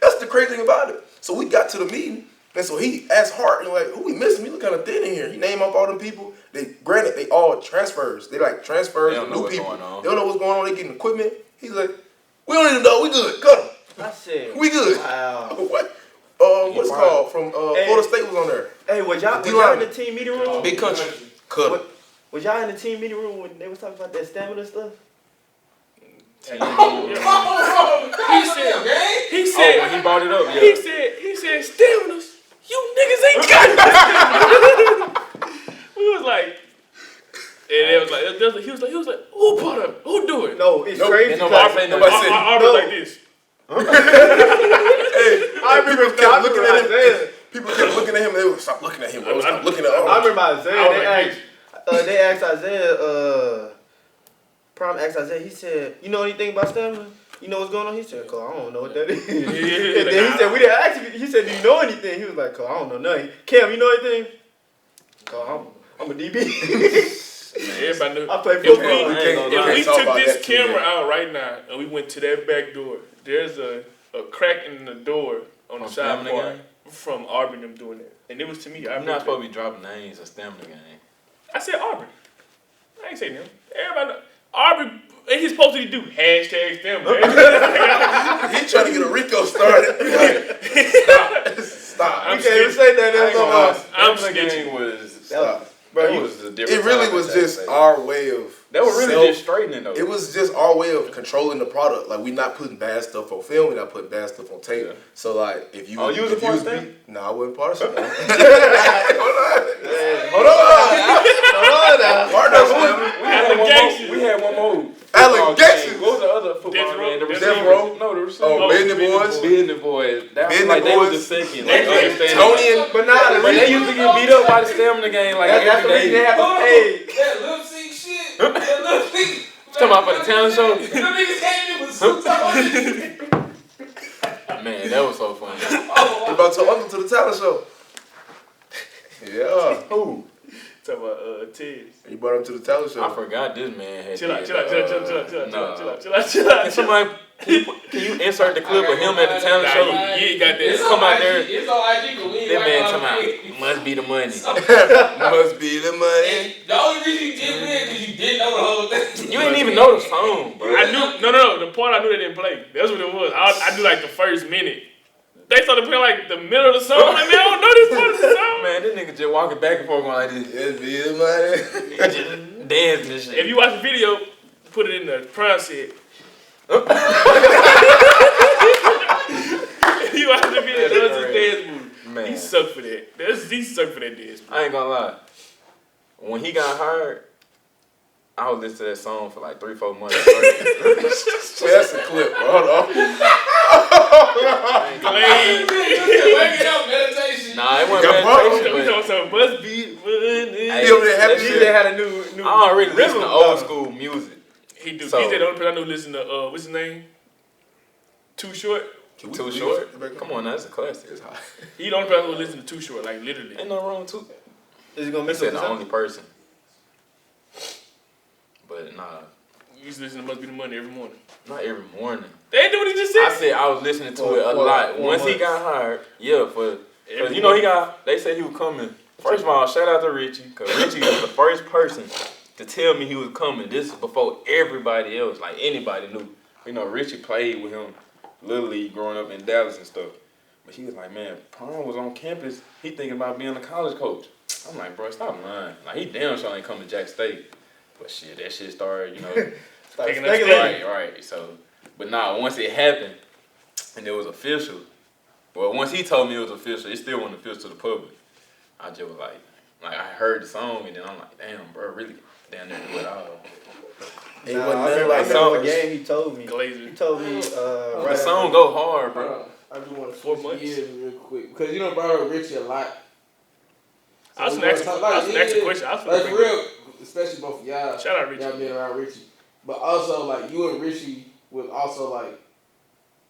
That's the crazy thing about it. So we got to the meeting, and so he asked Hart, and like, who we missing? We look kind of thin in here. He named off all them people. Granted, they all transfers. They like transfers, They don't know new what's people. going on. They don't know what's going on. They getting equipment. He's like, we don't need them, dog. We good. Cut them. I said, We good. wow. What? What's it called? From Florida State was on there. Hey, was y'all in the team meeting room? Big country. Cut 'em. Was y'all in the team meeting room when they was talking about that stamina stuff? He Oh, said, when he brought it up, yeah. he said, stamina, you niggas ain't got it. We was like, and it was like, he was like, who put up? Who do it? No, it's Nope. crazy. Ain't nobody say nothing. Nobody said Aubrey like this. I remember kept looking at him. Isaiah. People kept looking at him. They would stop looking at him. Bro. Stop looking at I him. remember Isaiah. I was like They asked Isaiah. Prime asked Isaiah. He said, "You know anything about stamina? You know what's going on?" He said, "Cause I don't know what that is." And then he said, "We didn't ask you." He said, "Do you know anything?" He was like, "Cause I don't know nothing." Cam, you know anything? Cause I'm a DB. Everybody knew. I play If football. we can't talk took about this that too, camera man. out right now and we went to that back door, there's a crack in the door on the From side Stamina part Gang? from Aubrey them doing it. And it was to me. You're not supposed to be dropping names of Stamina Gang. I said Aubrey. I ain't saying them. Everybody know. Aubrey, and he's supposed to do hashtag Stamina. He trying to get a Rico started. Stop. You can't even say that. I ain't gonna lie, I'm Stamina snitching. Gang was... Stop. Bro, It was a different It really time was at that just stage. our way of. That was really just straightening though. It was just our way of controlling the product. Like we not putting bad stuff on film, we not putting bad stuff on tape. Yeah. So like if you you was a part of that? No, I wasn't part of that. Hold on now. We had one more. Allegations. What was the other football game? The Death Row? No, the receiver. Oh, Business Boys. Business Boys. That was like they was the second. Like, Tony and Banana. But they used to get beat up by the stamina game like That's the reason they have to pay. That lip sync shit. That lip sync. Talking about for the talent show. Them niggas came in with suits on. Man, that was so funny. You brought your uncle to the talent show. Yeah. Who? Talking about Ted. You brought him to the talent show. I forgot this man had. Chill out. Can somebody can you insert the clip of him at the talent show? You ain't got that. Come out there. It's on IG, but we ain't That man got talking about must be the money. Must be the money. And the only reason you did win because you didn't know the whole thing. You ain't even know the song, bro. I knew no. The part I knew they didn't play. That's what it was. I knew like the first minute. They started playing like the middle of the song. I'm like, man, I don't know this part of the song. Man, this nigga just walking back and forth going like this. Must be the money. Just dancing and shit. If you watch the video, put it in the prime set. If you watch the video, that's his dance move. Man. He sucked for that. He sucked for that dance move. I ain't gonna lie. When he got hired, I was listening to that song for like 3-4 months. That's a clip, bro. Hold on. Wake it up, meditation. Nah, it wasn't meditation, We but talking some must be money. He over there happy That shit. DJ had a new I already listen rhythm to old school music. He do. So- He's the only person I know listen to. What's his name? Too Short. Too Short? Come on, now, that's a classic. He the only person who listen to Too Short, like literally. Ain't nothing wrong with Too. Is it gonna He miss said the something? only person. But nah, You used to listen to Must Be the Money every morning. not every morning. They ain't do what he just said. I said I was listening to it a lot. Once he got hired, yeah, for you know they said he was coming. First of all, shout out to Richie, because Richie was the first person to tell me he was coming. This is before everybody else, like anybody knew. You know, Richie played with him Little League growing up in Dallas and stuff. But he was like, man, Prime was on campus. He thinking about being a college coach. I'm like, bro, stop lying. Like, he damn sure ain't coming to Jack State. But shit, that shit started, you know. Right. So, but nah, once it happened and it was official, well, once he told me it was official, it still wasn't official to the public. I just was like I heard the song and then I'm like, damn, bro, really down there do it all. It Nah, wasn't I nothing remember like one game he told me. Glazer. He told me The song go hard, bro. I just want to 4 switch months. gears real quick because you know, bro, Richie a lot. I was gonna ask a question. Like for real, especially both of y'all. Shout out Richie. Y'all being around Richie, but also like you and Richie was also like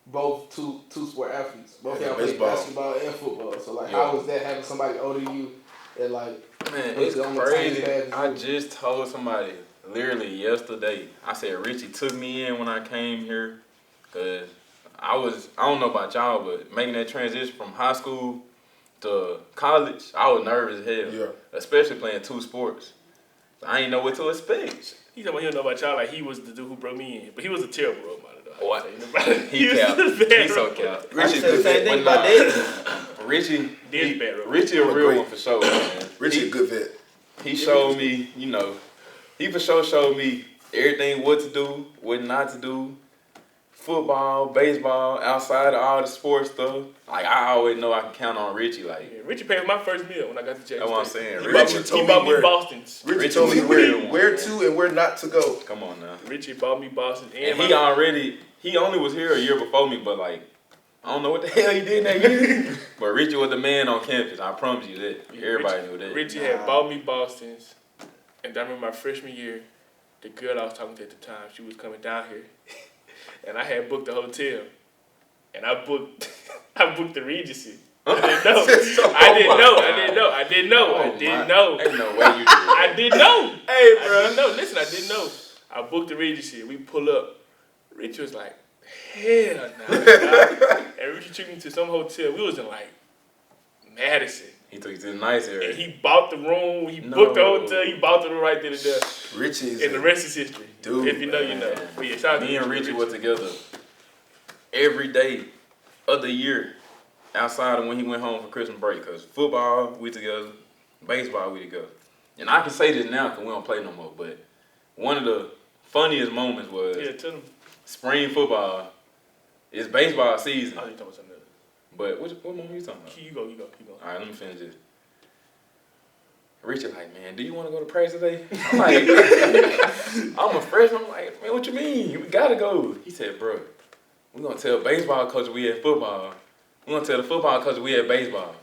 both two sport athletes. Both y'all played basketball and football. So like, how was that having somebody older than you and like? Man, it's crazy. I just told somebody literally yesterday. I said Richie took me in when I came here, cause I don't know about y'all, but making that transition from high school to college, I was nervous as hell. Yeah. Especially playing 2 sports. I ain't know what to expect. He said, well, he don't know about y'all, like he was the dude who brought me in. But he was a terrible role model, though. What? He was capped. a bad He's so role model. capped. I said the same thing about David. Richie, Did's bad role model. Richie a real one for sure, man. Richie a good vet. He showed me, you know, he for sure showed me everything, what to do, what not to do. Football, baseball, outside of all the sports stuff. Like, I always know I can count on Richie. Like, Yeah, Richie paid for my first meal when I got to Jackson. that's what I'm saying. He Richie bought me Boston's. Richie told me where to and where not to go. Come on now. Richie bought me Boston. And he only was here a year before me, but like, I don't know what the hell he did that year. But Richie was the man on campus. I promise you that. Everybody knew that. Richie had bought me Boston's. And I remember my freshman year, the girl I was talking to at the time, she was coming down here. And I had booked the hotel. And I booked the Regency. I didn't know. Ain't no way you did. I didn't know. Hey, bro. I didn't know. Listen, I didn't know. I booked the Regency. We pull up. Richie was like, hell no. And Richie took me to some hotel. We was in like Madison. He took you to the nice area. And he bought the room. He booked the hotel. He bought the room right there. Richie is and the rest is history. Dude, if you know, you know. But yeah, shout out to me and Richie were together every day of the year outside of when he went home for Christmas break. Because football, we together. Baseball, we together. And I can say this now because we don't play no more. But one of the funniest moments was tell them. spring football. It's baseball season. Oh, you talking about something else. But what moment you talking about? You go. All right, let me finish this. Richie like, man, do you want to go to practice today? I'm like, I'm a freshman. I'm like, man, what you mean? We gotta go. He said, bro, we're gonna tell baseball coach we had football. We're gonna tell the football coach we had baseball.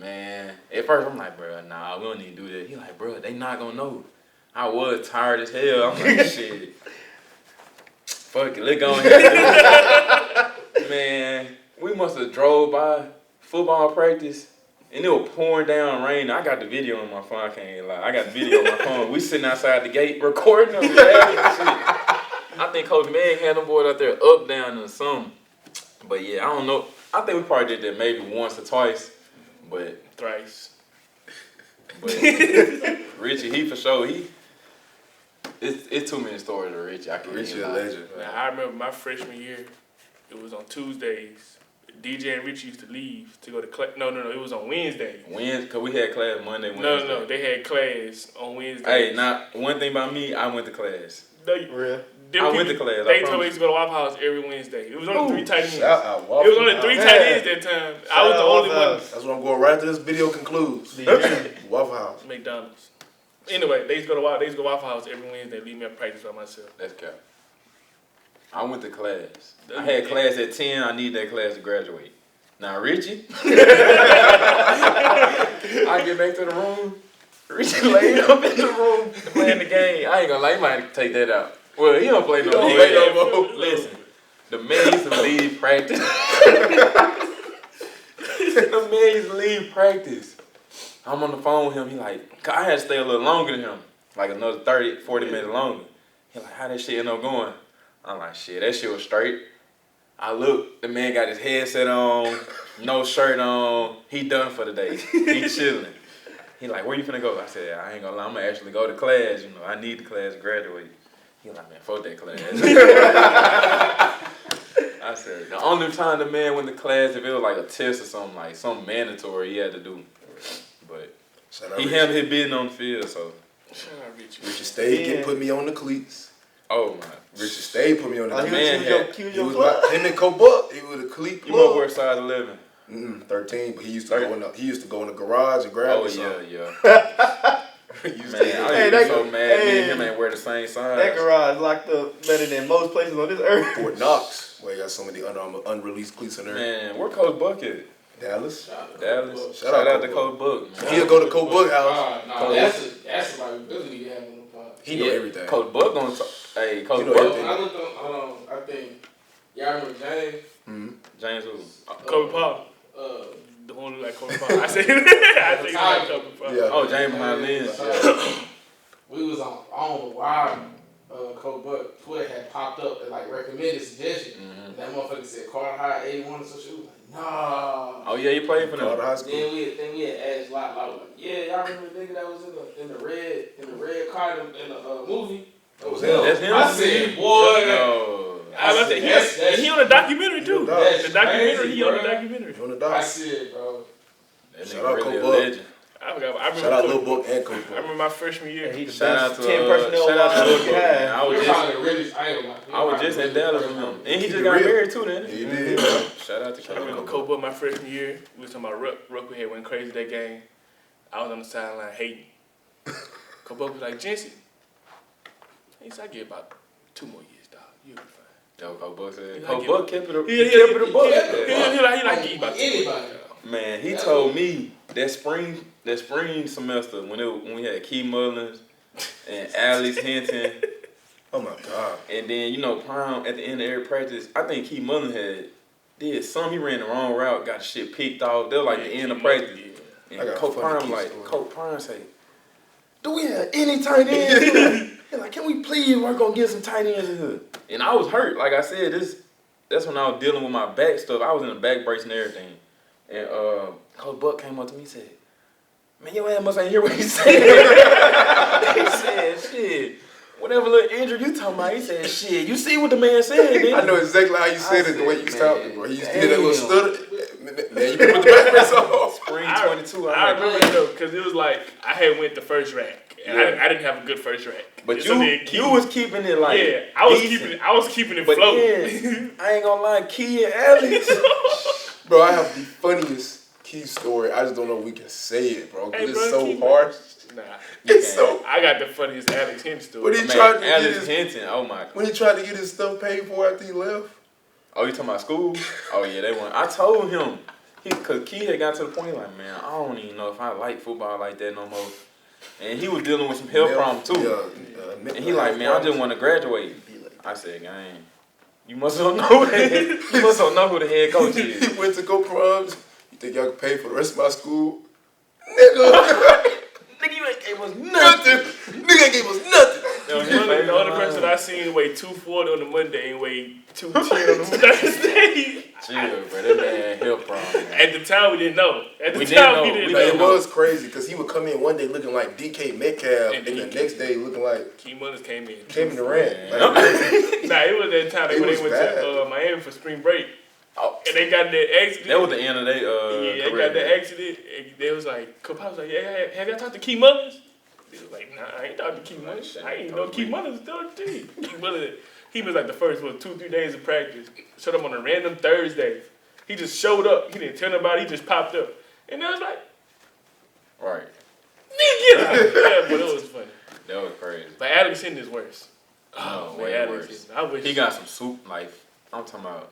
Man, at first I'm like, bro, nah, we don't need to do that. He like, bro, they not gonna know. I was tired as hell. I'm like, shit. Fuck it, let's go ahead. Man, we must have drove by football practice. And it was pouring down rain. I got the video on my phone. I can't lie. I got the video on my phone. We sitting outside the gate recording them. Shit. I think Coach Meg had them boys out there up, down, or something. But yeah, I don't know. I think we probably did that maybe once or twice. But Thrice. But Richie, he for sure, it's too many stories with Richie. I can Richie a legend. Now, I remember my freshman year, it was on Tuesdays. DJ and Richie used to leave to go to class. No, it was on Wednesday. Because we had class Monday, Wednesday. No, they had class on Wednesday. Hey, now, one thing about me, I went to class. Real. I went to class. They told me to go to Waffle House every Wednesday. It was only 3 tight ends. Shout out It was only 3 tight ends that time. I was the only one. That's what I'm going right after this video concludes. Waffle House. McDonald's. Anyway, they used to go to Waffle House every Wednesday. Leave me at practice by myself. That's cap. I went to class. I had class at 10. I need that class to graduate. Now, Richie, I get back to the room. Richie laid up in the room playing the game. I ain't gonna lie, he might take that out. Well, he don't play no more. Listen, the man used to leave practice. The man used to leave practice. I'm on the phone with him. He like, I had to stay a little longer than him. Like another 30, 40 minutes longer. He like, how that shit end up going? I'm like, shit, that shit was straight. I look, the man got his headset on, no shirt on. He done for the day. He chilling. He like, where you finna go? I said, I ain't gonna lie, I'm gonna actually go to class. You know, I need the class to graduate. He like, man, fuck that class. I said, the only time the man went to class, if it was like a test or something, like something mandatory he had to do. But he handled his business on the field, so. Shout out Richie. Richie Stade put me on the cleats. Oh my. Richie Stade put me on the cleats. He was He was your him and Cole Buck. He was a cleat You plug. must wear size 11. 13, but he used to go in the garage and grab me something. Yeah. He used Man, to, I used to be so mad. Me and him ain't wear the same size. That garage locked up better than most places on this earth. Fort Knox, where you got so many unreleased cleats in there. Man, where Coach Buck at? Dallas. Shout out to Coach Buck. Man. He'll go to Coach Buck house. That's somebody we really be having on the pod. He know everything. Coach Buck gonna talk. Hey, Coach He know Buck. everything. I looked on, I think, y'all remember James? James who? Kobe Paul. The one who like Kobe Paul. I said like Kobe Paul. Yeah. Oh, James behind lens. We was on the wire. Coach Buck Twitter had popped up and like recommended suggestion. And that motherfucker said Carter High 81 or some shit. We was like, nah. Oh yeah, he played for them. Carter High School. Then we had asked like, yeah, y'all remember the nigga that was in the red car in the movie? That was him. That's him. I said, boy. No. I said, he on the documentary too. He on The documentary, crazy, he on the bro. documentary. On the I dock. said, bro. That Shout nigga out really Coach a Buck. legend. I remember Shout out Lil Book and Coach I Buck. remember my freshman year. He's the Shout out best to 10 personnel shout out to Lil Book. yeah. Man. I was just in Dallas with him, and he just got married too. Then He did. shout out to I remember Coach. Kobe Buck my freshman year. We was talking about Ruck had went crazy that game. I was on the sideline hating. Kobe Buck was like, Jensen. He said, I get about 2 more years, dog. You'll be fine. Yo, Coach Buck said. He Coach like Buck kept it a buck. He like, give you about 2 more years. Man, he told me that spring semester when we had Key Mullins and Alex Hinton, Oh my God. and then Prime at the end of every practice. I think Key Mullins did something. He ran the wrong route, got the shit picked off. They were like the end of practice. I And got Coach a funny Prime Key like story. Coach Prime say, "Do we have any tight ends?" He's like, "Can we please work on getting some tight ends in here?" And I was hurt. Like I said, that's when I was dealing with my back stuff. I was in a back brace and everything. And Coach Buck came up to me and said, "Man, your ass must ain't hear what he said." He said, "Shit, whatever little injury you talking about." He said, "Shit, you see what the man said, didn't I know exactly how you said it, the way you man, stopped it, bro. He used to do that little damn. stutter. Man, you can put the back brace on. Spring I 22. remember it though, because it was like, I had went the first rack. And I didn't have a good first rank. But you was keeping it like I was keeping it floating. I ain't gonna lie, Key and Alex. Bro, I have the funniest Key story. I just don't know if we can say it, bro. Cause it's so harsh. Nah, it's so. I got the funniest Alex Hinton story. When he tried to Alex Hinton, oh my. When he tried to get his stuff paid for after he left. Oh, you talking about school? Oh yeah, they went. I told him, cause Key had got to the point like, man, I don't even know if I like football like that no more. And he was dealing with some health problems too. And he like, man, I just want to graduate. I said, gang, you must don't know who the head coach is. He went to go proms. You think y'all can pay for the rest of my school? Nigga. Nigga, you ain't gave us nothing. Nigga ain't gave us nothing. The only person I seen weigh 240 on the Monday and weigh 210 on the Thursday. Chill, bro. That man had health problems. At the time, we didn't know. It was crazy because he would come in one day looking like DK Metcalf and the next day looking like Key Mullins came in. Kevin Durant. It was that time when they went to Miami for spring break. Oh. And they got that accident. That was the end of their career. They got that accident. And they was like, Coach was like, yeah, have y'all talked to Key Mullins? He was like, nah, I ain't talked to Key Mullins. I ain't know Key Mullins was still on the team. Key Mullins, he was like the first 2-3 days of practice. Showed up on a random Thursday. He just showed up. He didn't tell nobody. He just popped up. And I was like, right. Nigga, get out. Yeah, but it was funny. That was crazy. But Alex Hinton is worse. Oh, way Alex worse. I wish he got some soup life. I'm talking about.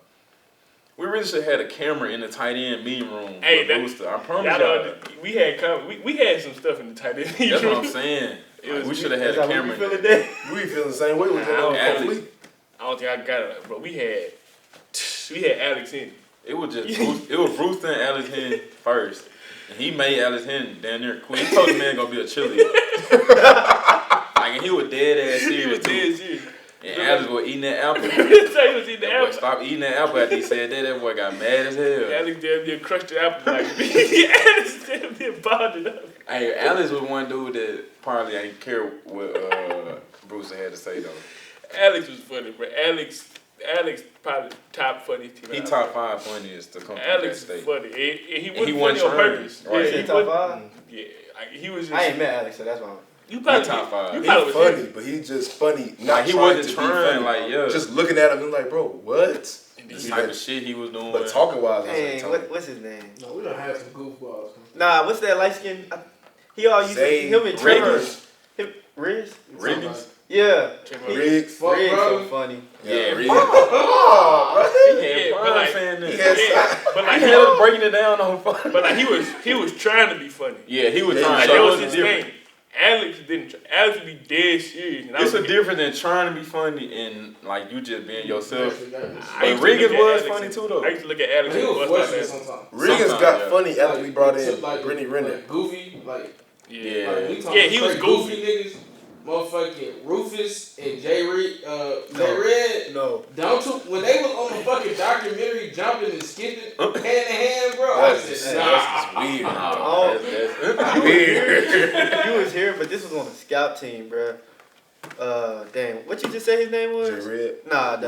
We really should have had a camera in the tight end meeting room. Hey, Booster. I promise y'all. We had some stuff in the tight end meeting That's room. what I'm saying. We should have had a camera. We feel the same way with I don't think I got it, bro. We had Alex Hinton. It was Brewster and Alex Hinton first. And he made Alex Hinton down there quit. He told the man gonna be a cheerleader. Like, and he was dead ass serious too. And Alex was eating that apple. He was eating the apple. Stop eating that apple after he said that. That boy got mad as hell. Alex damn near crushed the apple like me. Alex damn near balled it up. Hey, Alex was one dude that probably ain't care what Brewster had to say though. Alex was funny, bro. Alex probably top funniest team. He top 5 funniest to come to Alex State. is funny. And he wasn't funny on purpose. Right. Yeah, he top 5? Yeah, he was just. I ain't met Alex, so that's why. You probably top 5. He's funny, but he's just funny. Like, he wasn't trying, like, yeah. Just looking at him and like, bro, what? The type of shit he was doing. But talking wise, Hey, what's his name? No, we don't have some goofballs. Nah, what's that light skin? He all used to him and Trevor. Riggs? Yeah. Riggs. Riggs so funny. Yeah, Riggs. Oh, brother. He had us breaking it down on fun. But like he was trying to be funny. Yeah, he was trying. Like, that was his thing. Alex didn't. Alex would be dead serious. It's a difference than trying to be funny and like you just being yourself. But Riggins was funny too though. I used to look at Alex. He was boisterous sometimes. Riggins got funny after we brought in Brittany Renner. Goofy, like yeah, he was goofy niggas. Motherfucking Rufus and J Red. No. When they was on the fucking documentary jumping and skipping hand in hand, bro. I said, That's weird. That's weird. You was here, but this was on the scout team, bro. Damn, what you just say his name was? J Red. Nah,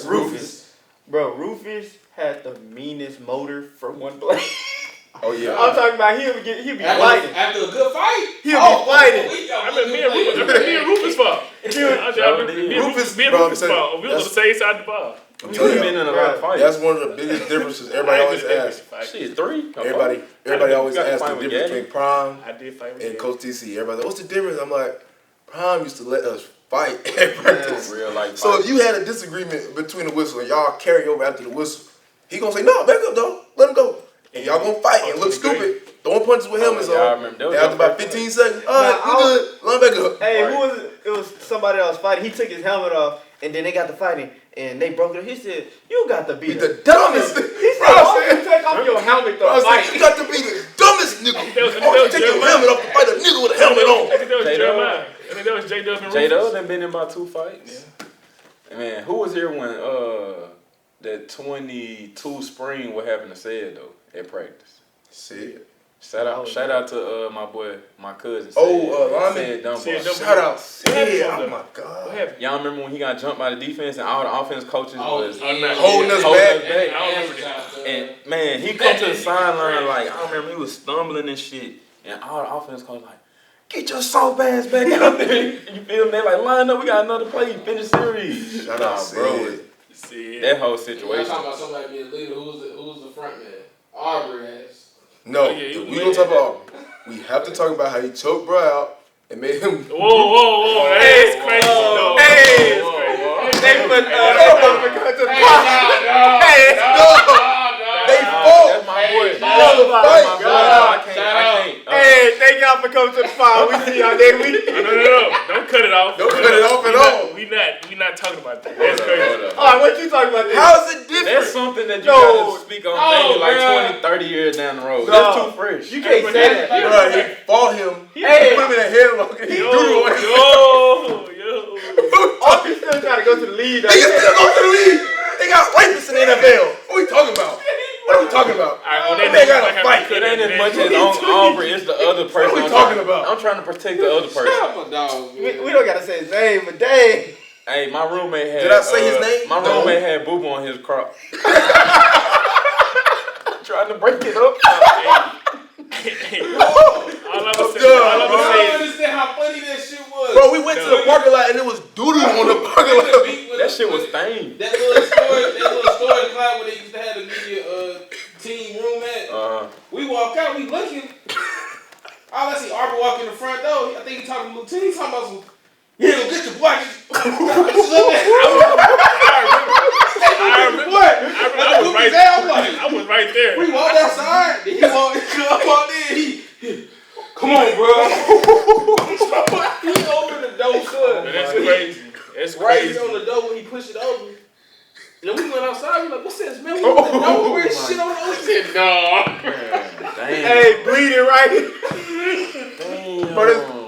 Rufus. Bro, Rufus had the meanest motor for one play. Oh yeah. I'm talking about he'll be fighting. After a good fight? He'll be fighting. I remember me and Rufus fought. Me and Rufus fought. We was on the same side of the ball. We've been in a lot of fights. That's one of the biggest differences. Everybody always asks. Shit, 3. Everybody always asks the difference between Prime and Coach TC. Everybody like, what's the difference? I'm like, Prime used to let us fight at practice. Real life. So if you had a disagreement between the whistle and y'all carry over after the whistle, he gonna say, no, back up though. Let him go. And y'all gonna fight and look stupid. Throwing punches with helmets on. After about 15 seconds, all right, we good. Line back up. Hey, who was it? It was somebody that was fighting. He took his helmet off, and then they got to fighting, and they broke it. He said, "You got to be the dumbest." He said, "Why you take off your helmet to fight?" You got to be the dumbest nigga. Take your helmet off to fight a nigga with a helmet on. I think that was Jeremiah. I think that was J-Dub and Rufus. J-Dub done been in about 2 fights. Yeah. Man, who was here when that 22 spring what happened to Said though at practice? Said. Shout out to my boy, my cousin. Lineman. Shout out. Said. Oh my God. Y'all remember when he got jumped by the defense and all the offense coaches was holding us back? And man, he come to the sideline like I remember he was stumbling and shit, and all the offense coaches like, get your soft ass back out there. You feel me? They like, line up, we got another play, finish series. Shout out, bro. That whole We're situation. talking about somebody being leader. Who's the front man? Aubrey has. No, yeah, we gonna talk about. We have to talk about how he choked bro out and made him. Whoa. That is crazy. No. Hey, they put They fought. That's my boy. I can't. Hey, thank y'all for coming to the pod. We see y'all next week. No. Don't cut it off. Don't cut it off at all. We not talking about that. That's crazy. All right, what you talking about? How's it different? That's something that you gotta speak on maybe like 20, 30 years down the road. No. That's too fresh. You can't say that. Bro, he fought him. He put him in a headlock and he threw him away. Yo. Aubrey still trying to go to the league. They can still go to the league. They got rapists in the NFL. What are we talking about? What are we talking about? They got a fight. It ain't as much as Aubrey. It's the other person. What are we talking about? I'm trying to protect the other person. We don't gotta say his name, but dang. Hey, my roommate had. Did I say his name? My No. roommate had boo boo on his crop. Trying to break it up. All I'm I'm saying. done, I bro. don't understand how funny that shit was. Bro, we went to the parking lot and it was doo-doo on the parking lot. That shit was stained. That little store in Clyde where they used to have the media team room at. We walk out, we looking. All I see, Aubrey walk in the front door. I think he talking to Lieutenant. He talking about some. Yeah, go get your black. I remember. I was right there. We walked outside. He walked in. He come on, bro. He opened the door, son. That's crazy. That's Right crazy. here on the door when he pushed it over. Then we went outside. We like, what's this, man? We opened the door. Weird shit on the ocean. Damn. Hey, bleeding right.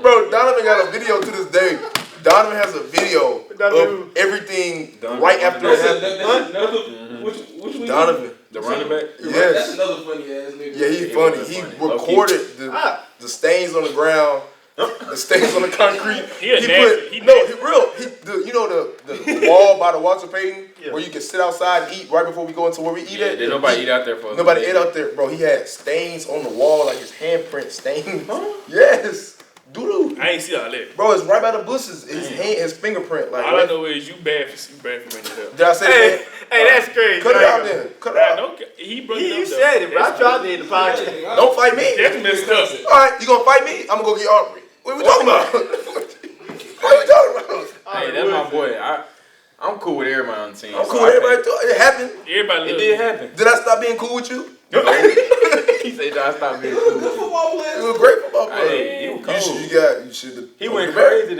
Bro, Donovan got a video to this day. Donovan has a video of everything right after it happened. That's another. Which we Donovan. The running back? That's Yes. another funny ass nigga. Yeah, he's funny. He recorded the stains on the ground, the stains on the concrete. He nasty. You know the wall by the Walter Payton where you can sit outside and eat right before we go into where we eat at? Did nobody eat out there for Nobody ate out there, bro. He had stains on the wall, like his handprint stains. Yes. Doodoo. I ain't see all that. Bro, it's right by the bushes. His fingerprint. Like, All I know is you bad for bringing it up. did I say that? Hey, that's crazy. Cut it out then. Cut it out. He brought it up. You said it, bro. I tried to end the podcast. Don't fight me. That's messed up. All right, you gonna fight me? I'm gonna go get Aubrey. What are we talking about? What are we talking about? Hey, that's my boy. I'm cool with everybody on the team. I'm cool with everybody too. It happened. Everybody It did happen. Did I stop being cool with you? He said, "I stopped being cool." Good football You players. was a great football player. Hey, he was cold. You should. He went crazy at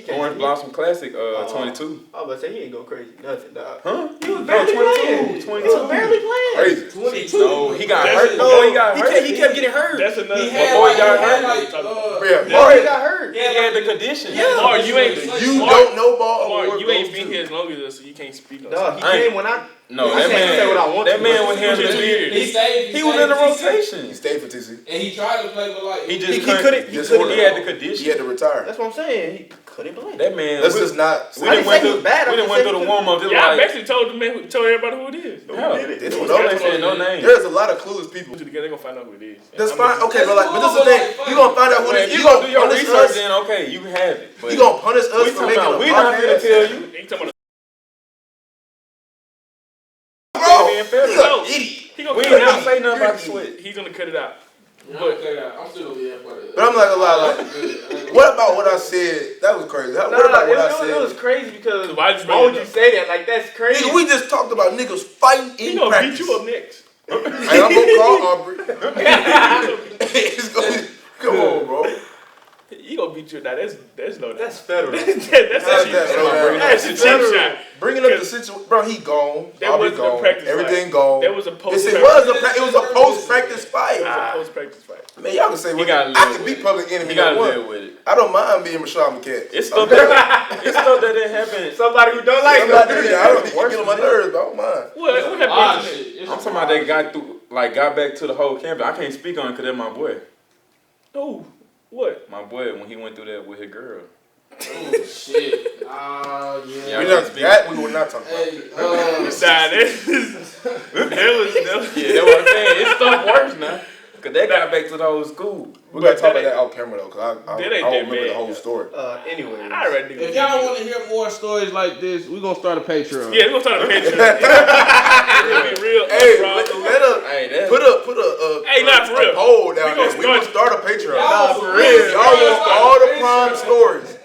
can't- Orange Blossom Classic 22. I was about to say he ain't go crazy. Nothing, dog. Huh? He was barely playing. 22. He was barely playing. Crazy. 22. No, he got That's hurt. it. Before he got hurt. He kept getting hurt. That's another. He had Before he got like, hurt. Yeah, Before he got hurt. He had the condition. Mark, you ain't. You Mark, don't know ball. Mark, you ain't been here as long as us, so you can't speak on No, he something. came when I. No, I that can't say what I want man. That to, man but was he was here. just weird. He was in the He rotation. stayed for TC. And he tried to play, but like He just He couldn't. couldn't- he He couldn't- had the He condition. had to retire. That's what I'm saying. He couldn't play. That man. Let's just not. I We didn't didn't say went he was through. bad. I We didn't just went said through the he warm up. Yeah, I basically told the man, told everybody who it is. Yeah. They don't No, know. they said no name. There's a lot of clueless people. They're gonna find out who it is. That's I'm fine. just- Okay, but this is the thing. You gonna find out who it is. You You gonna do your punish research, us. then okay, you can have it. But You gonna punish us we for talking making about a we not gonna podcast? tell you. They talking about Bro, Being federal. you're an idiot. he gonna We cut ain't it never out. say nothing about the sweat. He's gonna cut it out. I'm still gonna be that part of it. But I'm not gonna lie. Like, what about what I said? That was crazy. What Nah, about what I it was said? crazy because Why you why would you say that? Like, that's crazy. Nigga, we just talked about niggas fighting He in gonna practice. beat you up next. Hey, I'm gonna call Aubrey. It's gonna be, come on, bro. He gonna beat you up. Now that's no. That's federal. That's a cheap that, shot. bro. That's a cheap Federal. shot. Bringing up the situation, bro. He gone. That Aubrey wasn't a gone. practice Everything fight. gone. That was a Yes, post. it was a post practice fight. It was a post practice fight. Man, y'all can say what gotta I live can with be it. public enemy. You gotta number live one. with it. I don't mind being Rashad McCann. It's stuff that didn't happen. Somebody who don't like I'm not him. doing that. I don't get on my nerves, but I don't mind. What happened? Ah, yesterday? shit. I'm talking about they got back to the whole campus. I can't speak on it because that's my boy. Oh, what? My boy when he went through that with his girl. Oh shit. Ah, yeah. Yeah. We not that we were not talking about. Hey, Nah, that was Yeah, that's what I'm saying. It's stuff worse now. Cause that got back to the old school. We gotta talk about that off camera though, cause I That don't ain't that remember the bad, whole yeah. story. Anyway, If y'all want to hear more stories like this, we're gonna start a Patreon. Yeah, we're gonna start a Patreon. It's gonna be real. Hey, Hey, put a Hey, not for real. poll down We there. We gonna start a Patreon. Y'all For for real. real. Y'all want all the prime stories.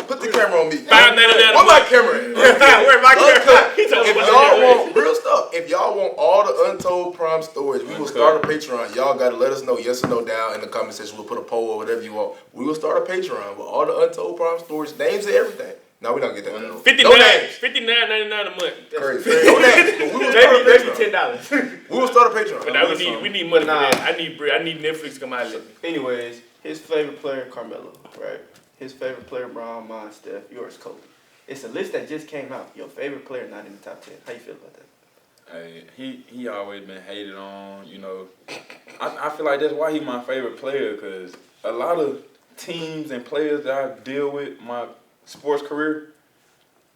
Put the camera on me. $5.99. Where my camera at? Where my camera? He told me If about y'all that. want real stuff, if y'all want all the Untold prime stories, we will start a Patreon. Y'all gotta let us know yes or no down in the comment section. We'll put a poll or whatever you want. We will start a Patreon with all the Untold prime stories, names and everything. No, we don't get that. No. 59, No names. $59.99 a month. Crazy. No names. But we will start a maybe Patreon. $10. We will start a Patreon. But now we need money for that. I need Netflix to come out of it. Anyways, his favorite player, Carmelo, right? His favorite player, Brown, mine, Steph, yours, Kobe. It's a list that just came out. Your favorite player not in the top 10. How you feel about that? Hey, he always been hated on, you know. I feel like that's why he my favorite player, because a lot of teams and players that I deal with my sports career,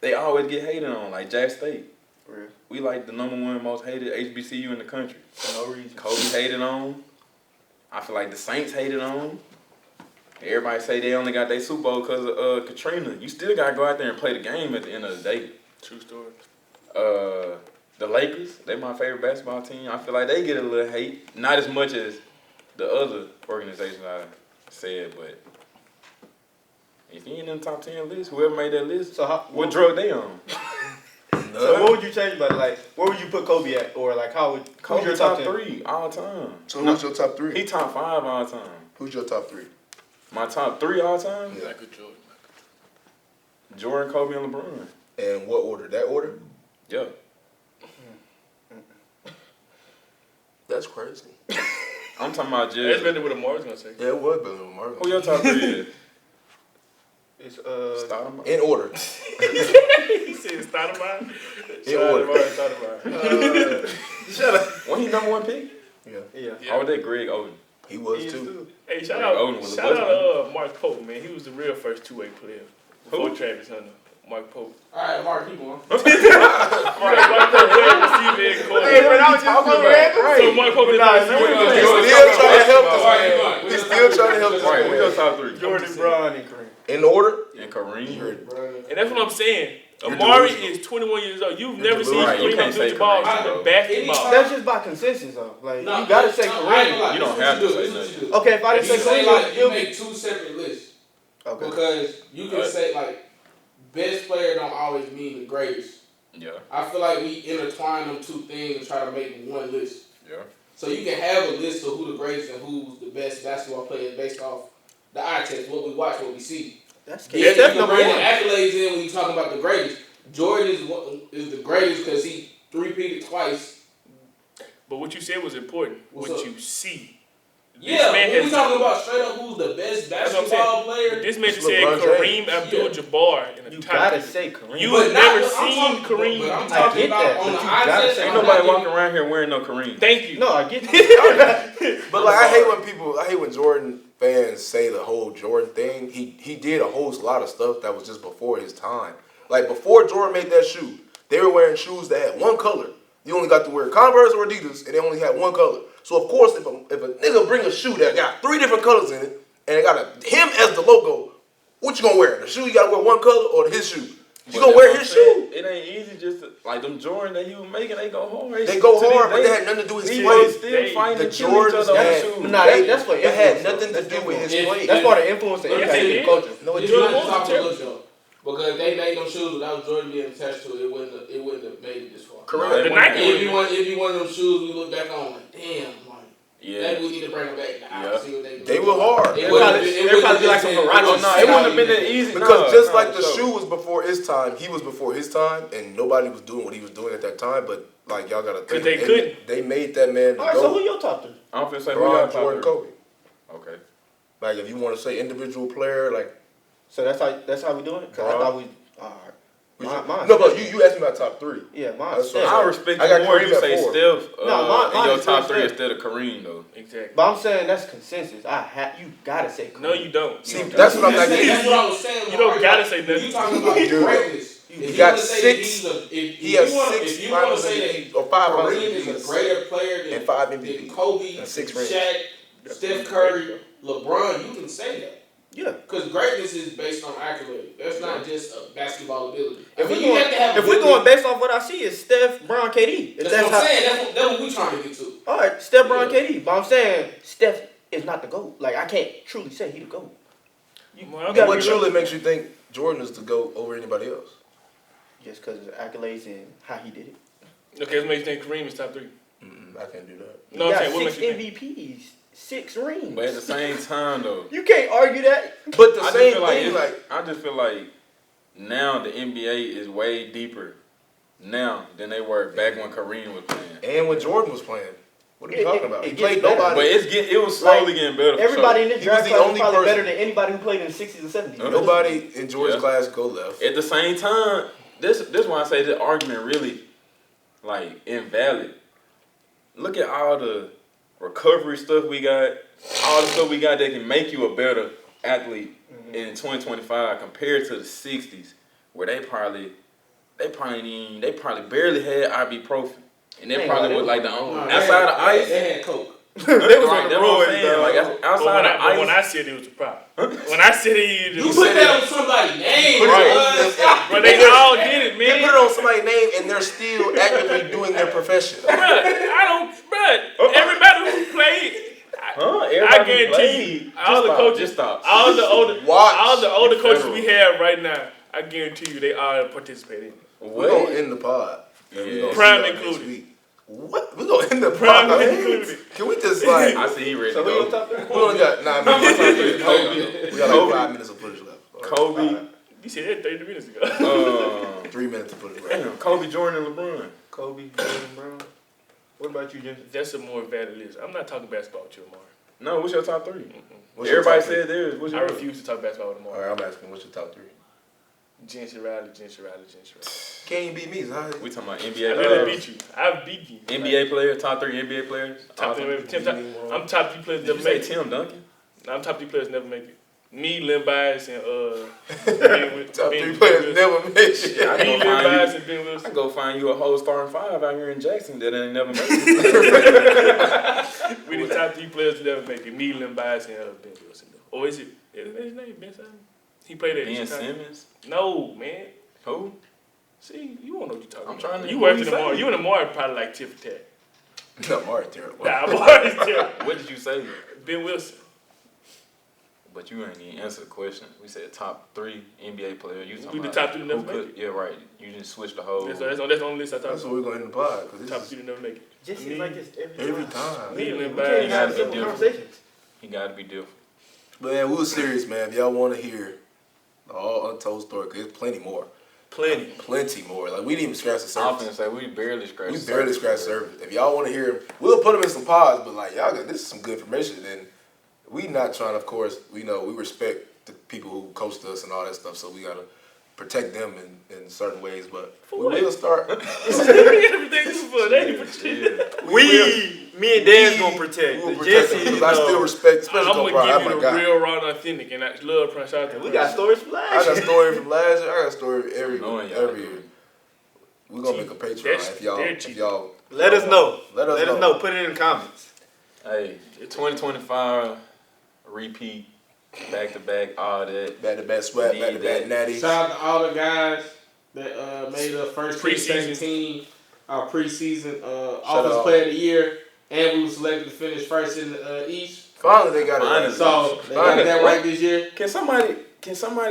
they always get hated on, like Jack State. For real? We like the #1 most hated HBCU in the country. For no reason. Kobe hated on. I feel like the Saints hated on. Everybody say they only got their Super Bowl because of Katrina. You still got to go out there and play the game at the end of the day. True story. The Lakers, they my favorite basketball team. I feel like they get a little hate. Not as much as the other organizations I said, but if you ain't in the top 10 list, whoever made that list, So what drug they on? So what would you change about it? Like, where would you put Kobe at? Or like, how would who's Kobe your top 10? 3 all time. So who's your top 3? He top 5 all time. Who's your top 3? My top 3 all time? Yeah. Michael Jordan. Jordan, Kobe, and LeBron. And what order? That order? Yeah. That's crazy. I'm talking about That's just. better than what Amar was gonna say. Yeah, it was better than Marvin. Who your top 3 is? It's Start 'em up. In order. He said Stoudemire. In order. Stoudemire. shut up. Wasn't he #1 pick? Yeah. Yeah. Yeah. Or was that Greg Oden? He was He is too. Hey, shout Greg Oden was a out buzzer. Mark Pope, man. He was the real first two-way player before Who? Travis Hunter. Mark Pope. Alright, Mark, keep going. Mark Pope played receiver and Hey, quarterback. but I was just so random. So Mark Pope is Nah, not you ain't He's gonna still trying to help us, Alright, man. keep going. He's still trying to help us. Right, who your man. top 3? Jordan, Brown, and Kareem. In order? And Kareem. And that's what I'm saying. You're Amari delusional. is 21 years old. You've You're never seen delusional. You Kareem can't say Abdul-Jabbar Kareem, shoot bro. a basketball. That's just by consensus, though. Like, No, you gotta say no, I ain't gonna Kareem. lie. You This don't is have what to you do. say This is what you do. Okay, if I You didn't say say Kareem, like you it'll make be... two separate lists Okay. because you can say like best player don't always mean the greatest. Yeah. I feel like we intertwine them two things and try to make one list. Yeah. So you can have a list of who the greatest and who's the best basketball player based off the eye test, what we watch, what we see. That's Then key. you That's can number bring the one. accolades in when you talking about the greatest. Jordan is the greatest because he three-peated twice. But what you said was important. What's What up? you see. Yeah, man when we has- talking about straight up who's the best That's what I'm basketball But player. this man It's said LeBron Kareem James. Abdul-Jabbar in the You top gotta 3. say Kareem. You But have not- never I'm seen talking- Kareem. but I'm I talking get about that, on but the you eye gotta test. say Ain't I'm nobody not walking giving- around here wearing no Kareem. Thank you. No, I get that. But like I hate when Jordan fans say the whole Jordan thing. He did a whole lot of stuff that was just before his time. Like before Jordan made that shoe, they were wearing shoes that had one color. You only got to wear Converse or Adidas, and they only had one color. So of course, if a nigga bring a shoe that got 3 different colors in it, and it got him as the logo, what you gonna wear? The shoe you gotta wear one color or his shoe? You gonna wear his shoe? It ain't easy just to, like them Jordan that he was making, they go hard. They go To this hard, but day, they had nothing to do with his these play. boys still fighting The to kill each Jordans other on had, shoes. Nah, that's what it had influence, nothing to that's do with his influence. play. That's part of influence and Yes, impact it in is. culture. No, it If didn't. you Jordan want to was talk a to look though, because they made them shoes without Jordan being attached to it, it wouldn't have made it this far. Correct. The Nike If you one of them shoes we look back on like, damn, like Yeah. maybe we need to bring them back now. Yeah. See what They were hard. They'd probably be like some Huarache. No, it wouldn't have been that easy. Because just like the sure. shoe was before his time, he was before his time, and nobody was doing what he was doing at that time. But like y'all gotta think, 'Cause they couldn't. They made that man the All right, so who GOAT. your top 3? I'm finna say who y'all LeBron, top Jordan, 3? Kobe. Okay. Like if you want to say individual player, like So that's how we doing it? Cause I Bro. thought we. All right. Mine. no, but you asked me about top 3. Yeah, mine. That's Steph. what I respect I you got more if Kareem you at say 4. Steph mine in your is top still 3 Steph. instead of Kareem though. Exactly. But I'm saying that's consensus. You gotta say Kareem. No, you don't. See, that's what I'm not getting. That's what I was saying. You don't gotta say nothing. You talking about greatness. He If you got wanna say 6. that he's He has if 6 you want to finals say MVPs that or 5 finals Kareem is MVPs a greater player and 5 than MVPs Kobe, and 6 rings. Shaq, Steph Curry, LeBron, you can say that. Yeah. Because greatness is based on accolade. That's not just a basketball ability. If we're going based off what I see, it's Steph, Bron, KD. That's what I'm saying. That's what we trying to get to. All right, Steph, Bron, KD. But I'm saying Steph is not the GOAT. Like, I can't truly say he the GOAT. What truly makes you think Jordan is the GOAT over anybody else? Just because of the accolades and how he did it. Okay, what makes you think Kareem is top 3? I can't do that. No, he I'm got saying, what 6 makes you think? MVPs, 6 rings. But at the same time, though, You can't argue that. But the I same just feel thing, I just feel like now the NBA is way deeper now than they were back when Kareem was playing. and when Jordan was playing. What are you talking about? it He gets played better. nobody. But it was slowly getting better. For Everybody in sure. this He was draft the class only is probably person. better than anybody who played in the 60s and 70s. Huh? Nobody in Jordan's Yeah. class go left. At the same time, this why I say this argument really like invalid. Look at all the recovery stuff we got, all the stuff we got that can make you a better athlete in 2025 compared to the 60s, where they probably barely had ibuprofen, and they probably was like the only outside of ice. They had Coke. They was Right, on that's the what I'm roids, saying. dog. Like outside of But when ice. I said it was a problem. When I said it, You put that on somebody's name, Right. But they all did it, They man. put it on somebody's name and they're still actively doing their profession. Bruh, everybody who played, I Everybody guarantee you, all the coaches, Just stop. all the older Watch. coaches we have right now, I guarantee you they all participate in it. We're going to end the pod. And we gonna Prime see y'all next included. week. What? We're going to end the Prime pod? included. Can we just like... I see he ready to So who go. on top there? We only got 9 minutes. Kobe. We got like 5 minutes of footage left. Kobe. You said that 30 minutes ago. 3 minutes of footage left. Damn, Kobe, Jordan, and LeBron. Kobe, Jordan, Brown. What about you, Jensen? That's a more valid list. I'm not talking basketball with you tomorrow. No, what's your top 3? What's your Everybody top three? said theirs. What's I yours? refuse to talk basketball with All tomorrow. right, I'm asking, what's your top 3? Gentry Riley. Can't even beat me, so how... We talking about I NBA literally players. beat you. I beat you. NBA players, top 3 NBA players. Top 3 I'm top 3 players Did you never say make it. Tim Duncan? I'm top 3 players never make it. Me, Len Bias, and Top 3 players never made it. I Me, go Len Bias, find and Ben you. I Wilson. go find you a whole starting 5 out here in Jackson that ain't never made it. We the top 3 players to never make it. Me, Len Bias, and Ben Wilson. Or is that his name? Ben Simon? He played at Ben Chicago. Simmons. No, man. Who? See, you won't know what you're talking I'm about. trying to. You who worked you in the mall. say? You in the mall probably like tip for tat. No, Marty terrible. Nah, Marty's terrible. What did you say? Ben Wilson. But you ain't even answer the question. We said top 3 NBA players. You talking We the about top 3 to who never make could- it. Yeah, right. You didn't switch the whole. That's the only list I talked That's about. what we're going to end the pod. Cause Top this 3 to never make it. Just Me, like this every time. Me, Len We Bias. can't have gotta be simple different. conversations. He got to be different. But man, we were serious, man. If y'all want to hear the all untold story, because there's plenty more. Plenty more. Like, we didn't even scratch the I'm finna surface. say we barely scratched. We barely scratched the surface. If y'all want to hear him, we'll put them in some pods, but like, y'all got, this is some good information. And we not trying, of course, we know we respect the people who coached us and all that stuff, so we got to protect them in certain ways, but we will start. Everything for that. Me and Dan's gonna protect. We will The protect Jesse, them, because I still respect, especially I'm Coach gonna Pride. give Oh you my the God. real, raw, and authentic, and I love Prince out there. we got stories from I last got a year. story from last year. I got a story every Knowing y'all every do. year. We're gonna make a Patreon That's- if y'all they're if cheap. y'all Let us know. Let us know. Put it in the comments. Hey, 2025 repeat, back to back, all that. Back to back swag, back to Need back that. natty. Shout out to all the guys that made the first Preseason. preseason team, our preseason out. Offensive Player of the Year, and we were selected to finish first in the East. Finally, they got it right. Finally. So they got that right this year. Can somebody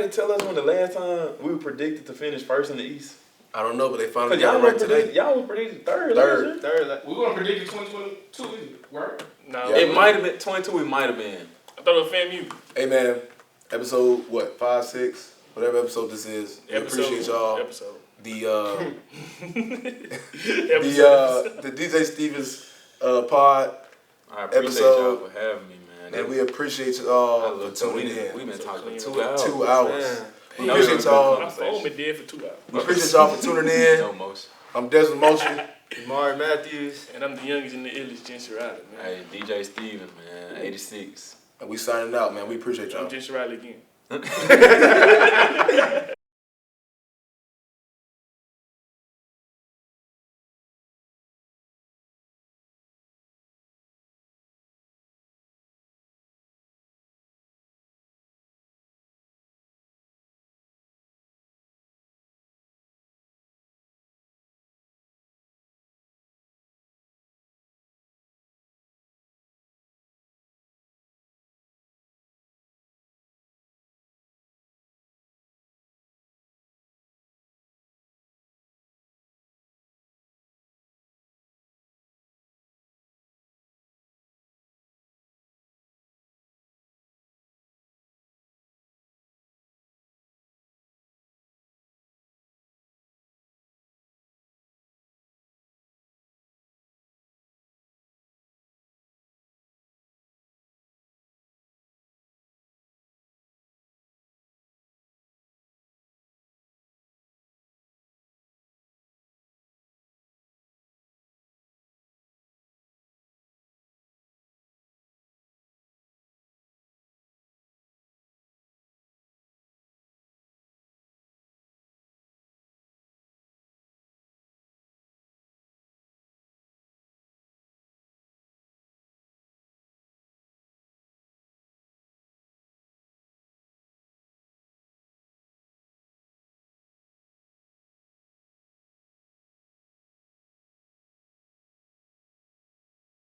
tell us when the last time we were predicted to finish first in the East? I don't know, but they finally Cause got y'all it right was today. predicted, y'all was predicted third. Third. Third. We're gonna predict the 2022, isn't it? Right? No, Yeah. It might have been 22. It might have been. I thought it was FAMU. Hey man, episode what? 5, 6, whatever episode this is. We appreciate y'all. Episode. The Episode. the DJ Stevens pod, I appreciate Episode- y'all for having me, man. and we appreciate you I all love for tuning We've in. been talking So 2 hours. 2 hours. Man. We No, appreciate no, y'all. My phone been dead for 2 hours. We appreciate y'all for tuning in. No motion. I'm Desmond Motion. Mari Matthews. And I'm the youngest in the illest, Gentry Riley, man. Hey, DJ Steven, man, 86. And we signing out, man. We appreciate y'all. I'm Gentry Riley again.